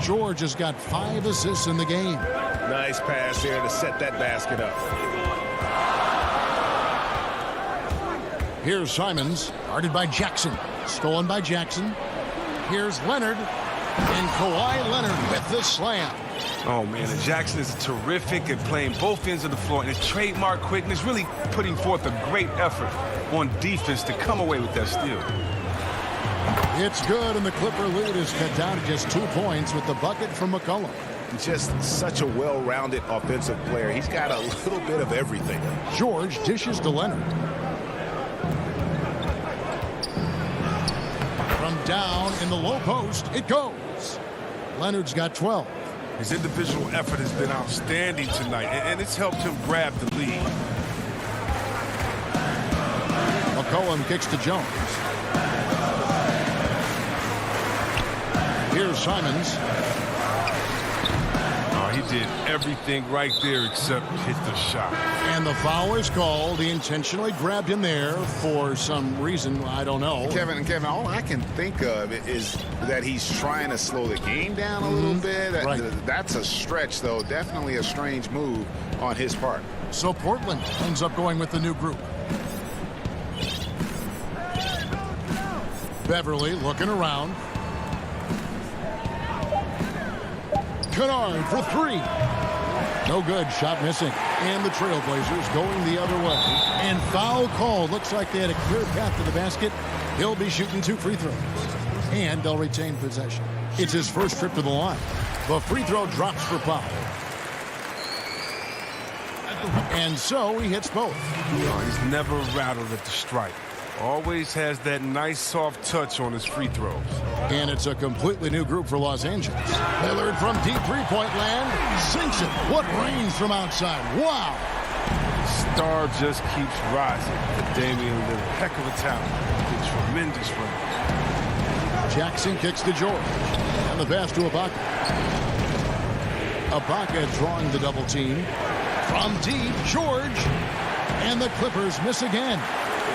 George has got 5 assists in the game.
Nice pass here to set that basket up.
Here's Simons, guarded by Jackson. Stolen by Jackson. Here's Leonard. And Kawhi Leonard with the slam.
Oh, man, and Jackson is terrific at playing both ends of the floor. And his trademark quickness, really putting forth a great effort on defense to come away with that steal.
It's good, and the Clipper lead is cut down to just 2 points with the bucket from McCollum.
just such a well-rounded offensive player. He's got a little bit of everything.
George dishes to Leonard. From down in the low post, it goes. Leonard's got 12.
His individual effort has been outstanding tonight, and it's helped him grab the lead.
McCollum kicks to Jones. Here's Simons.
Oh, he did everything right there except hit the shot.
And the foul is called. He intentionally grabbed him there for some reason. I don't know.
Kevin, all I can think of is that he's trying to slow the game down a little bit. That's a stretch, though. Definitely a strange move on his part.
So Portland ends up going with the new group. Beverly looking around. Kennard for three. No good. Shot missing. And the Trailblazers going the other way. And foul called. Looks like they had a clear path to the basket. He'll be shooting 2 free throws. And they'll retain possession. It's his first trip to the line. The free throw drops for Powell. And so he hits both.
He's never rattled at the stripe. Always has that nice soft touch on his free throws.
And it's a completely new group for Los Angeles. Lillard from deep three-point land sinks it. What range from outside. Wow.
The star just keeps rising. Damian Lillard, heck of a talent. A tremendous run.
Jackson kicks to George. And the pass to Ibaka. Ibaka drawing the double team. From deep, George. And the Clippers miss again.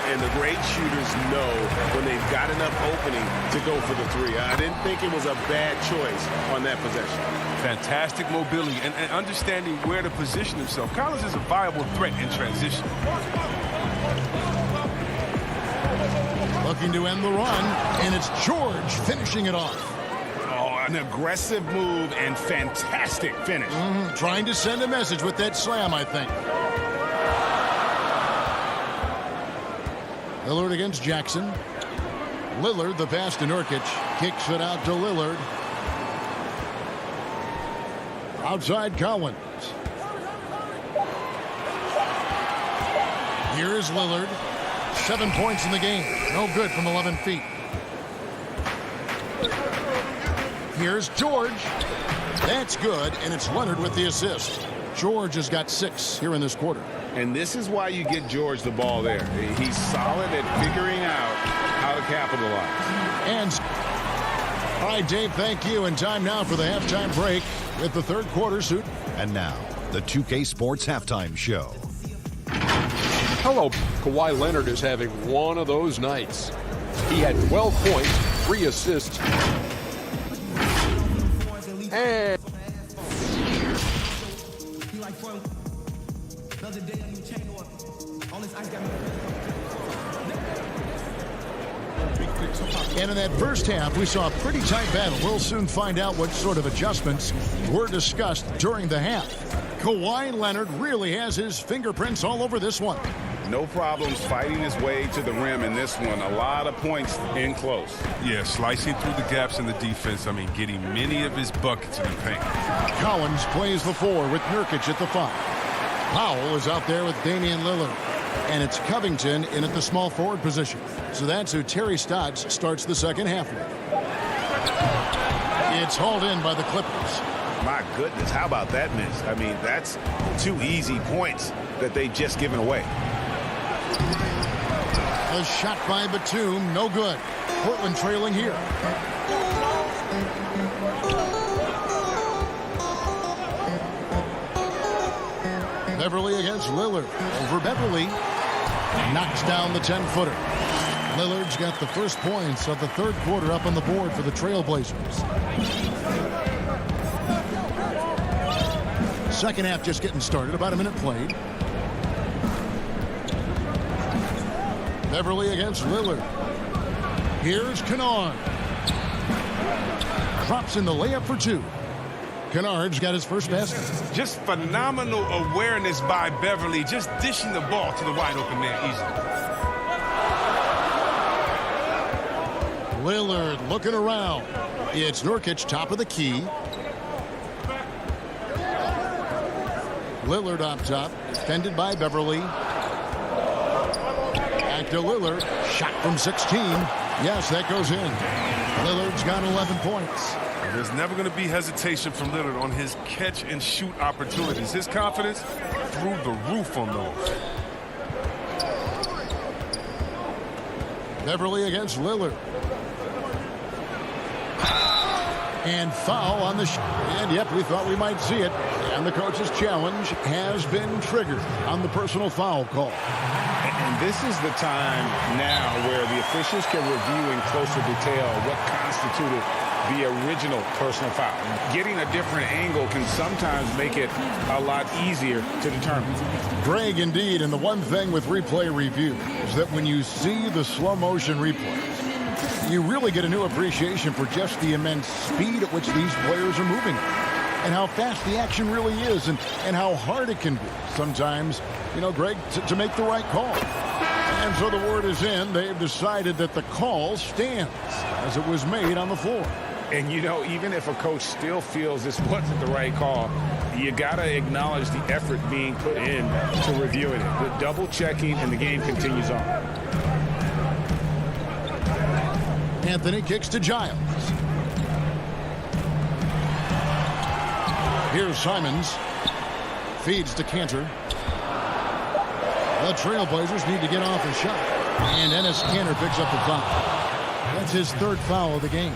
And the great shooters know when they've got enough opening to go for the three. I didn't think it was a bad choice on that possession.
Fantastic mobility and understanding where to position himself. Collins is a viable threat in transition.
Looking to end the run, and it's George finishing it off.
Oh, an aggressive move and fantastic finish.
Trying to send a message with that slam, I think. Lillard against Jackson. Lillard, the pass to Nurkic. Kicks it out to Lillard. Outside Collins. Here's Lillard. 7 points in the game. No good from 11 feet. Here's George. That's good, and it's Leonard with the assist. George has got 6 here in this quarter.
And this is why you get George the ball there. He's solid at figuring out how to capitalize.
And all right, Dave, thank you. And time now for the halftime break with the third quarter suit.
And now, the 2K Sports Halftime Show.
Hello, Kawhi Leonard is having one of those nights. He had 12 points, 3 assists, and
in that first half, we saw a pretty tight battle. We'll soon find out what sort of adjustments were discussed during the half. Kawhi Leonard really has his fingerprints all over this one.
No problems fighting his way to the rim in this one. A lot of points in close.
Yeah, slicing through the gaps in the defense. I mean, getting many of his buckets in the paint.
Collins plays the 4 with Nurkic at the 5. Powell is out there with Damian Lillard. And it's Covington in at the small forward position. So that's who Terry Stotts starts the second half with. It's hauled in by the Clippers.
My goodness, how about that miss? I mean, that's 2 easy points that they've just given away.
A shot by Batum, no good. Portland trailing here. Beverly against Lillard. Over Beverly. Knocks down the 10-footer. Lillard's got the first points of the third quarter up on the board for the Trailblazers. Second half just getting started. About a minute played. Beverly against Lillard. Here's Kennard. Drops in the layup for 2. Kennard's got his first basket.
Just phenomenal awareness by Beverly, just dishing the ball to the wide open man easily.
Lillard looking around. It's Nurkic top of the key. Lillard up top, defended by Beverly. Back to Lillard. Shot from 16. Yes, that goes in. Lillard's got 11 points.
There's never going to be hesitation from Lillard on his catch-and-shoot opportunities. His confidence through the roof on those.
Beverly against Lillard. And foul on the shot. And yep, we thought we might see it. And the coach's challenge has been triggered on the personal foul call.
And this is the time now where the officials can review in closer detail what constituted the original personal foul. Getting a different angle can sometimes make it a lot easier to determine.
Greg, indeed, and the one thing with replay review is that when you see the slow motion replays, you really get a new appreciation for just the immense speed at which these players are moving and how fast the action really is and how hard it can be sometimes, you know, Greg, to make the right call. And so the word is in. They've decided that the call stands as it was made on the floor.
And, you know, even if a coach still feels this wasn't the right call, you got to acknowledge the effort being put in to reviewing it. The double checking, and the game continues on.
Anthony kicks to Giles. Here's Simons. Feeds to Cantor. The Trailblazers need to get off a shot. And Enes Kanter picks up the foul. That's his third foul of the game.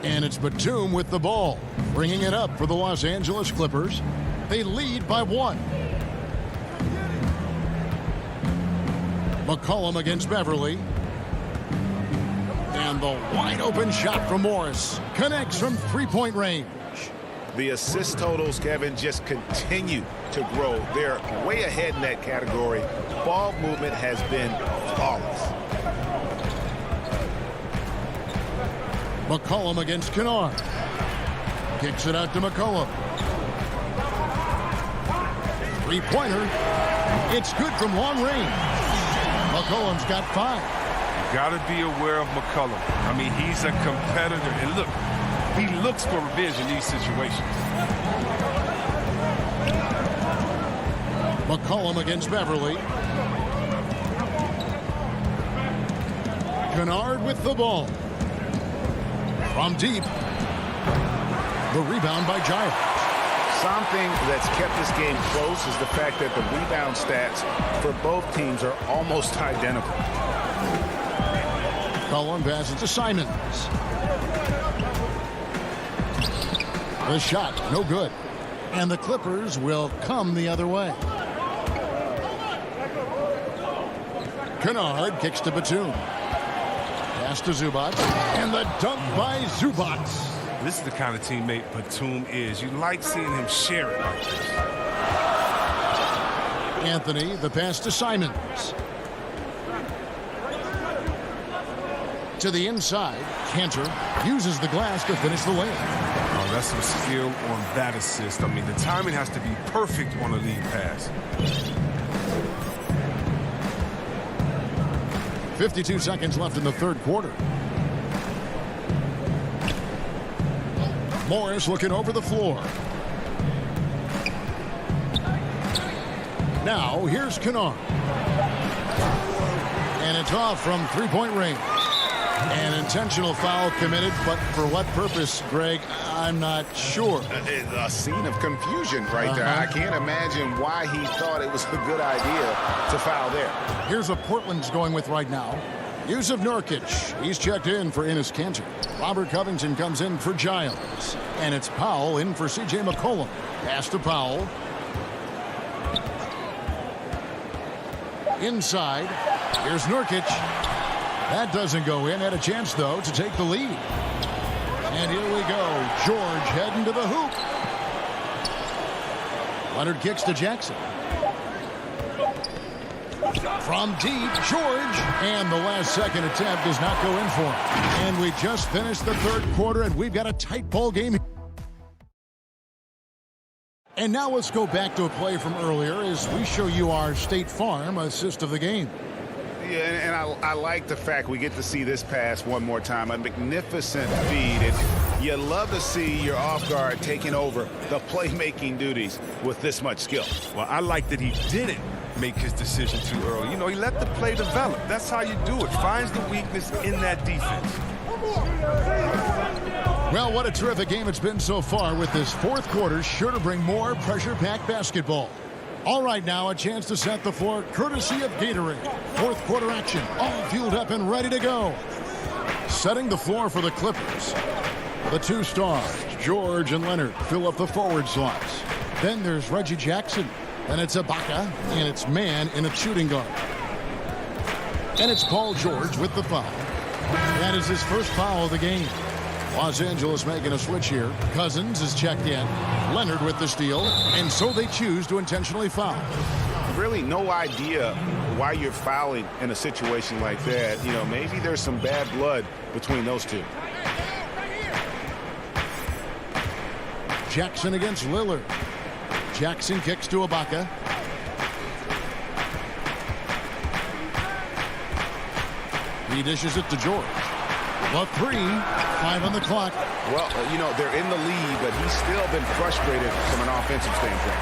And it's Batum with the ball, bringing it up for the Los Angeles Clippers. They lead by 1. McCollum against Beverly. And the wide open shot from Morris connects from three-point range.
The assist totals, Kevin, just continue to grow. They're way ahead in that category. Ball movement has been flawless.
McCollum against Kennard. Kicks it out to McCollum. Three-pointer. It's good from long range. McCollum's got 5.
You got to be aware of McCollum. I mean, he's a competitor. And look, he looks for revenge in these situations.
McCollum against Beverly. Kennard with the ball. From deep. The rebound by Giles.
Something that's kept this game close is the fact that the rebound stats for both teams are almost identical.
McCollum passes to Simons. The shot, no good. And the Clippers will come the other way. Kennard kicks to Batum. Pass to Zubac. And the dunk by Zubac.
This is the kind of teammate Batum is. You like seeing him share it like this.
Anthony, the pass to Simons. To the inside, Cantor uses the glass to finish the layup.
Oh, that's some skill on that assist. I mean, the timing has to be perfect on a lead pass.
52 seconds left in the third quarter. Morris looking over the floor. Now, here's Kennard. And it's off from three-point range. An intentional foul committed, but for what purpose, Greg, I'm not sure.
A scene of confusion right there. I can't imagine why he thought it was a good idea to foul there.
Here's what Portland's going with right now. Yusuf Nurkic. He's checked in for Enes Kanter. Robert Covington comes in for Giles. And it's Powell in for C.J. McCollum. Pass to Powell. Inside. Here's Nurkic. That doesn't go in. Had a chance, though, to take the lead. And here we go. George heading to the hoop. Leonard kicks to Jackson. From deep, George. And the last second attempt does not go in for him. And we just finished the third quarter, and we've got a tight ball game. And now let's go back to a play from earlier as we show you our State Farm assist of the game.
Yeah, and I like the fact we get to see this pass one more time. A magnificent feed. And You love to see your off guard taking over the playmaking duties with this much skill.
Well, I like that he didn't make his decision too early. You know, he let the play develop. That's how you do it. Finds the weakness in that defense.
Well, what a terrific game it's been so far, with this fourth quarter sure to bring more pressure-packed basketball. All right, now a chance to set the floor courtesy of Gatorade. Fourth quarter action, all fueled up and ready to go. Setting the floor for the Clippers. The two stars, George and Leonard, fill up the forward slots. Then there's Reggie Jackson, and it's Ibaka, and it's man in a shooting guard. And it's Paul George with the foul. That is his first foul of the game. Los Angeles making a switch here. Cousins is checked in. Leonard with the steal, and so they choose to intentionally foul.
Really no idea why you're fouling in a situation like that. You know, maybe there's some bad blood between those two.
Jackson against Lillard. Jackson kicks to Ibaka. He dishes it to George. Well, 3, 5 on the clock.
Well, you know, they're in the lead, but he's still been frustrated from an offensive standpoint.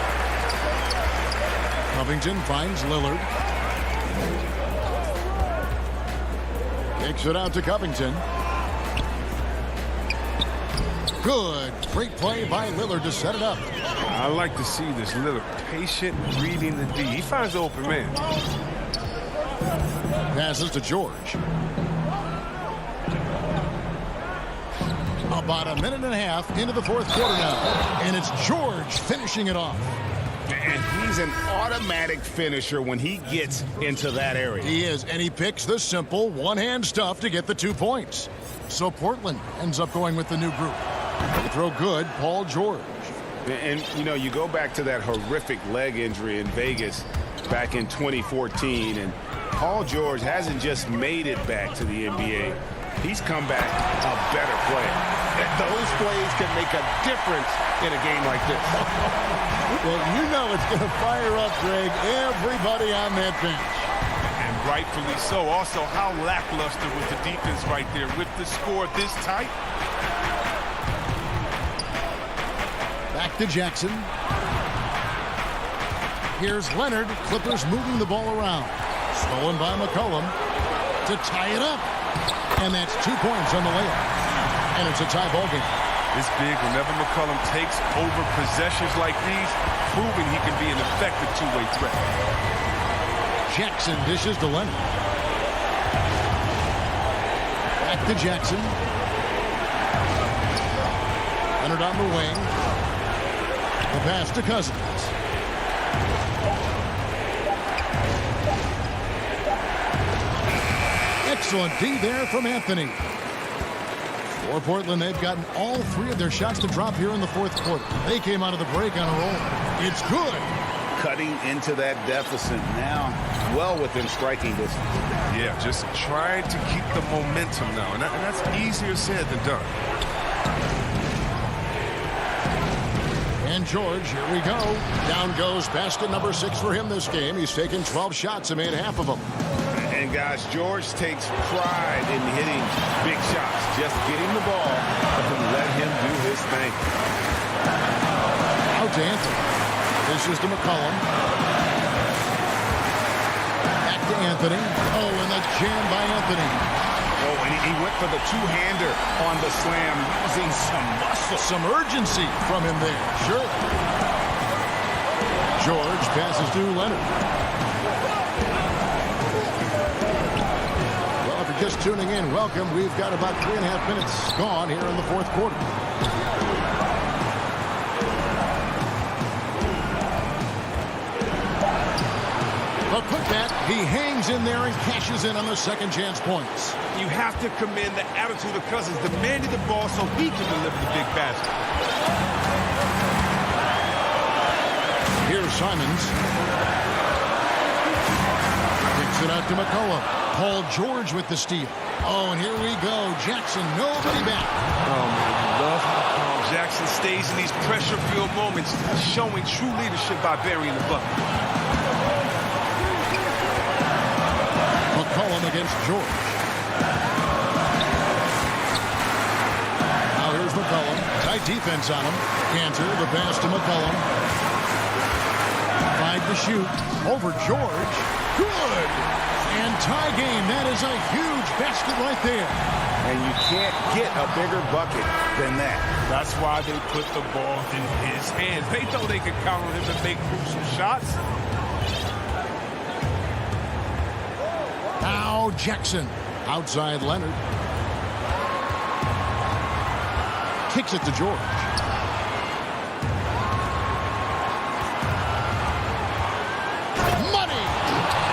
Covington finds Lillard. Kicks it out to Covington. Good. Great play by Lillard to set it up.
I like to see this Lillard patient reading the D. He finds the open man.
Passes to George. About a minute and a half into the fourth quarter now. And it's George finishing it off.
And he's an automatic finisher when he gets into that area.
He is, and he picks the simple one-hand stuff to get the 2 points. So Portland ends up going with the new group. They throw good, Paul George.
And, you know, you go back to that horrific leg injury in Vegas back in 2014, and Paul George hasn't just made it back to the NBA. He's come back a better player. Those plays can make a difference in a game like this.
Well, you know it's going to fire up, Greg, everybody on that bench.
And rightfully so. Also, how lackluster was the defense right there with the score this tight?
Back to Jackson. Here's Leonard. Clippers moving the ball around. Stolen by McCollum to tie it up. And that's 2 points on the layup. And it's a tie ball game.
It's big whenever McCollum takes over possessions like these, proving he can be an effective two-way threat.
Jackson dishes to Leonard. Back to Jackson. Leonard on the wing. The pass to Cousins. Excellent D there from Anthony. For Portland, they've gotten all 3 of their shots to drop here in the fourth quarter. They came out of the break on a roll. It's good.
Cutting into that deficit now, well within striking distance.
Yeah, just trying to keep the momentum now, and that's easier said than done.
And George, here we go. Down goes basket number 6 for him this game. He's taken 12 shots and made half of them.
And guys, George takes pride in hitting big shots. Just get him the ball and let him do his thing.
Out to Anthony. This is to McCollum. Back to Anthony. Oh, and the jam by Anthony.
Oh, and he went for the two-hander on the slam, using some muscle.
Some urgency from him there. Sure. George passes to Leonard. Well, if you're just tuning in, welcome. We've got about 3.5 minutes gone here in the fourth quarter. A quick bat. He hangs in there and cashes in on the second chance points.
You have to commend the attitude of Cousins, demanding the ball so he can deliver the big basket.
Here's Simons. Kicks it out to McCollum. Paul George with the steal. Oh, and here we go. Jackson, nobody back.
Oh, man, love how Jackson stays in these pressure-filled moments, showing true leadership by burying the bucket.
McCollum against George. Now here's McCollum. Great defense on him. Cantor, the pass to McCollum. 5 to shoot. Over George. Good. And tie game. That is a huge basket right there.
And you can't get a bigger bucket than that.
That's why they put the ball in his hands. They know they can count on him to make crucial shots.
Now Jackson. Outside Leonard. Kicks it to George. Money!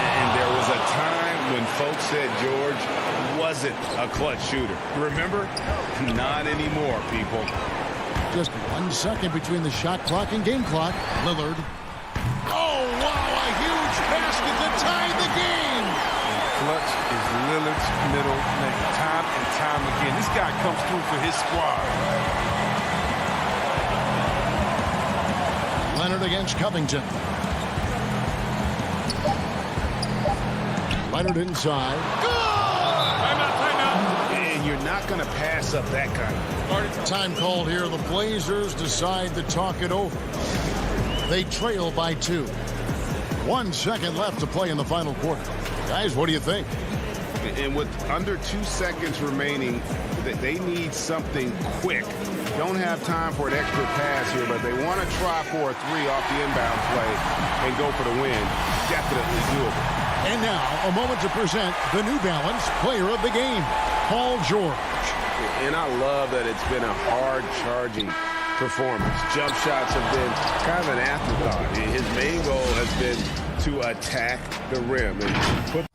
And there was a time when folks said George wasn't a clutch shooter. Remember? Not anymore, people.
Just 1 second between the shot clock and game clock. Lillard. Oh, wow, a huge basket to tie the game.
Clutch is Lillard's middle name. Time and time again. This guy comes through for his squad.
Leonard against Covington. Leonard inside.
And you're not going to pass up that kind of.
Time called here. The Blazers decide to talk it over. They trail by 2. 1 second left to play in the final quarter. Guys, what do you think?
And with under 2 seconds remaining, they need something quick. Don't have time for an extra pass here, but they want to try for a 3 off the inbound play and go for the win. Definitely doable.
And now, a moment to present the New Balance Player of the Game, Paul George.
And I love that it's been a hard-charging performance. Jump shots have been kind of an afterthought. His main goal has been to attack the rim and put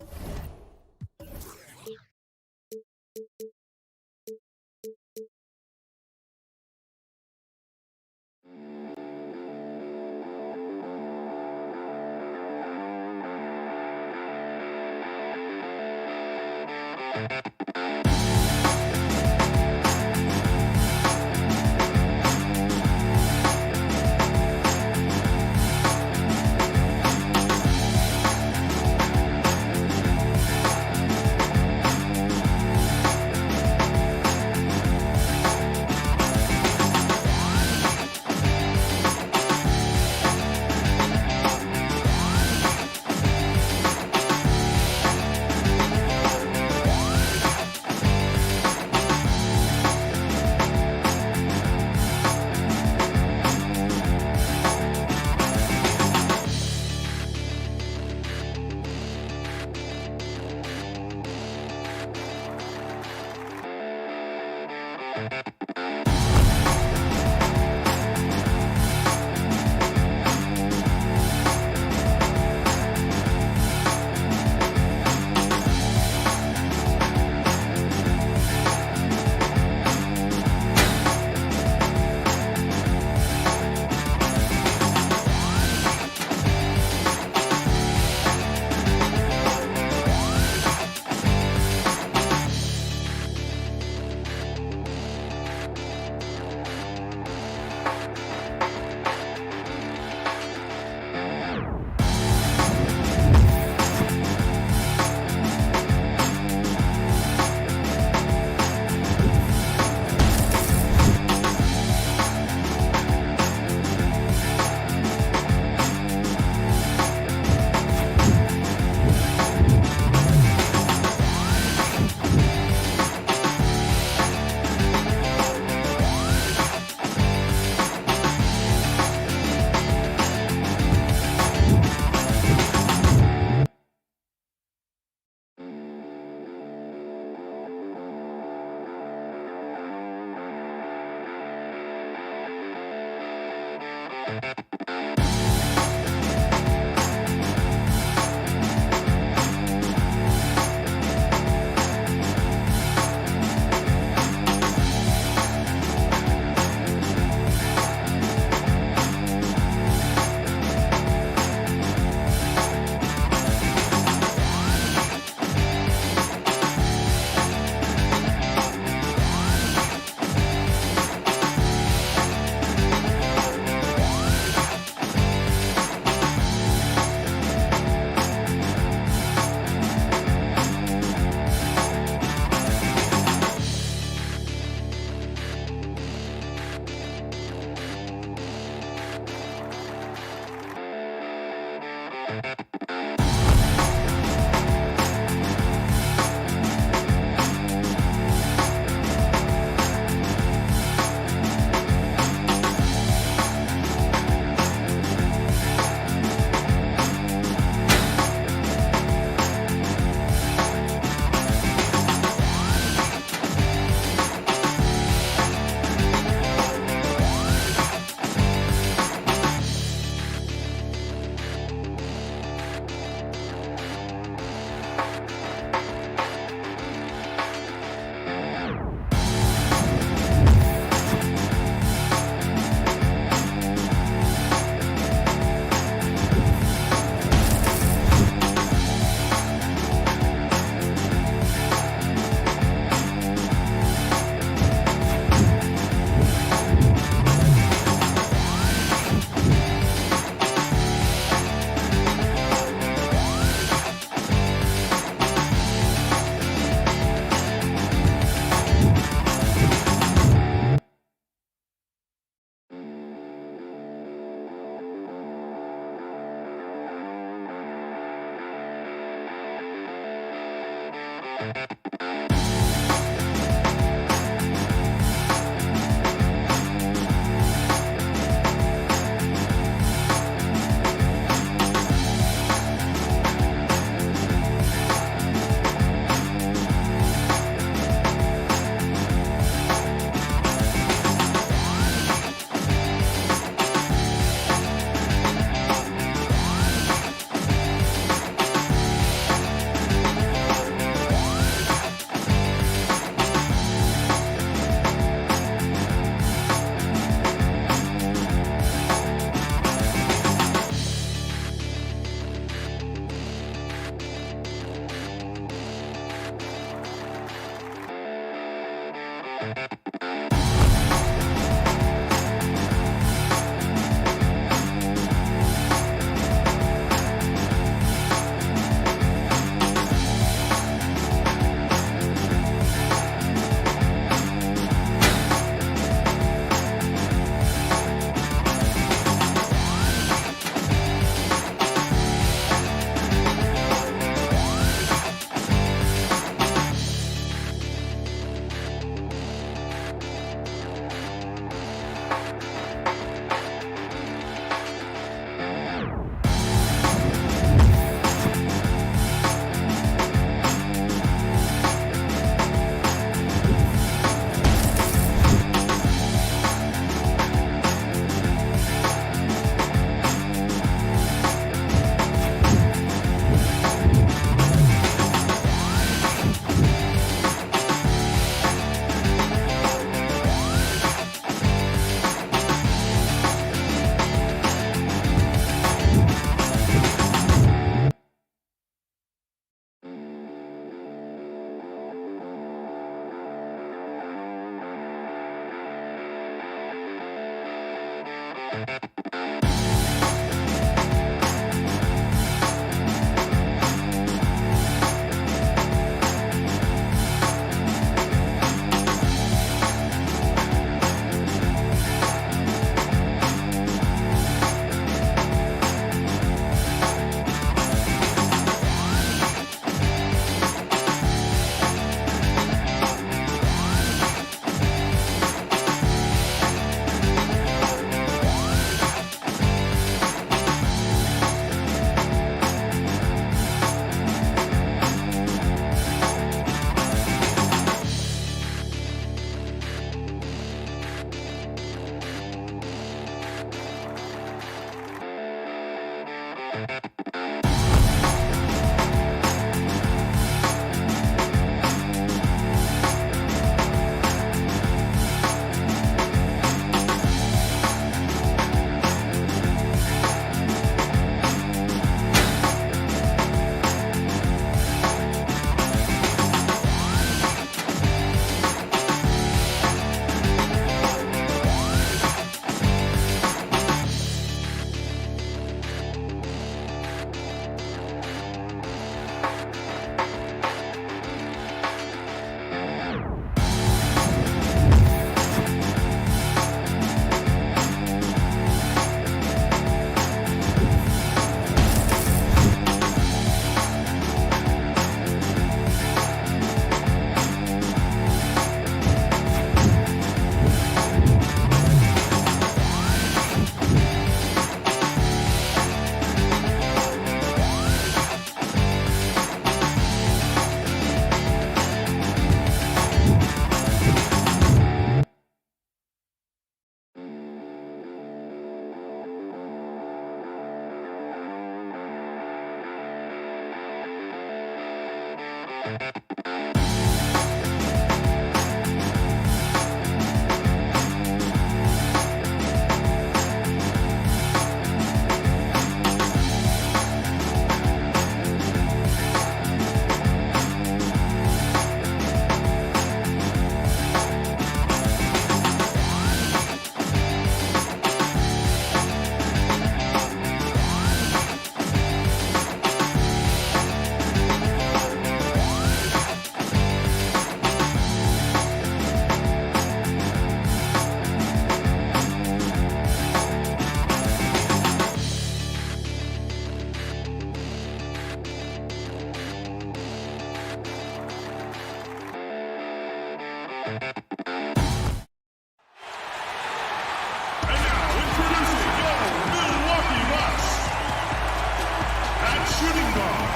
guard.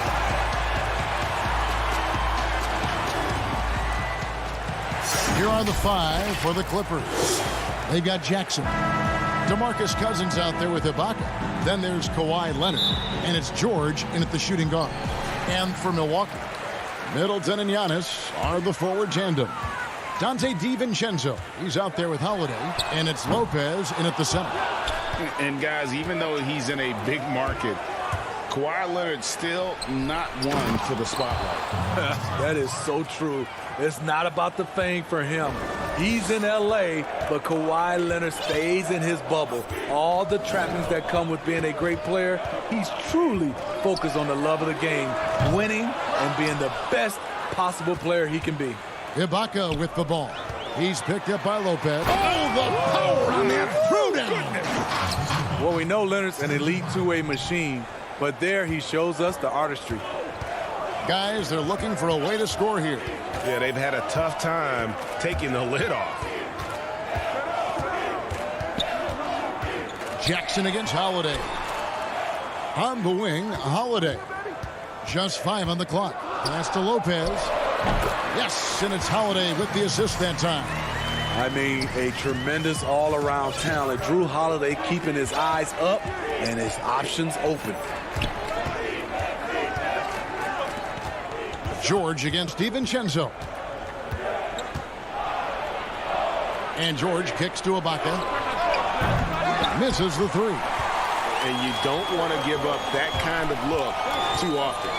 Here are the 5 for the Clippers. They've got Jackson. DeMarcus Cousins out there with Ibaka. Then there's Kawhi Leonard. And it's George in at the shooting guard. And for Milwaukee, Middleton and Giannis are the forward tandem. Dante DiVincenzo, he's out there with Holiday. And it's Lopez in at the center.
And guys, even though he's in a big market, Kawhi Leonard's still not one for the spotlight.
That is so true. It's not about the fame for him. He's in L.A., but Kawhi Leonard stays in his bubble. All the trappings that come with being a great player, he's truly focused on the love of the game, winning and being the best possible player he can be.
Ibaka with the ball. He's picked up by Lopez. Oh, the power on that throwdown.
Well, we know Leonard's an elite two-way machine, but there he shows us the artistry.
Guys, they're looking for a way to score here.
Yeah, they've had a tough time taking the lid off.
Jackson against Holiday. On the wing, Holiday. Just 5 on the clock. Pass to Lopez. Yes, and it's Holiday with the assist that time.
I mean, a tremendous all-around talent. Drew Holiday keeping his eyes up and his options open.
George against DiVincenzo. And George kicks to Ibaka. Misses the 3.
And you don't want to give up that kind of look too often.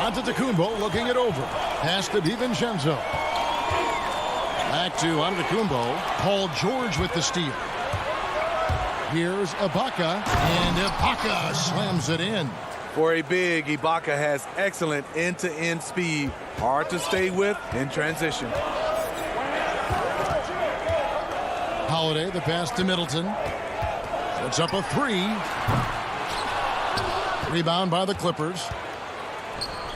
Antetokounmpo looking it over. Pass to DiVincenzo. Back to Antetokounmpo. Paul George with the steal. Here's Ibaka. And Ibaka slams it in.
For a big, Ibaka has excellent end-to-end speed. Hard to stay with in transition.
Holiday, the pass to Middleton. Puts up a 3. Rebound by the Clippers.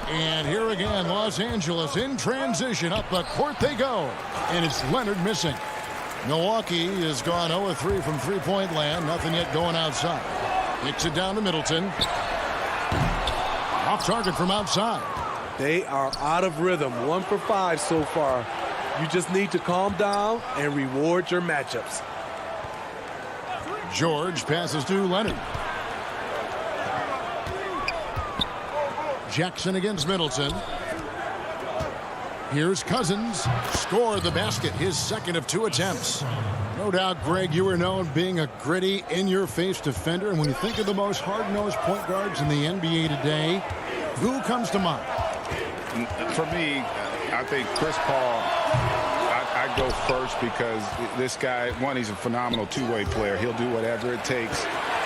And here again, Los Angeles in transition. Up the court they go. And it's Leonard missing. Milwaukee has gone 0-3 from three-point land. Nothing yet going outside. Kicks it down to Middleton. Off target from outside.
They are out of rhythm. 1 for 5 so far. You just need to calm down and reward your matchups.
George passes to Leonard. Jackson against Middleton. Here's Cousins. Scored the basket, his second of 2 attempts. No doubt, Greg, you were known being a gritty, in-your-face defender. And when you think of the most hard-nosed point guards in the NBA today, who comes to mind?
For me, I think Chris Paul, I go first because this guy, one, he's a phenomenal two-way player. He'll do whatever it takes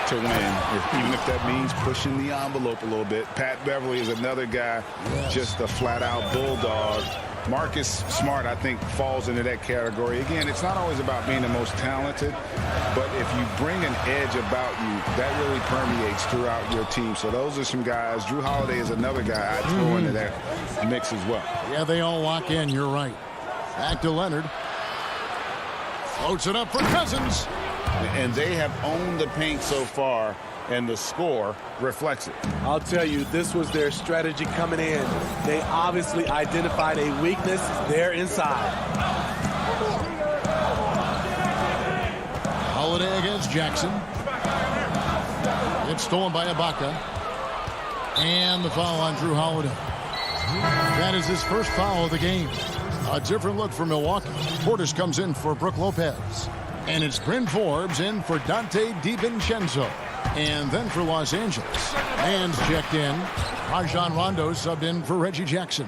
to win, even if that means pushing the envelope a little bit. Pat Beverly is another guy, just a flat-out bulldog. Marcus Smart, I think, falls into that category. Again, it's not always about being the most talented, but if you bring an edge about you, that really permeates throughout your team. So those are some guys. Drew Holiday is another guy I'd throw into that mix as well.
Yeah, they all lock in. You're right. Back to Leonard. Floats it up for Cousins.
And they have owned the paint so far, and the score reflects it.
I'll tell you, this was their strategy coming in. They obviously identified a weakness there inside.
Holiday against Jackson. It's stolen by Ibaka. And the foul on Drew Holiday. That is his first foul of the game. A different look for Milwaukee. Portis comes in for Brook Lopez. And it's Bryn Forbes in for Dante DiVincenzo. And then for Los Angeles, Mann's checked in. Rajon Rondo subbed in for Reggie Jackson.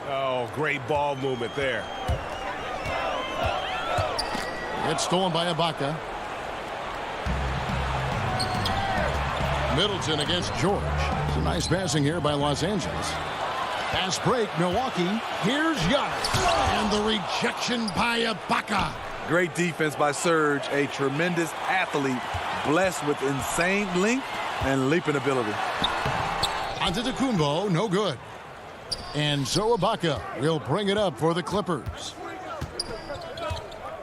Oh, great ball movement there.
It's stolen by Ibaka. Middleton against George. Some nice passing here by Los Angeles. Pass break, Milwaukee. Here's Giannis. And the rejection by Ibaka.
Great defense by Serge, a tremendous athlete, blessed with insane length and leaping ability.
Antetokounmpo, no good. And so Ibaka will bring it up for the Clippers.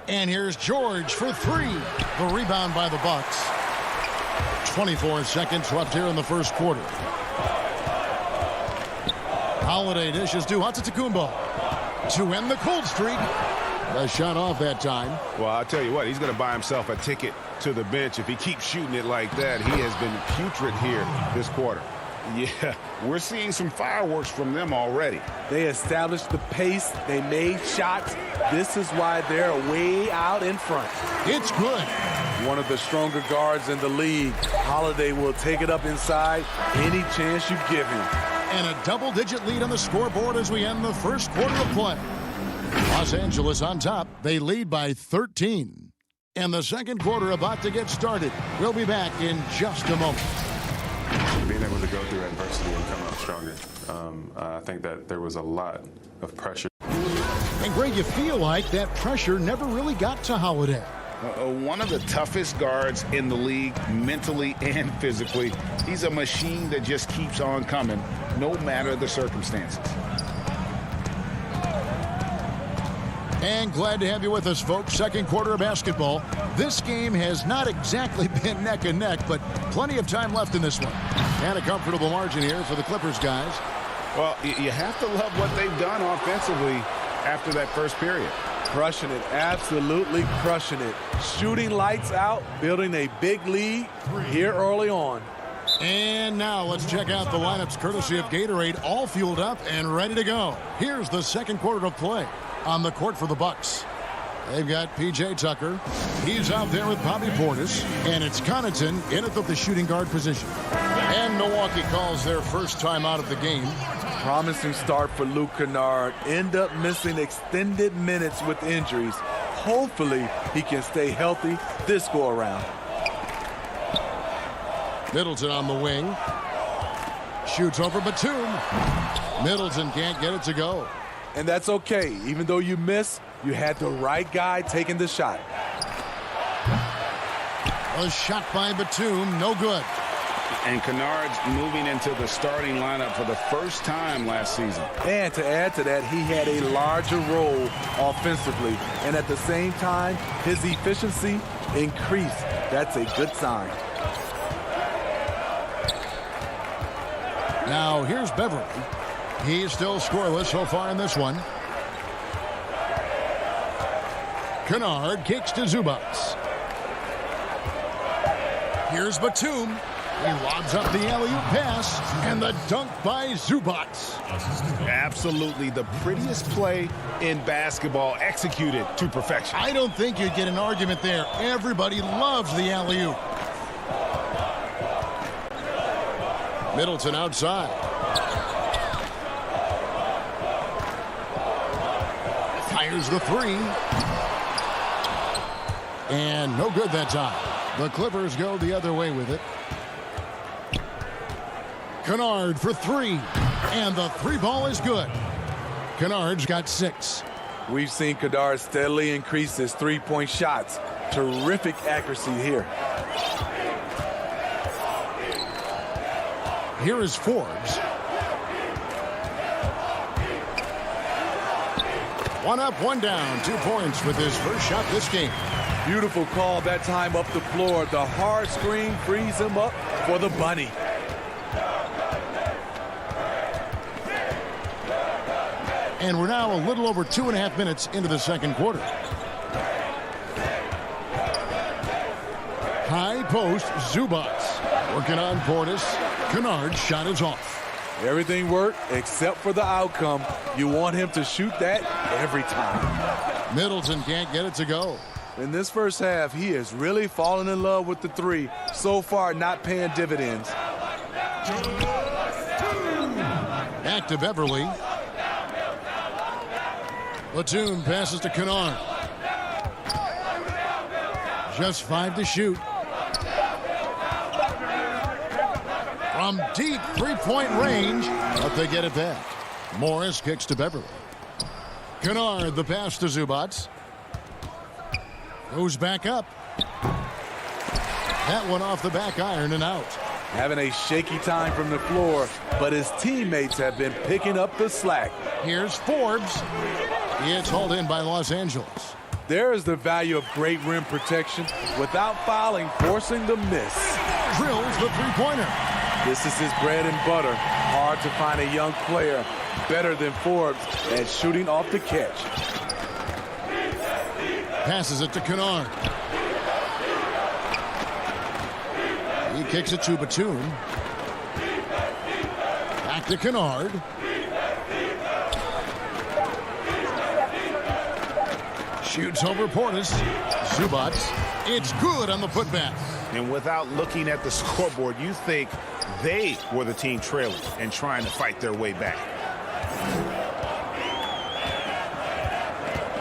And here's George for 3. The rebound by the Bucks. 24 seconds left here in the first quarter. Holiday dishes to Antetokounmpo to end the cold streak. A shot off that time.
Well, I'll tell you what, he's going to buy himself a ticket to the bench. If he keeps shooting it like that, he has been putrid here this quarter. Yeah, we're seeing some fireworks from them already.
They established the pace. They made shots. This is why they're way out in front.
It's good.
One of the stronger guards in the league. Holiday will take it up inside any chance you give him.
And a double-digit lead on the scoreboard as we end the first quarter of play. Los Angeles on top. They lead by 13. And the second quarter about to get started. We'll be back in just a moment.
Being able to go through adversity and come out stronger. I think that there was a lot of pressure.
And Greg, you feel like that pressure never really got to Holiday.
One of the toughest guards in the league, mentally and physically. He's a machine that just keeps on coming, no matter the circumstances.
And glad to have you with us, folks. Second quarter of basketball. This game has not exactly been neck and neck, but plenty of time left in this one. And a comfortable margin here for the Clippers, guys.
Well, you have to love what they've done offensively after that first period.
Crushing it, absolutely crushing it. Shooting lights out, building a big lead here early on.
And now let's check out the lineups courtesy of Gatorade, all fueled up and ready to go. Here's the second quarter of play. On the court for the Bucks, they've got P.J. Tucker. He's out there with Bobby Portis. And it's Connaughton in at the shooting guard position. And Milwaukee calls their first time out of the game.
Promising start for Luke Kennard. End up missing extended minutes with injuries. Hopefully he can stay healthy this go around.
Middleton on the wing. Shoots over Batum. Middleton can't get it to go.
And that's okay. Even though you miss, you had the right guy taking the shot.
A shot by Batum, no good.
And Kennard's moving into the starting lineup for the first time last season.
And to add to that, he had a larger role offensively. And at the same time, his efficiency increased. That's a good sign.
Now here's Beverly. He's still scoreless so far in this one. Kennard kicks to Zubats. Here's Batum. He lobs up the alley-oop pass, and the dunk by Zubats.
Absolutely the prettiest play in basketball, executed to perfection.
I don't think you'd get an argument there. Everybody loves the alley-oop. Middleton outside. Fires the three. And no good that time. The Clippers go the other way with it. Kennard for three. And the three ball is good. Kennard's got 6.
We've seen Kennard steadily increase his three-point shots. Terrific accuracy here.
Here is Forbes. One up, one down. 2 points with his first shot this game.
Beautiful call that time up the floor. The hard screen frees him up for the bunny.
And we're now a little over 2.5 minutes into the second quarter. High post, Zubats. Working on Portis. Kennard's shot is off.
Everything worked except for the outcome. You want him to shoot that every time.
Middleton can't get it to go.
In this first half, he has really fallen in love with the three. So far, not paying dividends.
Back to Beverly. Batum passes to Kennard. Just 5 to shoot. From deep three-point range, but they get it back. Morris kicks to Beverly. Kennard, the pass to Zubats. Goes back up. That one off the back iron and out.
Having a shaky time from the floor, but his teammates have been picking up the slack.
Here's Forbes. It's hauled in by Los Angeles.
There is the value of great rim protection without fouling, forcing the miss.
drills the three-pointer.
This is his bread and butter. Hard to find a young player better than Forbes at shooting off the catch.
Passes it to Kennard. He kicks it to Batum. Back to Kennard. Shoots over Portis. Zubac. It's good on the putback.
And without looking at the scoreboard, you think they were the team trailing and trying to fight their way back.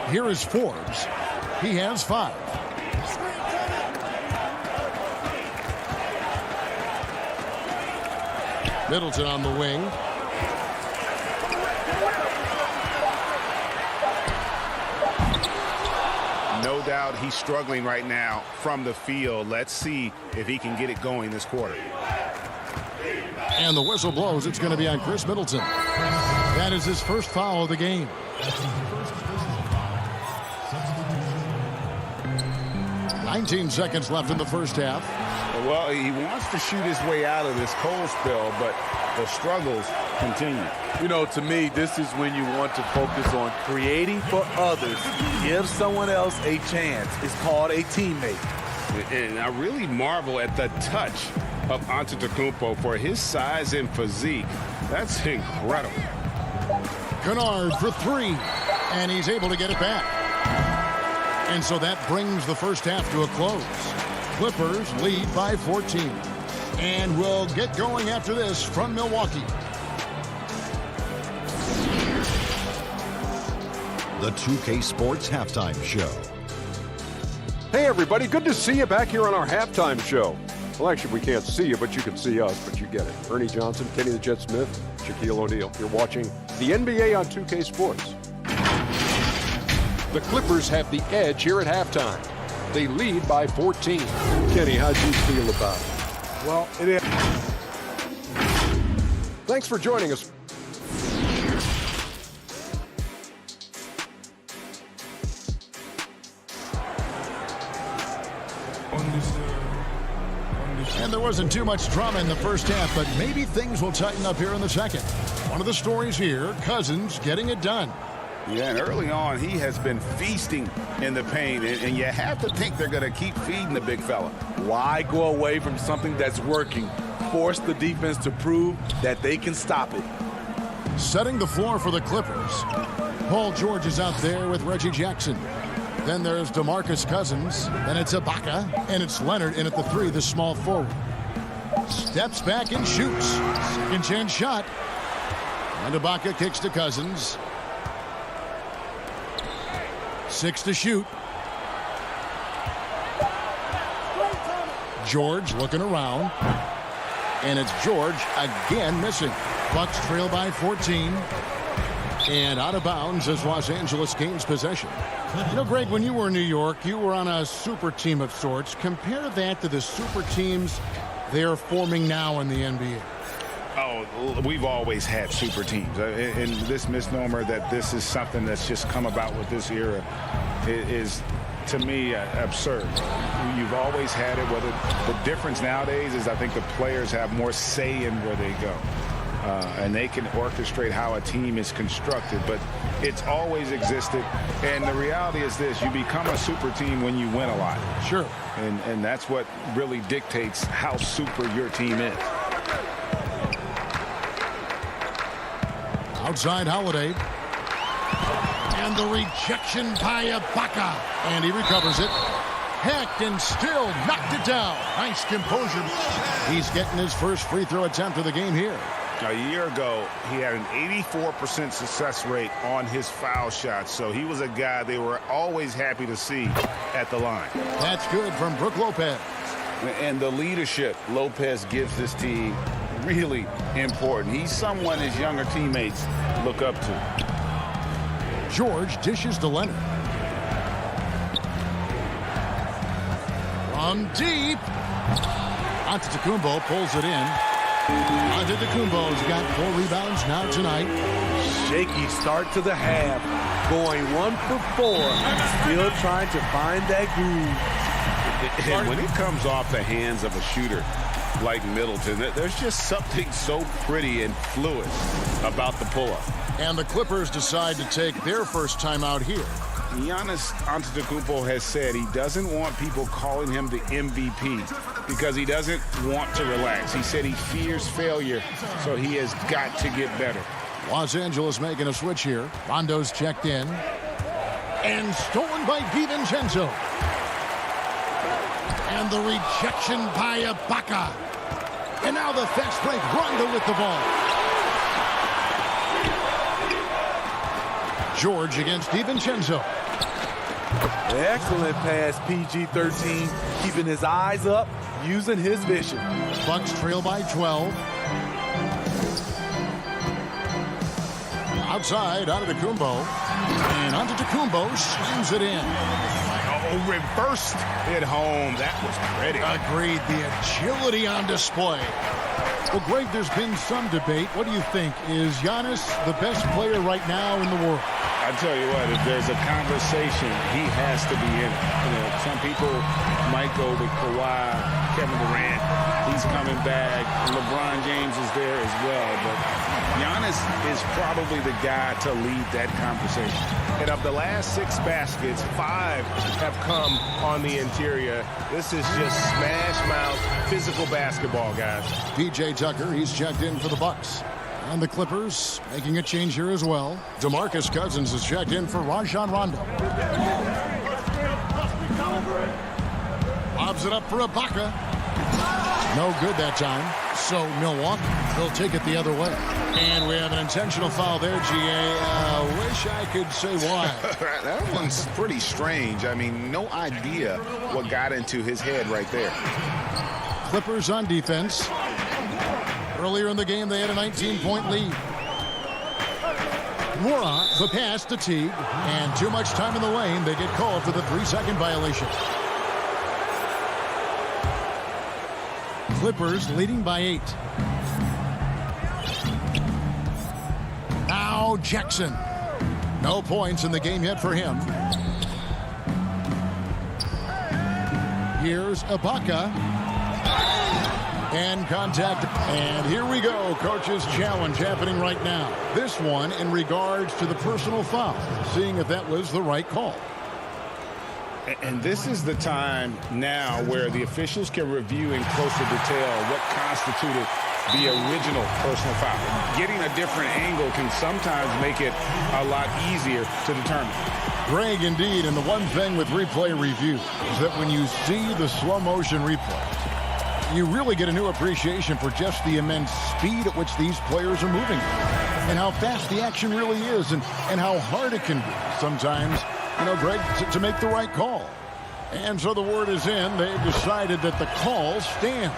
Here is Forbes. He has 5. Middleton on the wing.
No doubt he's struggling right now from the field. Let's see if he can get it going this quarter.
And the whistle blows. It's going to be on Chris Middleton. That is his first foul of the game. 19 seconds left in the first half.
Well, he wants to shoot his way out of this cold spell, but the struggles continue.
You know, to me, this is when you want to focus on creating for others. Give someone else a chance. It's called a teammate.
And I really marvel at the touch of Antetokounmpo for his size and physique. That's incredible.
Kennard for 3, and he's able to get it back. And so that brings the first half to a close. Clippers lead by 14. And we'll get going after this from Milwaukee.
The 2K Sports Halftime Show.
Hey, everybody. Good to see you back here on our halftime show. Well, actually, we can't see you, but you can see us, but you get it. Ernie Johnson, Kenny the Jet Smith, Shaquille O'Neal. You're watching the NBA on 2K Sports. The Clippers have the edge here at halftime. They lead by 14. Kenny, how'd you feel about it?
Well, it is.
Thanks for joining us.
And there wasn't too much drama in the first half, but maybe things will tighten up here in the second. One of the stories here, Cousins getting it done.
Yeah, and early on, he has been feasting in the paint, and you have to think they're going to keep feeding the big fella.
Why go away from something that's working? Force the defense to prove that they can stop it.
Setting the floor for the Clippers. Paul George is out there with Reggie Jackson. Then there's DeMarcus Cousins. Then it's Ibaka, and it's Leonard in at the 3, the small forward. Steps back and shoots. Second chance shot. And Ibaka kicks to Cousins. 6 to shoot. George looking around. And it's George again missing. Bucks trail by 14. And out of bounds as Los Angeles gains possession. You know, Greg, when you were in New York, you were on a super team of sorts. Compare that to the super teams they are forming now in the NBA.
Oh, we've always had super teams. And this misnomer that this is something that's just come about with this era is, to me, absurd. You've always had it. Whether the difference nowadays is I think the players have more say in where they go. And they can orchestrate how a team is constructed. But it's always existed. And the reality is this. You become a super team when you win a lot.
Sure.
And that's what really dictates how super your team is.
Outside Holiday. And the rejection by Ibaka. And he recovers it. Hacked and still knocked it down. Nice composure. He's getting his first free throw attempt of the game here.
A year ago, he had an 84% success rate on his foul shots. So he was a guy they were always happy to see at the line.
That's good from Brook Lopez.
And the leadership Lopez gives this team really important. He's someone his younger teammates look up to.
George dishes to Leonard. From deep. Antetokounmpo pulls it in. Antetokounmpo's got 4 rebounds now tonight.
Shaky start to the half. Going 1 for 4. Still trying to find that groove.
And when it comes off the hands of a shooter, like Middleton. There's just something so pretty and fluid about the pull-up.
And the Clippers decide to take their first time out here.
Giannis Antetokounmpo has said he doesn't want people calling him the MVP because he doesn't want to relax. He said he fears failure, so he has got to get better.
Los Angeles making a switch here. Rondo's checked in. And stolen by DiVincenzo. And the rejection by Ibaka. And now the fast break. Rondo with the ball. George against DiVincenzo.
Excellent pass, PG-13. Keeping his eyes up, using his vision.
Bucks trail by 12. Outside, Antetokounmpo. And Antetokounmpo slams it in.
Oh, reversed it home. That was pretty.
Agreed. The agility on display. Well, Greg, there's been some debate. What do you think? Is Giannis the best player right now in the world?
I tell you what, if there's a conversation, he has to be in it. You know, some people might go with Kawhi, Kevin Durant. He's coming back. LeBron James is there as well. But Giannis is probably the guy to lead that conversation.
And of the last 6 baskets, 5 have come on the interior. This is just smash mouth physical basketball, guys.
PJ Tucker, he's checked in for the Bucks. And the Clippers making a change here as well. DeMarcus Cousins is checked in for Rajon Rondo. Lobs it up for Ibaka. No good that time. So Milwaukee will take it the other way. And we have an intentional foul there, GA. Wish I could say why.
That one's pretty strange. I mean, no idea what got into his head right there.
Clippers on defense. Earlier in the game, they had a 19-point lead. Mora, the pass to Teague, and too much time in the lane. They get called for the 3-second violation. Clippers leading by 8. Now Jackson. No points in the game yet for him. Here's Ibaka. And contact. And here we go. Coach's challenge happening right now. This one in regards to the personal foul. Seeing if that was the right call.
And this is the time now where the officials can review in closer detail what constituted the original personal foul. Getting a different angle can sometimes make it a lot easier to determine.
Greg, indeed. And the one thing with replay review is that when you see the slow motion replay, you really get a new appreciation for just the immense speed at which these players are moving and how fast the action really is and how hard it can be sometimes, you know, Greg, to make the right call. And so the word is in. They've decided that the call stands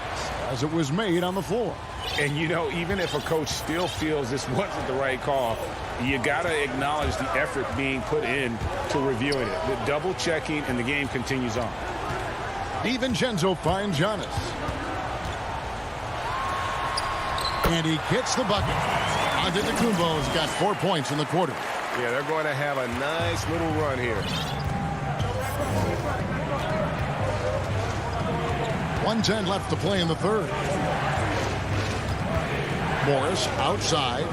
as it was made on the floor.
And, you know, even if a coach still feels this wasn't the right call, you got to acknowledge the effort being put in to reviewing it. The double checking, and the game continues on.
DiVincenzo finds Giannis. And he gets the bucket. Antetokounmpo's got 4 points in the quarter.
Yeah, they're going to have a nice little run here.
1:10 left to play in the third. Morris outside.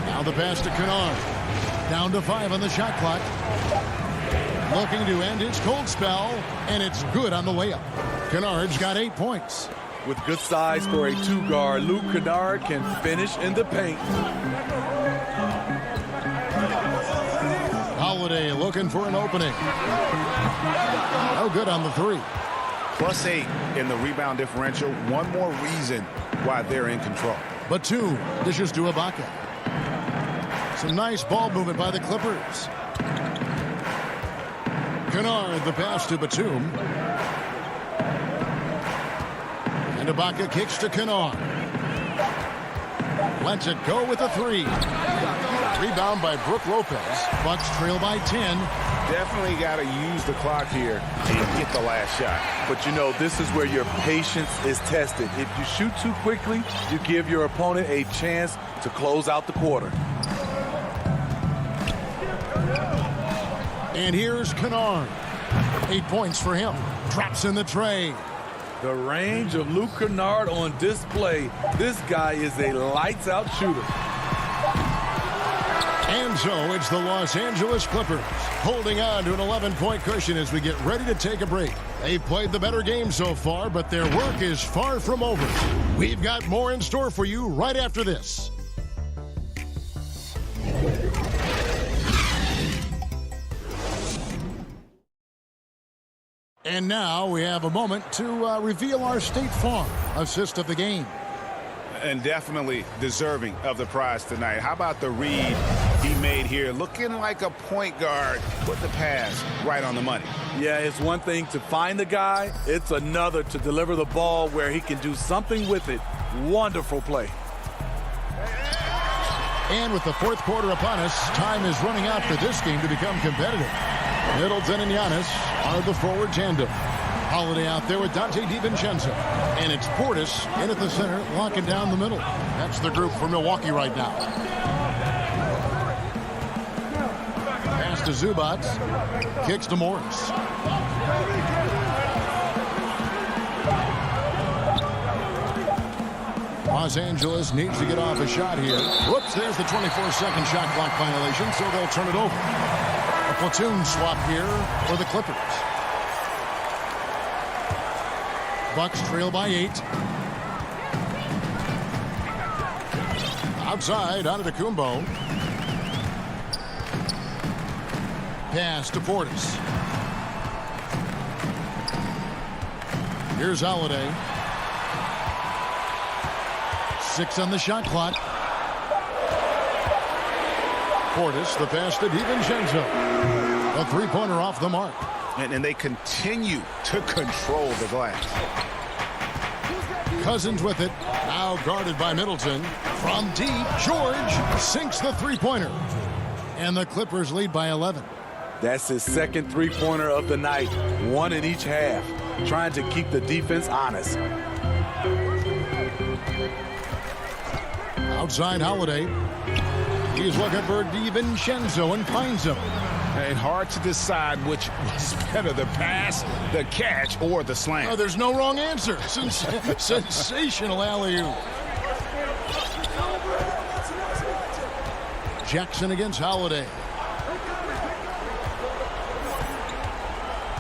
Now the pass to Kennard. Down to 5 on the shot clock. Looking to end his cold spell, and it's good on the layup. Kennard's got 8 points.
With good size for a 2-guard, Luke Kennard can finish in the paint.
Holiday looking for an opening. No good on the 3.
+8 in the rebound differential. One more reason why they're in control.
Batum dishes to Ibaka. Some nice ball movement by the Clippers. Kennard, the pass to Batum. And Ibaka kicks to Kennard. Lets it go with a 3. Rebound by Brook Lopez. Bucks trail by 10.
Definitely got to use the clock here and get the last shot.
But, you know, this is where your patience is tested. If you shoot too quickly, you give your opponent a chance to close out the quarter.
And here's Kennard. 8 points for him. Drops in the tray.
The range of Luke Kennard on display. This guy is a lights-out shooter.
And so it's the Los Angeles Clippers holding on to an 11-point cushion as we get ready to take a break. They've played the better game so far, but their work is far from over. We've got more in store for you right after this. And now we have a moment to reveal our State Farm assist of the game.
And definitely deserving of the prize tonight. How about the read he made here? Looking like a point guard. Put the pass right on the money.
Yeah, it's one thing to find the guy. It's another to deliver the ball where he can do something with it. Wonderful play.
And with the fourth quarter upon us, time is running out for this game to become competitive. Middleton and Giannis are the forward tandem. Holiday out there with Dante DiVincenzo. And it's Portis in at the center, locking down the middle. That's the group for Milwaukee right now. Pass to Zubac. Kicks to Morris. Los Angeles needs to get off a shot here. Whoops, there's the 24-second shot clock violation, so they'll turn it over. A platoon swap here for the Clippers. Bucks trail by 8. Outside, Antetokounmpo. Pass to Portis. Here's Holiday. 6 on the shot clock. Portis, the pass to DiVincenzo. A three-pointer off the mark.
And they continue to control the glass.
Cousins with it. Now guarded by Middleton. From deep, George sinks the three-pointer. And the Clippers lead by 11.
That's his second three-pointer of the night. One in each half. Trying to keep the defense honest.
Outside Holiday. He's looking for DiVincenzo and finds him.
And hard to decide which was better, the pass, the catch, or the slam.
Oh, there's no wrong answer. Sensational alley-oop. Jackson against Holiday.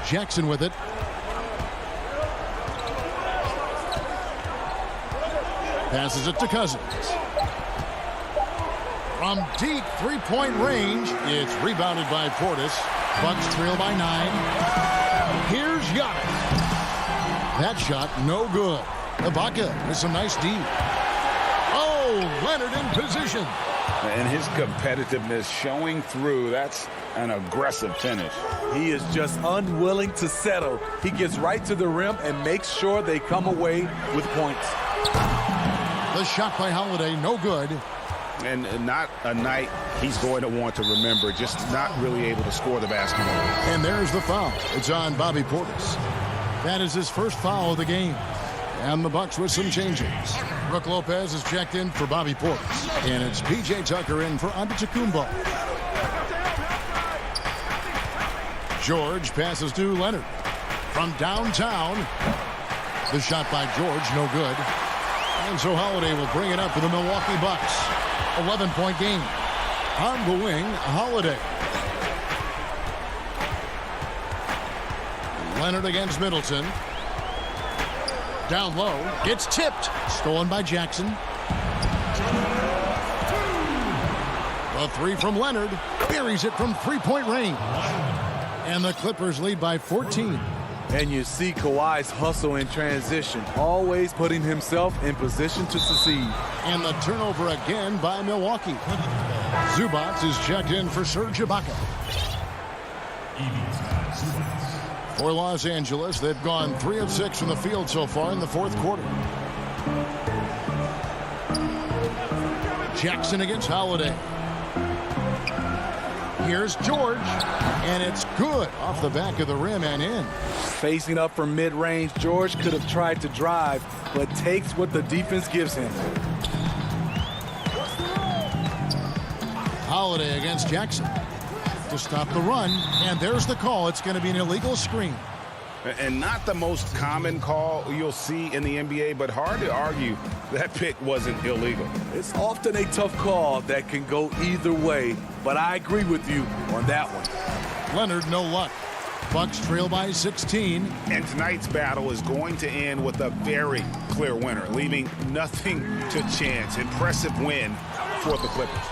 Jackson with it. Passes it to Cousins. From deep three-point range, it's rebounded by Portis. Bucks trail by 9. Here's Giannis. That shot, no good. Ibaka with some nice D. Oh, Leonard in position.
And his competitiveness showing through. That's an aggressive finish.
He is just unwilling to settle. He gets right to the rim and makes sure they come away with points.
The shot by Holiday, no good.
And not a night he's going to want to remember, just not really able to score the basketball.
And there's the foul. It's on Bobby Portis. That is his first foul of the game. And the Bucks with some changes. Brook Lopez is checked in for Bobby Portis. And it's P.J. Tucker in for Antetokounmpo. George passes to Leonard. From downtown. The shot by George, no good. And so Holiday will bring it up for the Milwaukee Bucks. 11-point game. On the wing, Holiday. Leonard against Middleton. Down low. It's tipped. Stolen by Jackson. A three from Leonard. Buries it from three-point range. And the Clippers lead by 14.
And you see Kawhi's hustle in transition, always putting himself in position to succeed.
And the turnover again by Milwaukee. Zubac is checked in for Serge Ibaka. For Los Angeles, they've gone 3 of 6 from the field so far in the fourth quarter. Jackson against Holiday. Here's George, and it's good off the back of the rim and in.
Facing up from mid-range, George could have tried to drive, but takes what the defense gives him.
Holiday against Jackson to stop the run, and there's the call. It's going to be an illegal screen.
And not the most common call you'll see in the NBA, but hard to argue that pick wasn't illegal.
It's often a tough call that can go either way, but I agree with you on that one.
Leonard, no luck. Bucks trail by 16.
And tonight's battle is going to end with a very clear winner, leaving nothing to chance. Impressive win for the Clippers.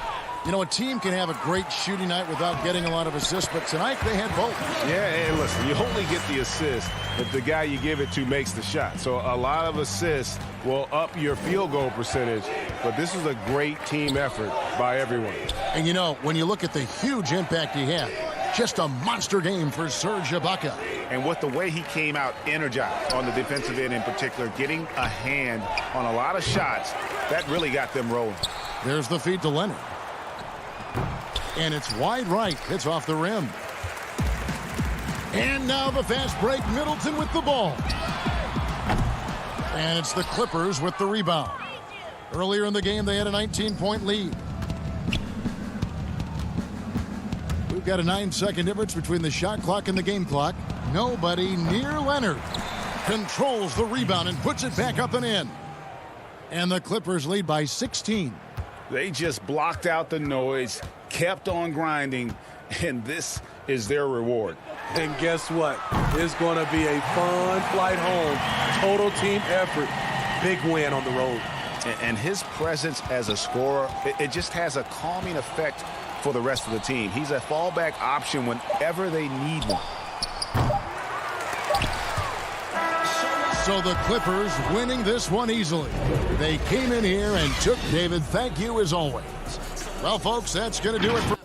You know, a team can have a great shooting night without getting a lot of assists, but tonight they had both.
Yeah, and listen, you only get the assist if the guy you give it to makes the shot. So a lot of assists will up your field goal percentage, but this is a great team effort by everyone.
And you know, when you look at the huge impact he had, just a monster game for Serge Ibaka.
And with the way he came out energized on the defensive end in particular, getting a hand on a lot of shots, that really got them rolling.
There's the feed to Leonard. And it's wide right. It's off the rim. And now the fast break. Middleton with the ball. And it's the Clippers with the rebound. Earlier in the game, they had a 19-point lead. We've got a 9-second difference between the shot clock and the game clock. Nobody near Leonard. Controls the rebound and puts it back up and in. And the Clippers lead by 16.
They just blocked out the noise, kept on grinding, and this is their reward.
And guess what? It's going to be a fun flight home. Total team effort. Big win on the road.
And his presence as a scorer, it just has a calming effect for the rest of the team. He's a fallback option whenever they need one.
So the Clippers winning this one easily. They came in here and took David. Thank you as always. Well, folks, that's going to do it for